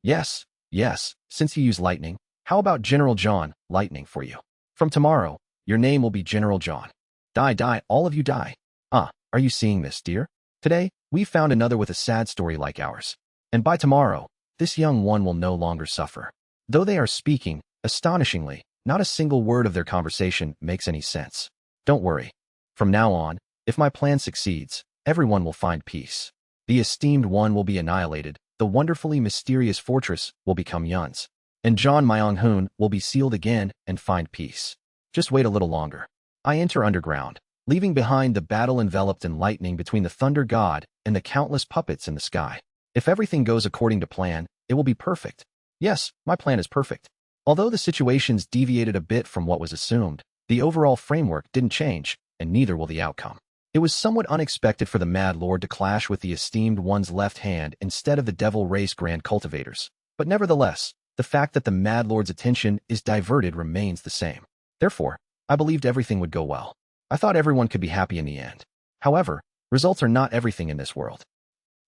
Yes, Yes, since you use lightning, how about General John, lightning for you? From tomorrow, your name will be General John. Die, all of you die. Are you seeing this, dear? Today, we found another with a sad story like ours. And by tomorrow, this young one will no longer suffer. Though they are speaking, astonishingly, not a single word of their conversation makes any sense. Don't worry. From now on, if my plan succeeds, everyone will find peace. The esteemed one will be annihilated, the wonderfully mysterious fortress will become Yun's, and John Myung-hoon will be sealed again and find peace. Just wait a little longer. I enter underground, leaving behind the battle enveloped in lightning between the thunder god and the countless puppets in the sky. If everything goes according to plan, it will be perfect. Yes, my plan is perfect. Although the situations deviated a bit from what was assumed, the overall framework didn't change, and neither will the outcome. It was somewhat unexpected for the Mad Lord to clash with the esteemed one's left hand instead of the Devil Race Grand Cultivators. But nevertheless, the fact that the Mad Lord's attention is diverted remains the same. Therefore, I believed everything would go well. I thought everyone could be happy in the end. However, results are not everything in this world.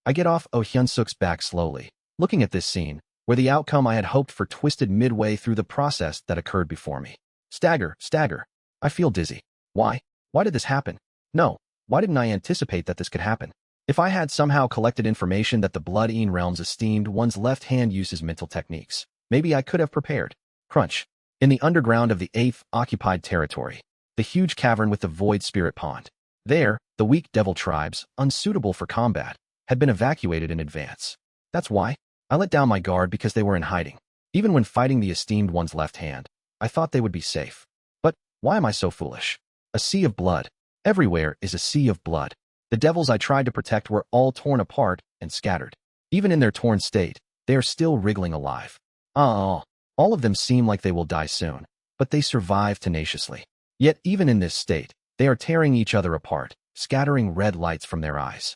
I get off Oh Hyun-suk's back slowly, looking at this scene, where the outcome I had hoped for twisted midway through the process that occurred before me. Stagger. I feel dizzy. Why? Why did this happen? No. Why didn't I anticipate that this could happen? If I had somehow collected information that the Blood-Ean Realm's esteemed one's left hand uses mental techniques, maybe I could have prepared. Crunch. In the underground of the 8th occupied territory, the huge cavern with the void spirit pond. There, the weak devil tribes, unsuitable for combat, had been evacuated in advance. That's why I let down my guard, because they were in hiding. Even when fighting the esteemed one's left hand, I thought they would be safe. But why am I so foolish? A sea of blood. Everywhere is a sea of blood. The devils I tried to protect were all torn apart and scattered. Even in their torn state, they are still wriggling alive. All of them seem like they will die soon, but they survive tenaciously. Yet even in this state, they are tearing each other apart, scattering red lights from their eyes.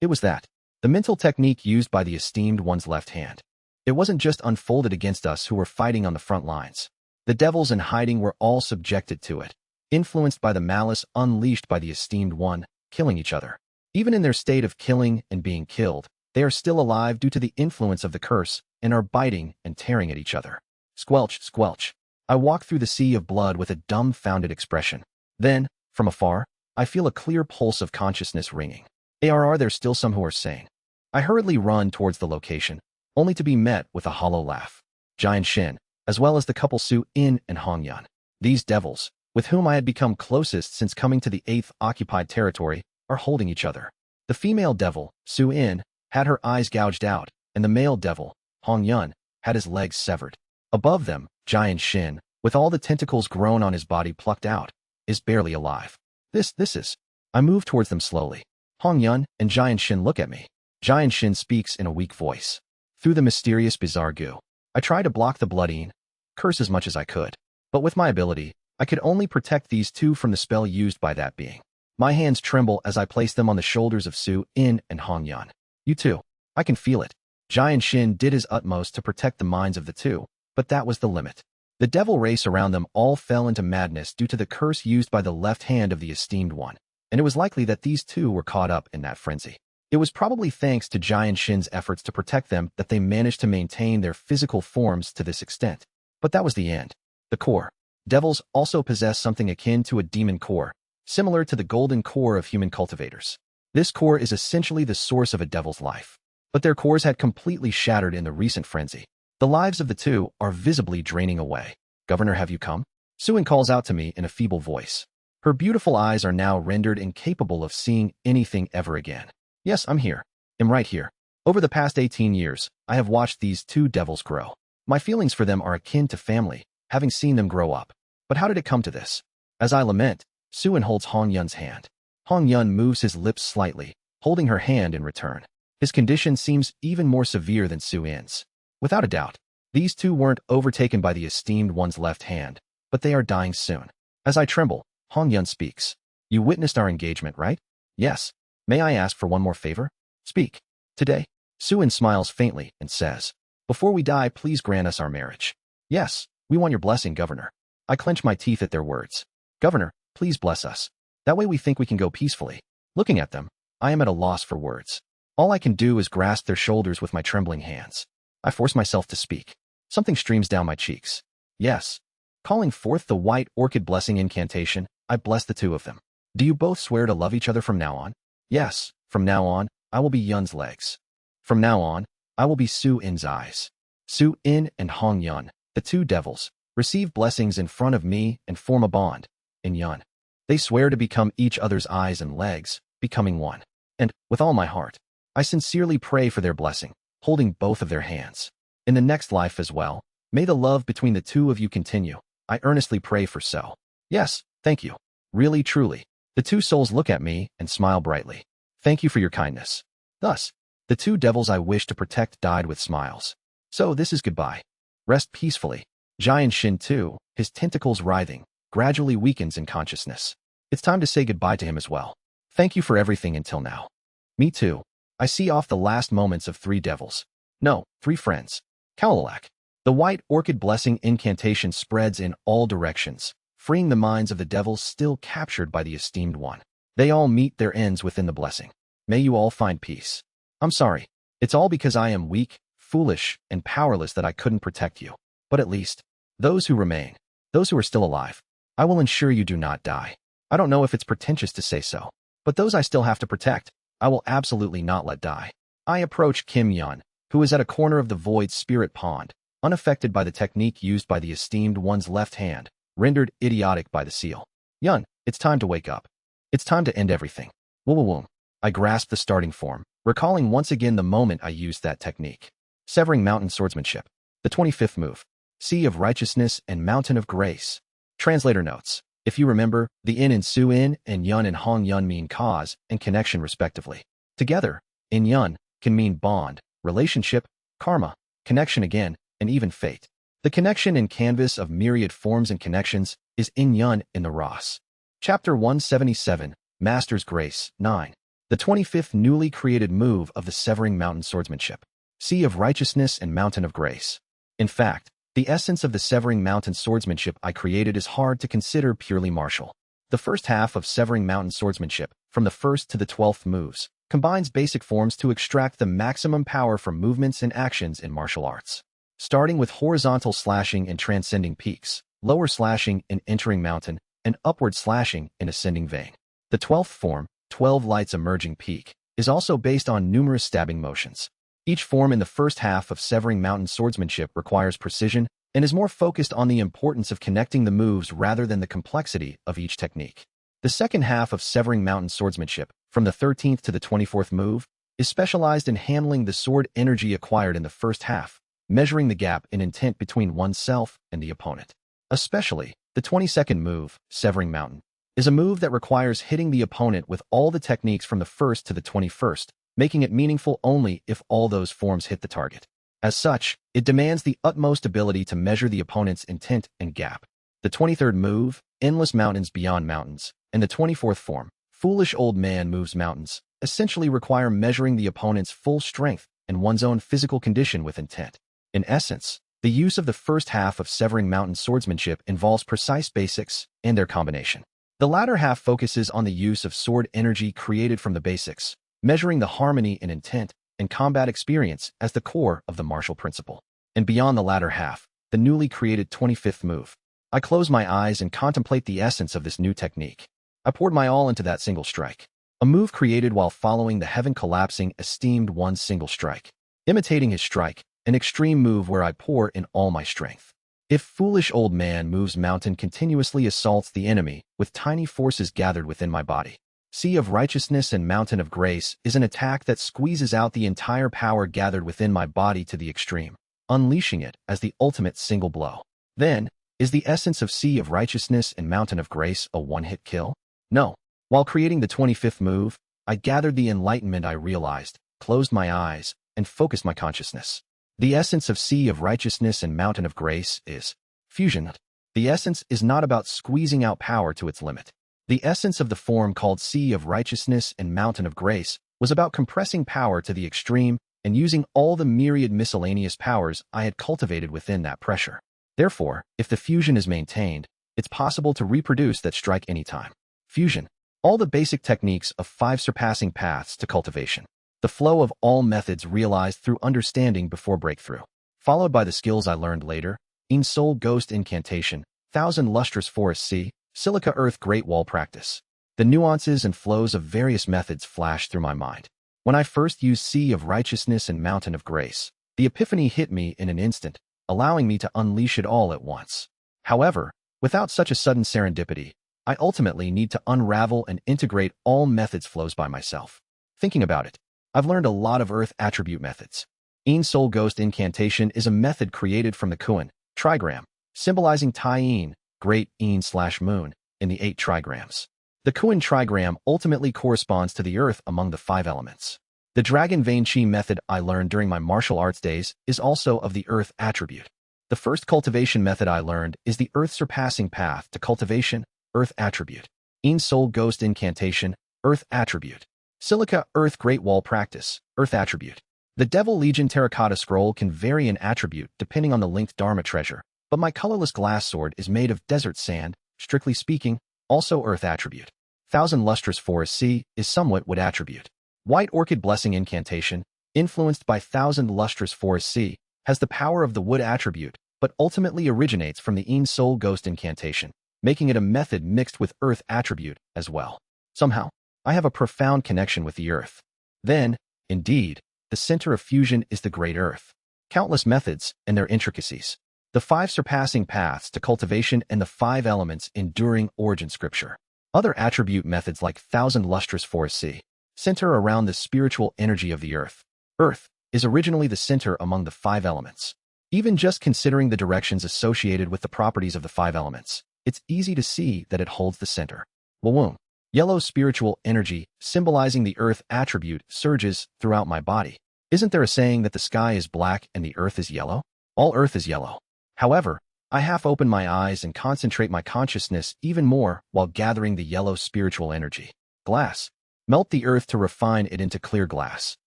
It was that. The mental technique used by the esteemed one's left hand. It wasn't just unfolded against us who were fighting on the front lines. The devils in hiding were all subjected to it, influenced by the malice unleashed by the esteemed one, killing each other. Even in their state of killing and being killed, they are still alive due to the influence of the curse and are biting and tearing at each other. Squelch. I walk through the sea of blood with a dumbfounded expression. Then, from afar, I feel a clear pulse of consciousness ringing. There's still some who are sane. I hurriedly run towards the location, only to be met with a hollow laugh. Giant Shin, as well as the couple Su-in and Hong-yun. These devils, with whom I had become closest since coming to the 8th occupied territory, are holding each other. The female devil, Su-in, had her eyes gouged out, and the male devil, Hong-yun, had his legs severed. Above them, Giant Shin, with all the tentacles grown on his body plucked out, is barely alive. This is... I move towards them slowly. Hong-yun and Giant Shin look at me. Giant Shin speaks in a weak voice. Through the mysterious bizarre goo, I try to block the Blood-Ean, curse as much as I could. But with my ability, I could only protect these two from the spell used by that being. My hands tremble as I place them on the shoulders of Su-in and Hong-yun. You too. I can feel it. Giant Shin did his utmost to protect the minds of the two, but that was the limit. The devil race around them all fell into madness due to the curse used by the left hand of the esteemed one, and it was likely that these two were caught up in that frenzy. It was probably thanks to Giant Shin's efforts to protect them that they managed to maintain their physical forms to this extent. But that was the end. The core. Devils also possess something akin to a demon core, similar to the golden core of human cultivators. This core is essentially the source of a devil's life. But their cores had completely shattered in the recent frenzy. The lives of the two are visibly draining away. Governor, have you come? Su-in calls out to me in a feeble voice. Her beautiful eyes are now rendered incapable of seeing anything ever again. Yes, I'm here. I'm right here. Over the past 18 years, I have watched these two devils grow. My feelings for them are akin to family, having seen them grow up. But how did it come to this? As I lament, Su-in holds Hong-yun's hand. Hong-yun moves his lips slightly, holding her hand in return. His condition seems even more severe than Su-in's. Without a doubt, these two weren't overtaken by the esteemed one's left hand, but they are dying soon. As I tremble, Hong-yun speaks. You witnessed our engagement, right? Yes. May I ask for one more favor? Speak. Today. Su-in smiles faintly and says, before we die, please grant us our marriage. Yes, we want your blessing, Governor. I clench my teeth at their words. Governor, please bless us. That way we think we can go peacefully. Looking at them, I am at a loss for words. All I can do is grasp their shoulders with my trembling hands. I force myself to speak. Something streams down my cheeks. Yes. Calling forth the white orchid blessing incantation, I bless the two of them. Do you both swear to love each other from now on? Yes. From now on, I will be Yun's legs. From now on, I will be Su In's eyes. Su In and Hong Yun, the two devils, receive blessings in front of me and form a bond. In Yun, they swear to become each other's eyes and legs, becoming one. And, with all my heart, I sincerely pray for their blessing, holding both of their hands. In the next life as well, may the love between the two of you continue. I earnestly pray for so. Yes, thank you. Really, truly. The two souls look at me and smile brightly. Thank you for your kindness. Thus, the two devils I wish to protect died with smiles. So this is goodbye. Rest peacefully. Giant Shin too, his tentacles writhing, gradually weakens in consciousness. It's time to say goodbye to him as well. Thank you for everything until now. Me too. I see off the last moments of three devils. No, three friends. Kalalak. The white orchid blessing incantation spreads in all directions, freeing the minds of the devils still captured by the esteemed one. They all meet their ends within the blessing. May you all find peace. I'm sorry. It's all because I am weak, foolish, and powerless that I couldn't protect you. But at least, those who remain, those who are still alive, I will ensure you do not die. I don't know if it's pretentious to say so, but those I still have to protect, I will absolutely not let die. I approach Kim Yun, who is at a corner of the void spirit pond, unaffected by the technique used by the esteemed one's left hand, rendered idiotic by the seal. Yun, it's time to wake up. It's time to end everything. Woo. I grasp the starting form, recalling once again the moment I used that technique. Severing Mountain Swordsmanship. The 25th move. Sea of Righteousness and Mountain of Grace. Translator notes. If you remember, the In and Su In and Yun and Hong Yun mean cause and connection respectively. Together, In Yun can mean bond, relationship, karma, connection again, and even fate. The connection in canvas of myriad forms and connections is In Yun in the Ras. Chapter 177, Master's Grace, 9. The 25th newly created move of the Severing Mountain Swordsmanship. Sea of Righteousness and Mountain of Grace. In fact, the essence of the Severing Mountain Swordsmanship I created is hard to consider purely martial. The first half of Severing Mountain Swordsmanship, from the 1st to the 12th moves, combines basic forms to extract the maximum power from movements and actions in martial arts. Starting with horizontal slashing in transcending peaks, lower slashing in entering mountain, and upward slashing in ascending vein. The 12th form, 12 lights emerging peak, is also based on numerous stabbing motions. Each form in the first half of Severing Mountain Swordsmanship requires precision and is more focused on the importance of connecting the moves rather than the complexity of each technique. The second half of Severing Mountain Swordsmanship, from the 13th to the 24th move, is specialized in handling the sword energy acquired in the first half, measuring the gap in intent between oneself and the opponent. Especially, the 22nd move, Severing Mountain, is a move that requires hitting the opponent with all the techniques from the 1st to the 21st, making it meaningful only if all those forms hit the target. As such, it demands the utmost ability to measure the opponent's intent and gap. The 23rd move, Endless Mountains Beyond Mountains, and the 24th form, Foolish Old Man Moves Mountains, essentially require measuring the opponent's full strength and one's own physical condition with intent. In essence, the use of the first half of Severing Mountain Swordsmanship involves precise basics and their combination. The latter half focuses on the use of sword energy created from the basics, measuring the harmony in intent and combat experience as the core of the martial principle. And beyond the latter half, the newly created 25th move. I close my eyes and contemplate the essence of this new technique. I poured my all into that single strike. A move created while following the heaven-collapsing esteemed one's single strike. Imitating his strike, an extreme move where I pour in all my strength. If Foolish Old Man Moves Mountain continuously assaults the enemy with tiny forces gathered within my body. Sea of Righteousness and Mountain of Grace is an attack that squeezes out the entire power gathered within my body to the extreme, unleashing it as the ultimate single blow. Then, is the essence of Sea of Righteousness and Mountain of Grace a one-hit kill? No. While creating the 25th move, I gathered the enlightenment I realized, closed my eyes, and focused my consciousness. The essence of Sea of Righteousness and Mountain of Grace is fusion. The essence is not about squeezing out power to its limit. The essence of the form called Sea of Righteousness and Mountain of Grace was about compressing power to the extreme and using all the myriad miscellaneous powers I had cultivated within that pressure. Therefore, if the fusion is maintained, it's possible to reproduce that strike anytime. Fusion. All the basic techniques of 5 surpassing paths to cultivation. The flow of all methods realized through understanding before breakthrough. followed by the skills I learned later: In Soul Ghost Incantation, Thousand Lustrous Forest Sea, Silica Earth Great Wall Practice. The nuances and flows of various methods flashed through my mind. When I first used Sea of Righteousness and Mountain of Grace, the epiphany hit me in an instant, allowing me to unleash it all at once. However, without such a sudden serendipity, I ultimately need to unravel and integrate all methods flows by myself. Thinking about it, I've learned a lot of Earth attribute methods. In Soul Ghost Incantation is a method created from the Kuan trigram, symbolizing Tai-In, Great In/Moon, in the 8 trigrams. The Kuan trigram ultimately corresponds to the Earth among the 5 elements. The Dragon Vein Chi method I learned during my martial arts days is also of the Earth attribute. The first cultivation method I learned is the Earth Surpassing Path to Cultivation, Earth attribute. In Soul Ghost Incantation, Earth attribute. Silica Earth Great Wall Practice, Earth attribute. The Devil Legion Terracotta Scroll can vary in attribute depending on the linked Dharma treasure, but my colorless glass sword is made of desert sand, strictly speaking, also Earth attribute. Thousand Lustrous Forest Sea is somewhat wood attribute. White Orchid Blessing Incantation, influenced by Thousand Lustrous Forest Sea, has the power of the wood attribute, but ultimately originates from the In Soul Ghost Incantation, making it a method mixed with Earth attribute as well. Somehow, I have a profound connection with the Earth. Then, indeed, the center of fusion is the Great Earth. Countless methods and their intricacies. The 5 surpassing paths to cultivation and the 5 elements enduring origin scripture. Other attribute methods like Thousand Lustrous Forest Sea center around the spiritual energy of the Earth. Earth is originally the center among the 5 elements. Even just considering the directions associated with the properties of the 5 elements, it's easy to see that it holds the center. Womb. Yellow spiritual energy, symbolizing the Earth attribute, surges throughout my body. Isn't there a saying that the sky is black and the Earth is yellow? All Earth is yellow. However, I half open my eyes and concentrate my consciousness even more while gathering the yellow spiritual energy. Glass. Melt the Earth to refine it into clear glass.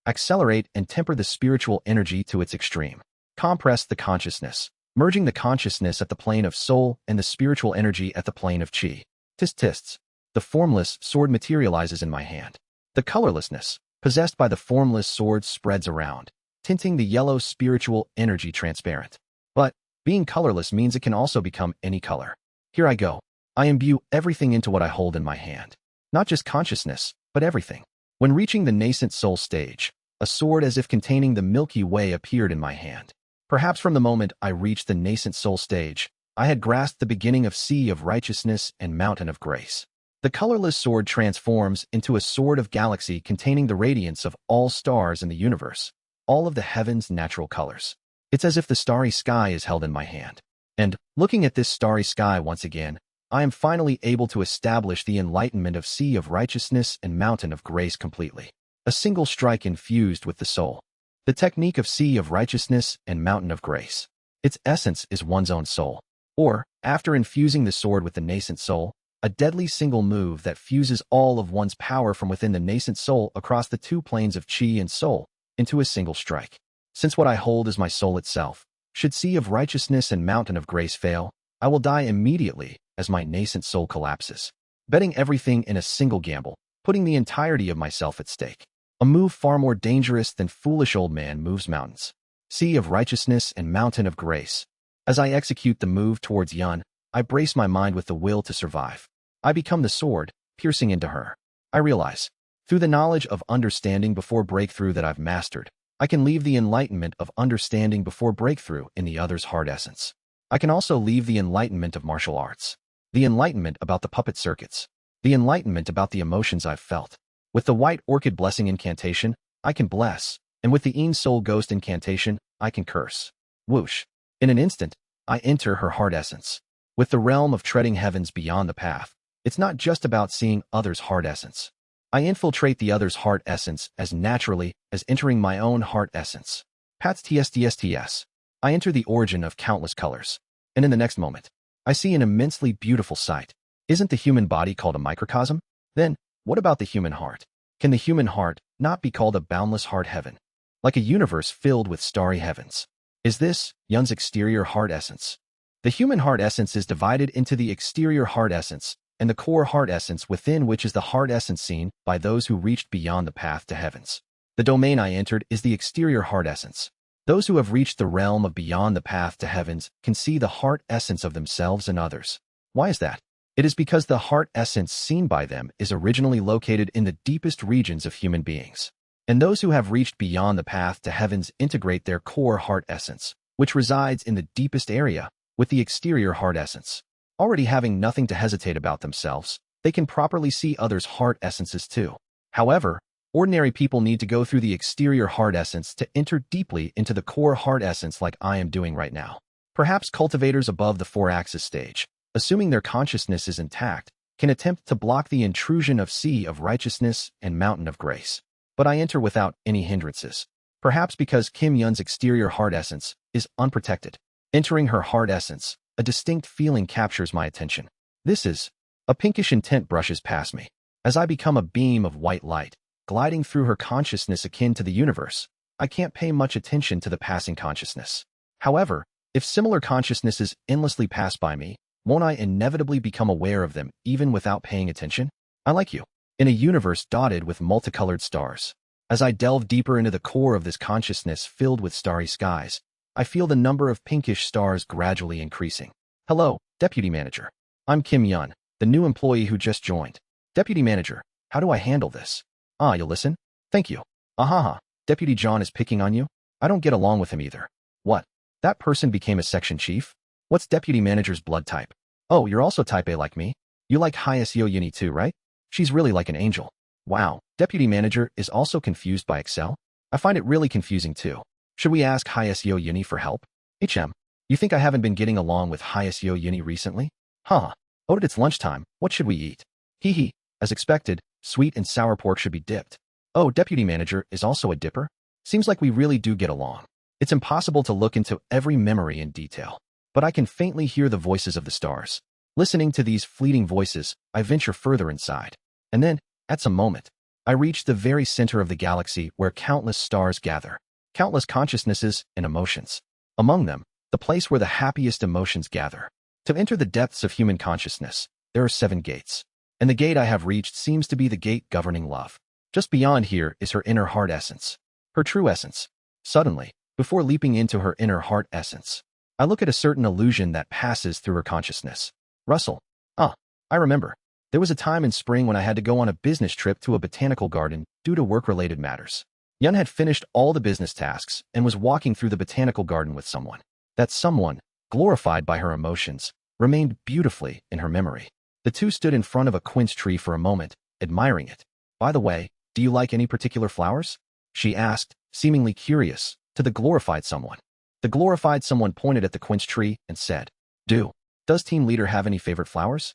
Accelerate and temper the spiritual energy to its extreme. Compress the consciousness, merging the consciousness at the plane of soul and the spiritual energy at the plane of chi. Tists. The formless sword materializes in my hand. The colorlessness, possessed by the formless sword, spreads around, tinting the yellow spiritual energy transparent. But being colorless means it can also become any color. Here I go. I imbue everything into what I hold in my hand. Not just consciousness, but everything. When reaching the nascent soul stage, a sword as if containing the Milky Way appeared in my hand. Perhaps from the moment I reached the nascent soul stage, I had grasped the beginning of Sea of Righteousness and Mountain of Grace. The colorless sword transforms into a sword of galaxy containing the radiance of all stars in the universe, all of the heaven's natural colors. It's as if the starry sky is held in my hand. And, looking at this starry sky once again, I am finally able to establish the enlightenment of Sea of Righteousness and Mountain of Grace completely. A single strike infused with the soul. The technique of Sea of Righteousness and Mountain of Grace. Its essence is one's own soul. Or, after infusing the sword with the nascent soul, a deadly single move that fuses all of one's power from within the nascent soul across the 2 planes of chi and soul into a single strike. Since what I hold is my soul itself, should Sea of Righteousness and Mountain of Grace fail, I will die immediately as my nascent soul collapses. Betting everything in a single gamble, putting the entirety of myself at stake. A move far more dangerous than foolish old man moves mountains. Sea of Righteousness and Mountain of Grace. As I execute the move towards Yun, I brace my mind with the will to survive. I become the sword, piercing into her. I realize, through the knowledge of understanding before breakthrough that I've mastered, I can leave the enlightenment of understanding before breakthrough in the other's heart essence. I can also leave the enlightenment of martial arts. The enlightenment about the puppet circuits. The enlightenment about the emotions I've felt. With the White Orchid Blessing Incantation, I can bless, and with the In Soul Ghost Incantation, I can curse. Whoosh. In an instant, I enter her heart essence. With the realm of treading heavens beyond the path, it's not just about seeing others' heart essence. I infiltrate the other's heart essence as naturally as entering my own heart essence. Pats TSTSTS. I enter the origin of countless colors. And in the next moment, I see an immensely beautiful sight. Isn't the human body called a microcosm? Then, what about the human heart? Can the human heart not be called a boundless heart heaven? Like a universe filled with starry heavens. Is this Yun's exterior heart essence? The human heart essence is divided into the exterior heart essence and the core heart essence within, which is the heart essence seen by those who reached beyond the path to heavens. The domain I entered is the exterior heart essence. Those who have reached the realm of beyond the path to heavens can see the heart essence of themselves and others. Why is that? It is because the heart essence seen by them is originally located in the deepest regions of human beings. And those who have reached beyond the path to heavens integrate their core heart essence, which resides in the deepest area, with the exterior heart essence. Already having nothing to hesitate about themselves, they can properly see others' heart essences too. However, ordinary people need to go through the exterior heart essence to enter deeply into the core heart essence like I am doing right now. Perhaps cultivators above the 4-axis stage, assuming their consciousness is intact, can attempt to block the intrusion of sea of righteousness and mountain of grace. But I enter without any hindrances. Perhaps because Kim Yun's exterior heart essence is unprotected. Entering her heart essence, a distinct feeling captures my attention. This is a pinkish intent brushes past me. As I become a beam of white light, gliding through her consciousness akin to the universe, I can't pay much attention to the passing consciousness. However, if similar consciousnesses endlessly pass by me, won't I inevitably become aware of them even without paying attention? I like you. In a universe dotted with multicolored stars. As I delve deeper into the core of this consciousness filled with starry skies, I feel the number of pinkish stars gradually increasing. Hello, Deputy Manager. I'm Kim Yun, the new employee who just joined. Deputy Manager, how do I handle this? You'll listen? Thank you. Ahaha, Deputy John is picking on you? I don't get along with him either. What? That person became a section chief? What's Deputy Manager's blood type? Oh, you're also type A like me? You like Hyaseo Uni too, right? She's really like an angel. Wow, Deputy Manager is also confused by Excel? I find it really confusing too. Should we ask Hyaseo Uni for help? You think I haven't been getting along with Hyaseo Uni recently? Huh. Oh, it's lunchtime. What should we eat? Hee. As expected, sweet and sour pork should be dipped. Oh, Deputy Manager is also a dipper? Seems like we really do get along. It's impossible to look into every memory in detail, but I can faintly hear the voices of the stars. Listening to these fleeting voices, I venture further inside. And then, at some moment, I reach the very center of the galaxy where countless stars gather, countless consciousnesses and emotions. Among them, the place where the happiest emotions gather. To enter the depths of human consciousness, there are 7 gates. And the gate I have reached seems to be the gate governing love. Just beyond here is her inner heart essence, her true essence. Suddenly, before leaping into her inner heart essence, I look at a certain illusion that passes through her consciousness. Russell. I remember. There was a time in spring when I had to go on a business trip to a botanical garden due to work-related matters. Yun had finished all the business tasks and was walking through the botanical garden with someone. That someone, glorified by her emotions, remained beautifully in her memory. The two stood in front of a quince tree for a moment, admiring it. By the way, do you like any particular flowers? She asked, seemingly curious, to the glorified someone. The glorified someone pointed at the quince tree and said, Does team leader have any favorite flowers?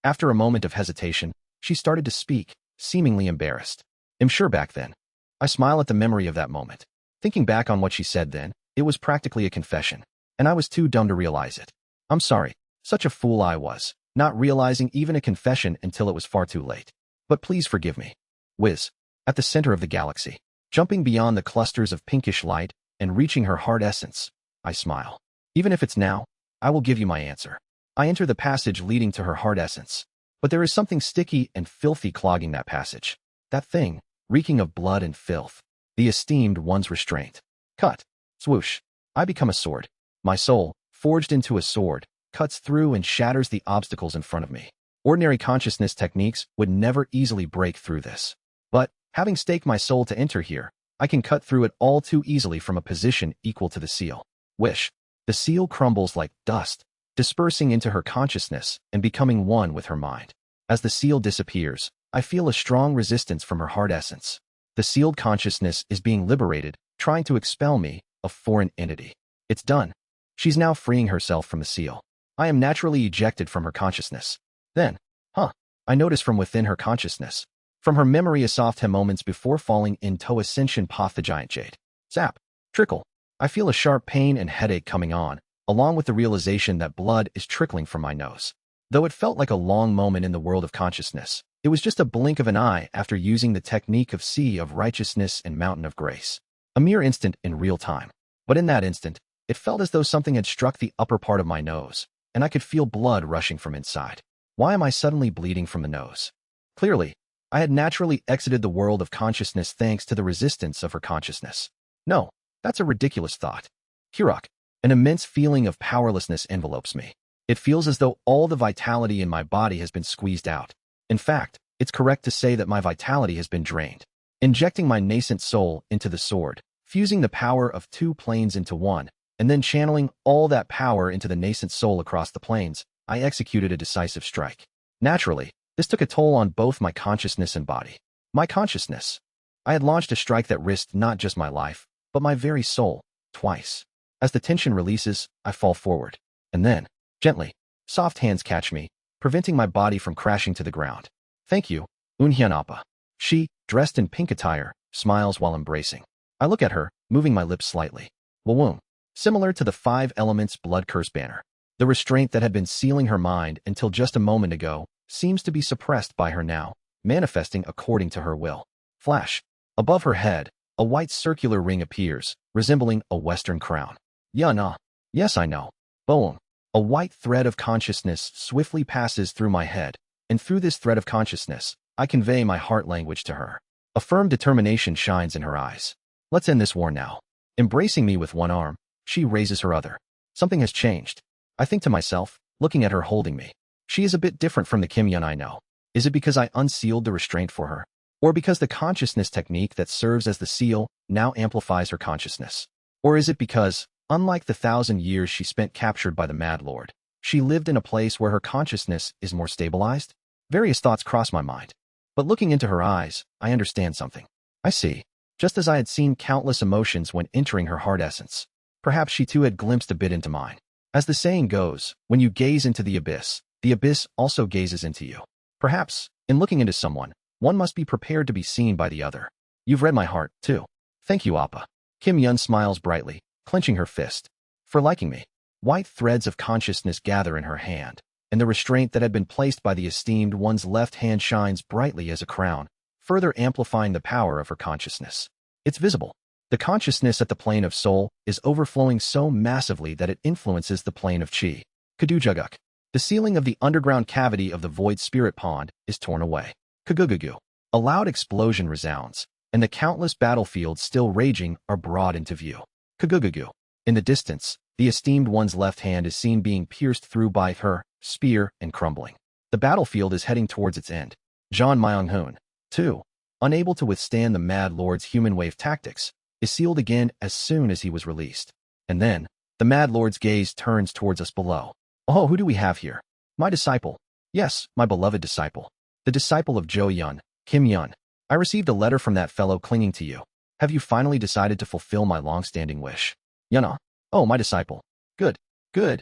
After a moment of hesitation, she started to speak, seemingly embarrassed. I'm sure back then. I smile at the memory of that moment. Thinking back on what she said then, it was practically a confession, and I was too dumb to realize it. I'm sorry, such a fool I was, not realizing even a confession until it was far too late. But please forgive me. Whiz. At the center of the galaxy, jumping beyond the clusters of pinkish light and reaching her heart essence, I smile. Even if it's now, I will give you my answer. I enter the passage leading to her heart essence, but there is something sticky and filthy clogging that passage. That thing, reeking of blood and filth. The esteemed one's restraint. Cut. Swoosh. I become a sword. My soul, forged into a sword, cuts through and shatters the obstacles in front of me. Ordinary consciousness techniques would never easily break through this. But, having staked my soul to enter here, I can cut through it all too easily from a position equal to the seal. Wish. The seal crumbles like dust, dispersing into her consciousness and becoming one with her mind. As the seal disappears, I feel a strong resistance from her heart essence. The sealed consciousness is being liberated, trying to expel me, a foreign entity. It's done. She's now freeing herself from the seal. I am naturally ejected from her consciousness. Then, I notice from within her consciousness. From her memory a soft hem moments before falling into ascension path the giant jade. Zap. Trickle. I feel a sharp pain and headache coming on, along with the realization that blood is trickling from my nose. Though it felt like a long moment in the world of consciousness, it was just a blink of an eye after using the technique of sea of righteousness and mountain of grace. A mere instant in real time. But in that instant, it felt as though something had struck the upper part of my nose, and I could feel blood rushing from inside. Why am I suddenly bleeding from the nose? Clearly, I had naturally exited the world of consciousness thanks to the resistance of her consciousness. No, That's a ridiculous thought. RTOC. An immense feeling of powerlessness envelopes me. It feels as though all the vitality in my body has been squeezed out. In fact, it's correct to say that my vitality has been drained. Injecting my nascent soul into the sword, fusing the power of two planes into one, and then channeling all that power into the nascent soul across the planes, I executed a decisive strike. Naturally, this took a toll on both my consciousness and body. My consciousness. I had launched a strike that risked not just my life, but my very soul, twice. As the tension releases, I fall forward. And then, gently, soft hands catch me, preventing my body from crashing to the ground. Thank you, Unhyun Appa. She, dressed in pink attire, smiles while embracing. I look at her, moving my lips slightly. Wawum. Similar to the 5 Elements blood curse banner. The restraint that had been sealing her mind until just a moment ago seems to be suppressed by her now, manifesting according to her will. Flash. Above her head, a white circular ring appears, resembling a Western crown. Yes, I know. Boom. A white thread of consciousness swiftly passes through my head, and through this thread of consciousness, I convey my heart language to her. A firm determination shines in her eyes. Let's end this war now. Embracing me with one arm, she raises her other. Something has changed. I think to myself, looking at her holding me. She is a bit different from the Kim Yun I know. Is it because I unsealed the restraint for her? Or because the consciousness technique that serves as the seal now amplifies her consciousness? Or is it because, unlike the 1,000 years she spent captured by the Mad Lord, she lived in a place where her consciousness is more stabilized? Various thoughts cross my mind. But looking into her eyes, I understand something. I see. Just as I had seen countless emotions when entering her heart essence, perhaps she too had glimpsed a bit into mine. As the saying goes, when you gaze into the abyss also gazes into you. Perhaps, in looking into someone, one must be prepared to be seen by the other. You've read my heart, too. Thank you, Appa. Kim Yun smiles brightly, clenching her fist. For liking me. White threads of consciousness gather in her hand, and the restraint that had been placed by the esteemed one's left hand shines brightly as a crown, further amplifying the power of her consciousness. It's visible. The consciousness at the plane of soul is overflowing so massively that it influences the plane of chi. Kadujuguk. The ceiling of the underground cavity of the void spirit pond is torn away. Kagugugu. A loud explosion resounds, and the countless battlefields still raging are brought into view. Kagugugu. In the distance, the esteemed one's left hand is seen being pierced through by her spear and crumbling. The battlefield is heading towards its end. John Myung-hoon, too, unable to withstand the Mad Lord's human wave tactics, is sealed again as soon as he was released. And then, the Mad Lord's gaze turns towards us below. Oh, who do we have here? My disciple. Yes, my beloved disciple. The disciple of Jo Yun, Kim Yun. I received a letter from that fellow clinging to you. Have you finally decided to fulfill my long-standing wish? Yuna. Oh, my disciple. Good. Let's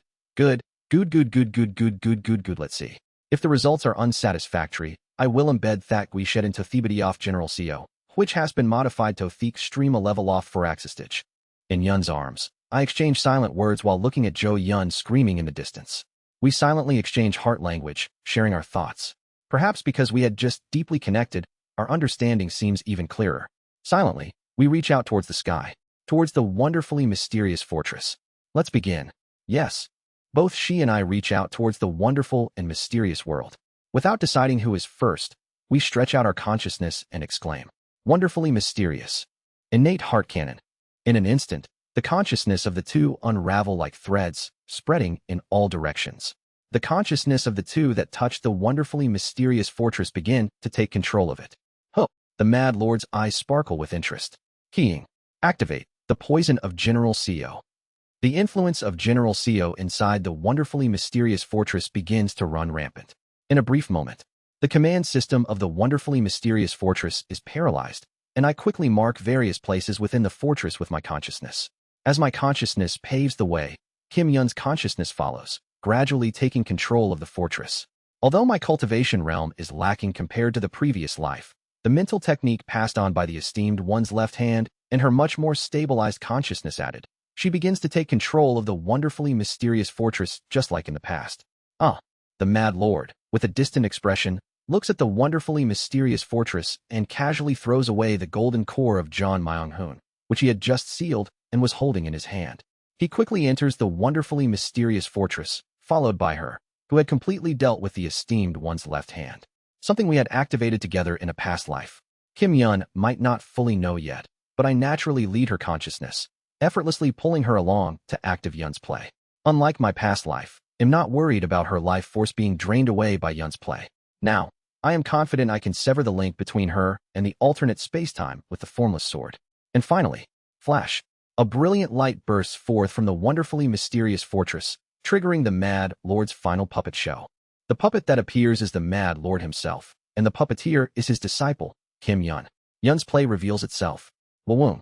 see. If the results are unsatisfactory, I will embed Thak Guished into Thebedy off General CO, which has been modified to Thek stream a level off for Axistich. In Yun's arms, I exchange silent words while looking at Jo Yun screaming in the distance. We silently exchange heart language, sharing our thoughts. Perhaps because we had just deeply connected, our understanding seems even clearer. Silently, we reach out towards the sky, towards the wonderfully mysterious fortress. Let's begin. Yes. Both she and I reach out towards the wonderful and mysterious world. Without deciding who is first, we stretch out our consciousness and exclaim, wonderfully mysterious. Innate heart cannon. In an instant, the consciousness of the two unravel like threads, spreading in all directions. The consciousness of the two that touch the wonderfully mysterious fortress begin to take control of it. Huh! The Mad Lord's eyes sparkle with interest. Keying. Activate. The poison of General CO. The influence of General CO inside the wonderfully mysterious fortress begins to run rampant. In a brief moment, the command system of the wonderfully mysterious fortress is paralyzed, and I quickly mark various places within the fortress with my consciousness. As my consciousness paves the way, Kim Yun's consciousness follows, gradually taking control of the fortress. Although my cultivation realm is lacking compared to the previous life, the mental technique passed on by the esteemed one's left hand and her much more stabilized consciousness added, she begins to take control of the wonderfully mysterious fortress just like in the past. The Mad Lord, with a distant expression, looks at the wonderfully mysterious fortress and casually throws away the golden core of John Myung-hoon, which he had just sealed and was holding in his hand. He quickly enters the wonderfully mysterious fortress, followed by her, who had completely dealt with the esteemed one's left hand. Something we had activated together in a past life. Kim Yun might not fully know yet, but I naturally lead her consciousness, effortlessly pulling her along to active Yun's play. Unlike my past life, I'm not worried about her life force being drained away by Yun's play. Now, I am confident I can sever the link between her and the alternate space-time with the formless sword. And finally, flash. A brilliant light bursts forth from the wonderfully mysterious fortress, triggering the Mad Lord's final puppet show. The puppet that appears is the Mad Lord himself, and the puppeteer is his disciple, Kim Yun. Yun's play reveals itself. Wawoom.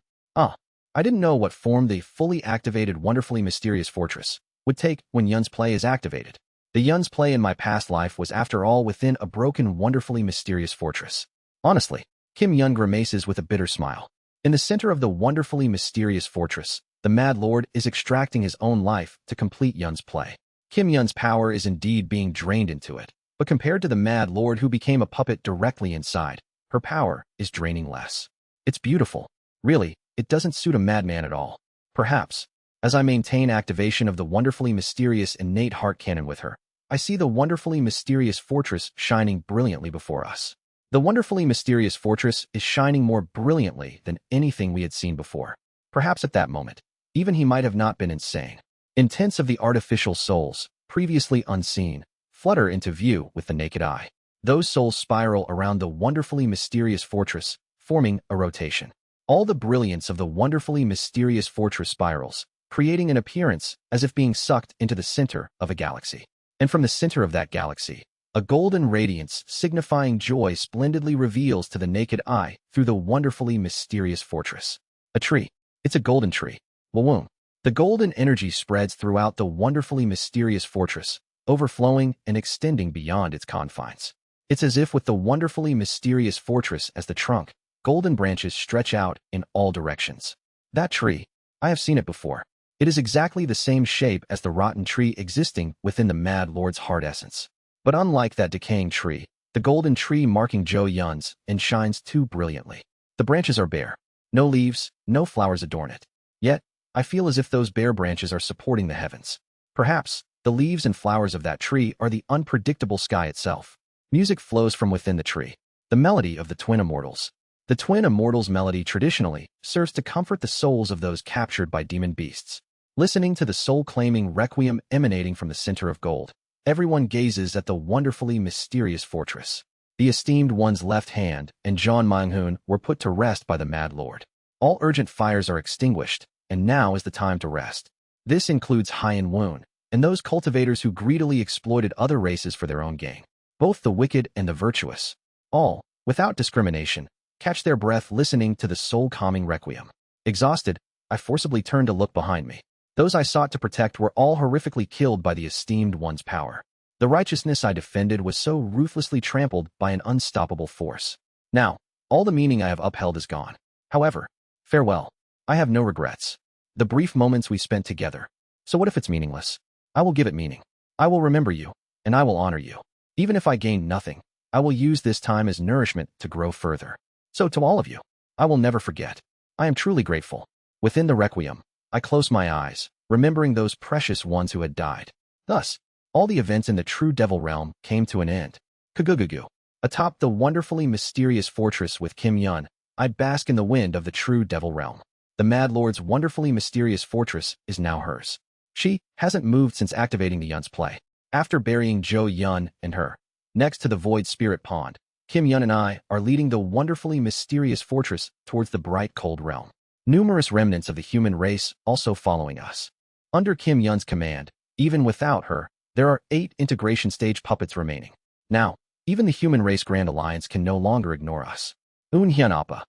I didn't know what form the fully activated wonderfully mysterious fortress would take when Yun's play is activated. The Yun's play in my past life was after all within a broken wonderfully mysterious fortress. Honestly, Kim Yun grimaces with a bitter smile. In the center of the wonderfully mysterious fortress, the Mad Lord is extracting his own life to complete Yun's play. Kim Yun's power is indeed being drained into it, but compared to the Mad Lord who became a puppet directly inside, her power is draining less. It's beautiful. Really, it doesn't suit a madman at all. Perhaps, as I maintain activation of the wonderfully mysterious innate heart cannon with her, I see the wonderfully mysterious fortress shining brilliantly before us. The wonderfully mysterious fortress is shining more brilliantly than anything we had seen before. Perhaps at that moment, even he might have not been insane. Intents of the artificial souls, previously unseen, flutter into view with the naked eye. Those souls spiral around the wonderfully mysterious fortress, forming a rotation. All the brilliance of the wonderfully mysterious fortress spirals, creating an appearance as if being sucked into the center of a galaxy. And from the center of that galaxy, a golden radiance signifying joy splendidly reveals to the naked eye through the wonderfully mysterious fortress. A tree. It's a golden tree. Wawoom. The golden energy spreads throughout the wonderfully mysterious fortress, overflowing and extending beyond its confines. It's as if with the wonderfully mysterious fortress as the trunk, golden branches stretch out in all directions. That tree, I have seen it before. It is exactly the same shape as the rotten tree existing within the Mad Lord's heart essence. But unlike that decaying tree, the golden tree marking Zhou Yun's and shines too brilliantly. The branches are bare. No leaves, no flowers adorn it. Yet, I feel as if those bare branches are supporting the heavens. Perhaps, the leaves and flowers of that tree are the unpredictable sky itself. Music flows from within the tree. The melody of the twin immortals. The twin immortals' melody traditionally serves to comfort the souls of those captured by demon beasts. Listening to the soul-claiming requiem emanating from the center of gold, everyone gazes at the wonderfully mysterious fortress. The esteemed one's left hand and John Myung-hoon were put to rest by the Mad Lord. All urgent fires are extinguished, and now is the time to rest. This includes Hyen Woon, and those cultivators who greedily exploited other races for their own gain. Both the wicked and the virtuous, all, without discrimination, catch their breath listening to the soul-calming requiem. Exhausted, I forcibly turned to look behind me. Those I sought to protect were all horrifically killed by the esteemed one's power. The righteousness I defended was so ruthlessly trampled by an unstoppable force. Now, all the meaning I have upheld is gone. However, farewell. I have no regrets. The brief moments we spent together. So what if it's meaningless? I will give it meaning. I will remember you, and I will honor you. Even if I gain nothing, I will use this time as nourishment to grow further. So to all of you, I will never forget. I am truly grateful. Within the requiem, I close my eyes, remembering those precious ones who had died. Thus, all the events in the true devil realm came to an end. Kagugugu. Atop the wonderfully mysterious fortress with Kim Yun, I bask in the wind of the true devil realm. The Mad Lord's wonderfully mysterious fortress is now hers. She hasn't moved since activating the Yun's play. After burying Zhou Yun and her, next to the Void Spirit Pond, Kim Yun and I are leading the wonderfully mysterious fortress towards the bright cold realm. Numerous remnants of the human race also following us. Under Kim Yun's command, even without her, there are 8 integration stage puppets remaining. Now, even the human race Grand Alliance can no longer ignore us. Hyun Appa.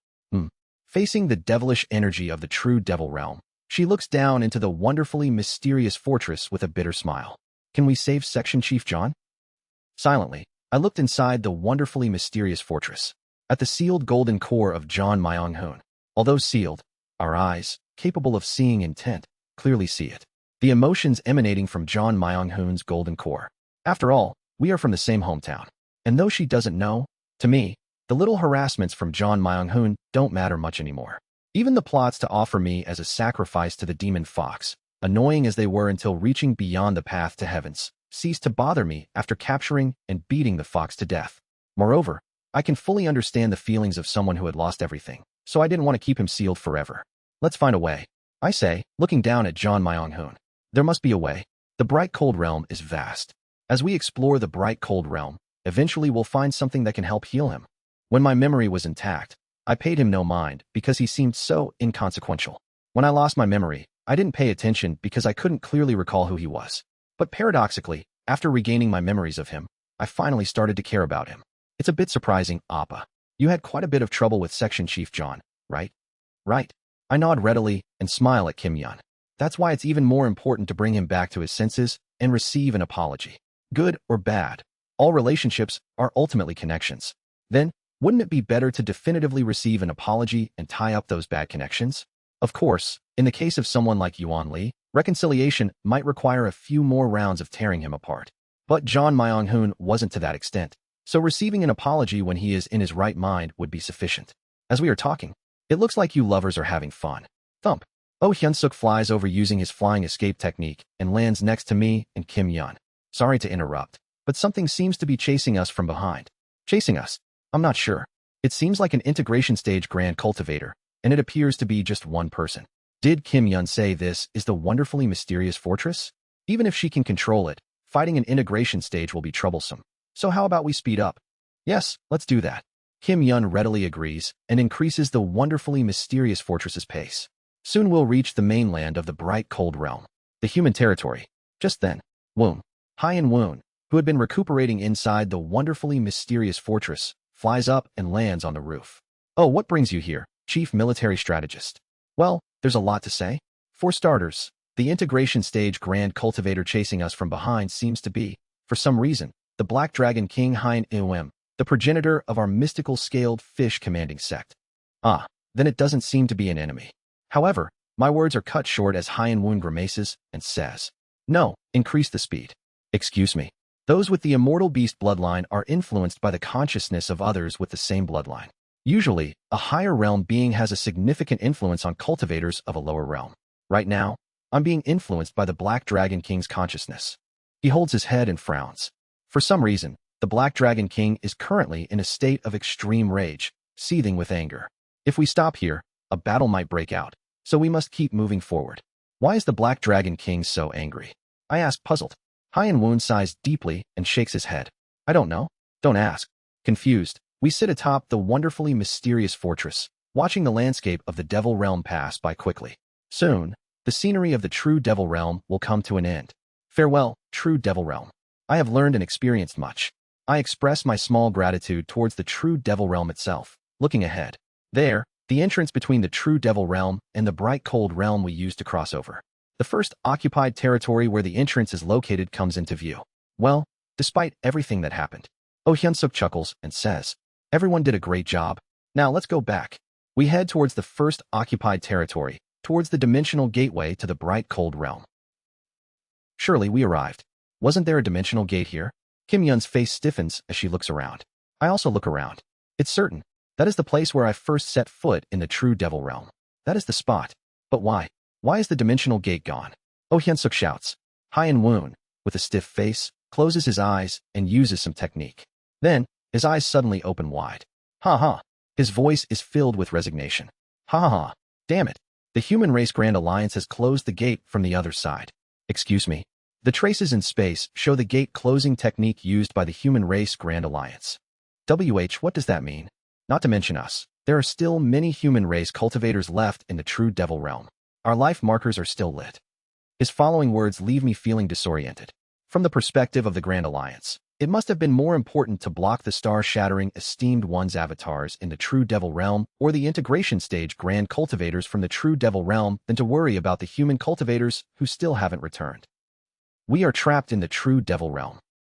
Facing the devilish energy of the true devil realm, she looks down into the wonderfully mysterious fortress with a bitter smile. Can we save Section Chief John? Silently, I looked inside the wonderfully mysterious fortress. At the sealed golden core of John Myung-hoon. Although sealed, our eyes, capable of seeing intent, clearly see it. The emotions emanating from John Myung-hoon's golden core. After all, we are from the same hometown. And though she doesn't know, to me, the little harassments from John Myung-hoon don't matter much anymore. Even the plots to offer me as a sacrifice to the demon fox, annoying as they were until reaching beyond the path to heavens, ceased to bother me after capturing and beating the fox to death. Moreover, I can fully understand the feelings of someone who had lost everything, so I didn't want to keep him sealed forever. Let's find a way. I say, looking down at John Myung-hoon. There must be a way. The bright cold realm is vast. As we explore the bright cold realm, eventually we'll find something that can help heal him. When my memory was intact, I paid him no mind because he seemed so inconsequential. When I lost my memory, I didn't pay attention because I couldn't clearly recall who he was. But paradoxically, after regaining my memories of him, I finally started to care about him. It's a bit surprising, Appa. You had quite a bit of trouble with Section Chief John, right? Right. I nod readily and smile at Kim Yun. That's why it's even more important to bring him back to his senses and receive an apology. Good or bad, all relationships are ultimately connections. Then, wouldn't it be better to definitively receive an apology and tie up those bad connections? Of course, in the case of someone like Yuan Li, reconciliation might require a few more rounds of tearing him apart. But John Myung-hoon wasn't to that extent, so receiving an apology when he is in his right mind would be sufficient. As we are talking, it looks like you lovers are having fun. Thump. Oh Hyun-suk flies over using his flying escape technique and lands next to me and Kim Yun. Sorry to interrupt, but something seems to be chasing us from behind. Chasing us? I'm not sure. It seems like an integration stage grand cultivator, and it appears to be just one person. Did Kim Yun say this is the wonderfully mysterious fortress? Even if she can control it, fighting an integration stage will be troublesome. So how about we speed up? Yes, let's do that. Kim Yun readily agrees and increases the wonderfully mysterious fortress's pace. Soon we'll reach the mainland of the bright cold realm, the human territory. Just then, Woon, Hyan Woon, who had been recuperating inside the wonderfully mysterious fortress, flies up and lands on the roof. Oh, what brings you here, Chief Military Strategist? Well, there's a lot to say. For starters, the integration stage grand cultivator chasing us from behind seems to be, for some reason, the Black Dragon King Hyan Iwem, the progenitor of our mystical scaled fish commanding sect. Ah, then it doesn't seem to be an enemy. However, my words are cut short as Hyan Woon grimaces and says, no, increase the speed. Excuse me. Those with the immortal beast bloodline are influenced by the consciousness of others with the same bloodline. Usually, a higher realm being has a significant influence on cultivators of a lower realm. Right now, I'm being influenced by the Black Dragon King's consciousness. He holds his head and frowns. For some reason, the Black Dragon King is currently in a state of extreme rage, seething with anger. If we stop here, a battle might break out, so we must keep moving forward. Why is the Black Dragon King so angry? I ask, puzzled. Hyan Woon sighs deeply and shakes his head. I don't know. Don't ask. Confused, we sit atop the wonderfully mysterious fortress, watching the landscape of the Devil Realm pass by quickly. Soon, the scenery of the true Devil Realm will come to an end. Farewell, true Devil Realm. I have learned and experienced much. I express my small gratitude towards the true Devil Realm itself, looking ahead. There, the entrance between the true Devil Realm and the bright cold realm we used to cross over. The first occupied territory where the entrance is located comes into view. Well, despite everything that happened. Oh Hyun-suk chuckles and says, everyone did a great job. Now let's go back. We head towards the first occupied territory, towards the dimensional gateway to the bright cold realm. Surely we arrived. Wasn't there a dimensional gate here? Kim Yun's face stiffens as she looks around. I also look around. It's certain. That is the place where I first set foot in the true Devil Realm. That is the spot. But why? Why is the dimensional gate gone? Oh Hyun-suk shouts. Hyan Woon, with a stiff face, closes his eyes and uses some technique. Then, his eyes suddenly open wide. Ha ha. His voice is filled with resignation. Ha ha ha. Damn it. The Human Race Grand Alliance has closed the gate from the other side. Excuse me. The traces in space show the gate closing technique used by the Human Race Grand Alliance. What does that mean? Not to mention us. There are still many human race cultivators left in the true Devil Realm. Our life markers are still lit. His following words leave me feeling disoriented. From the perspective of the Grand Alliance, it must have been more important to block the star-shattering esteemed one's avatars in the true Devil Realm or the integration stage grand cultivators from the true Devil Realm than to worry about the human cultivators who still haven't returned. We are trapped in the true Devil Realm.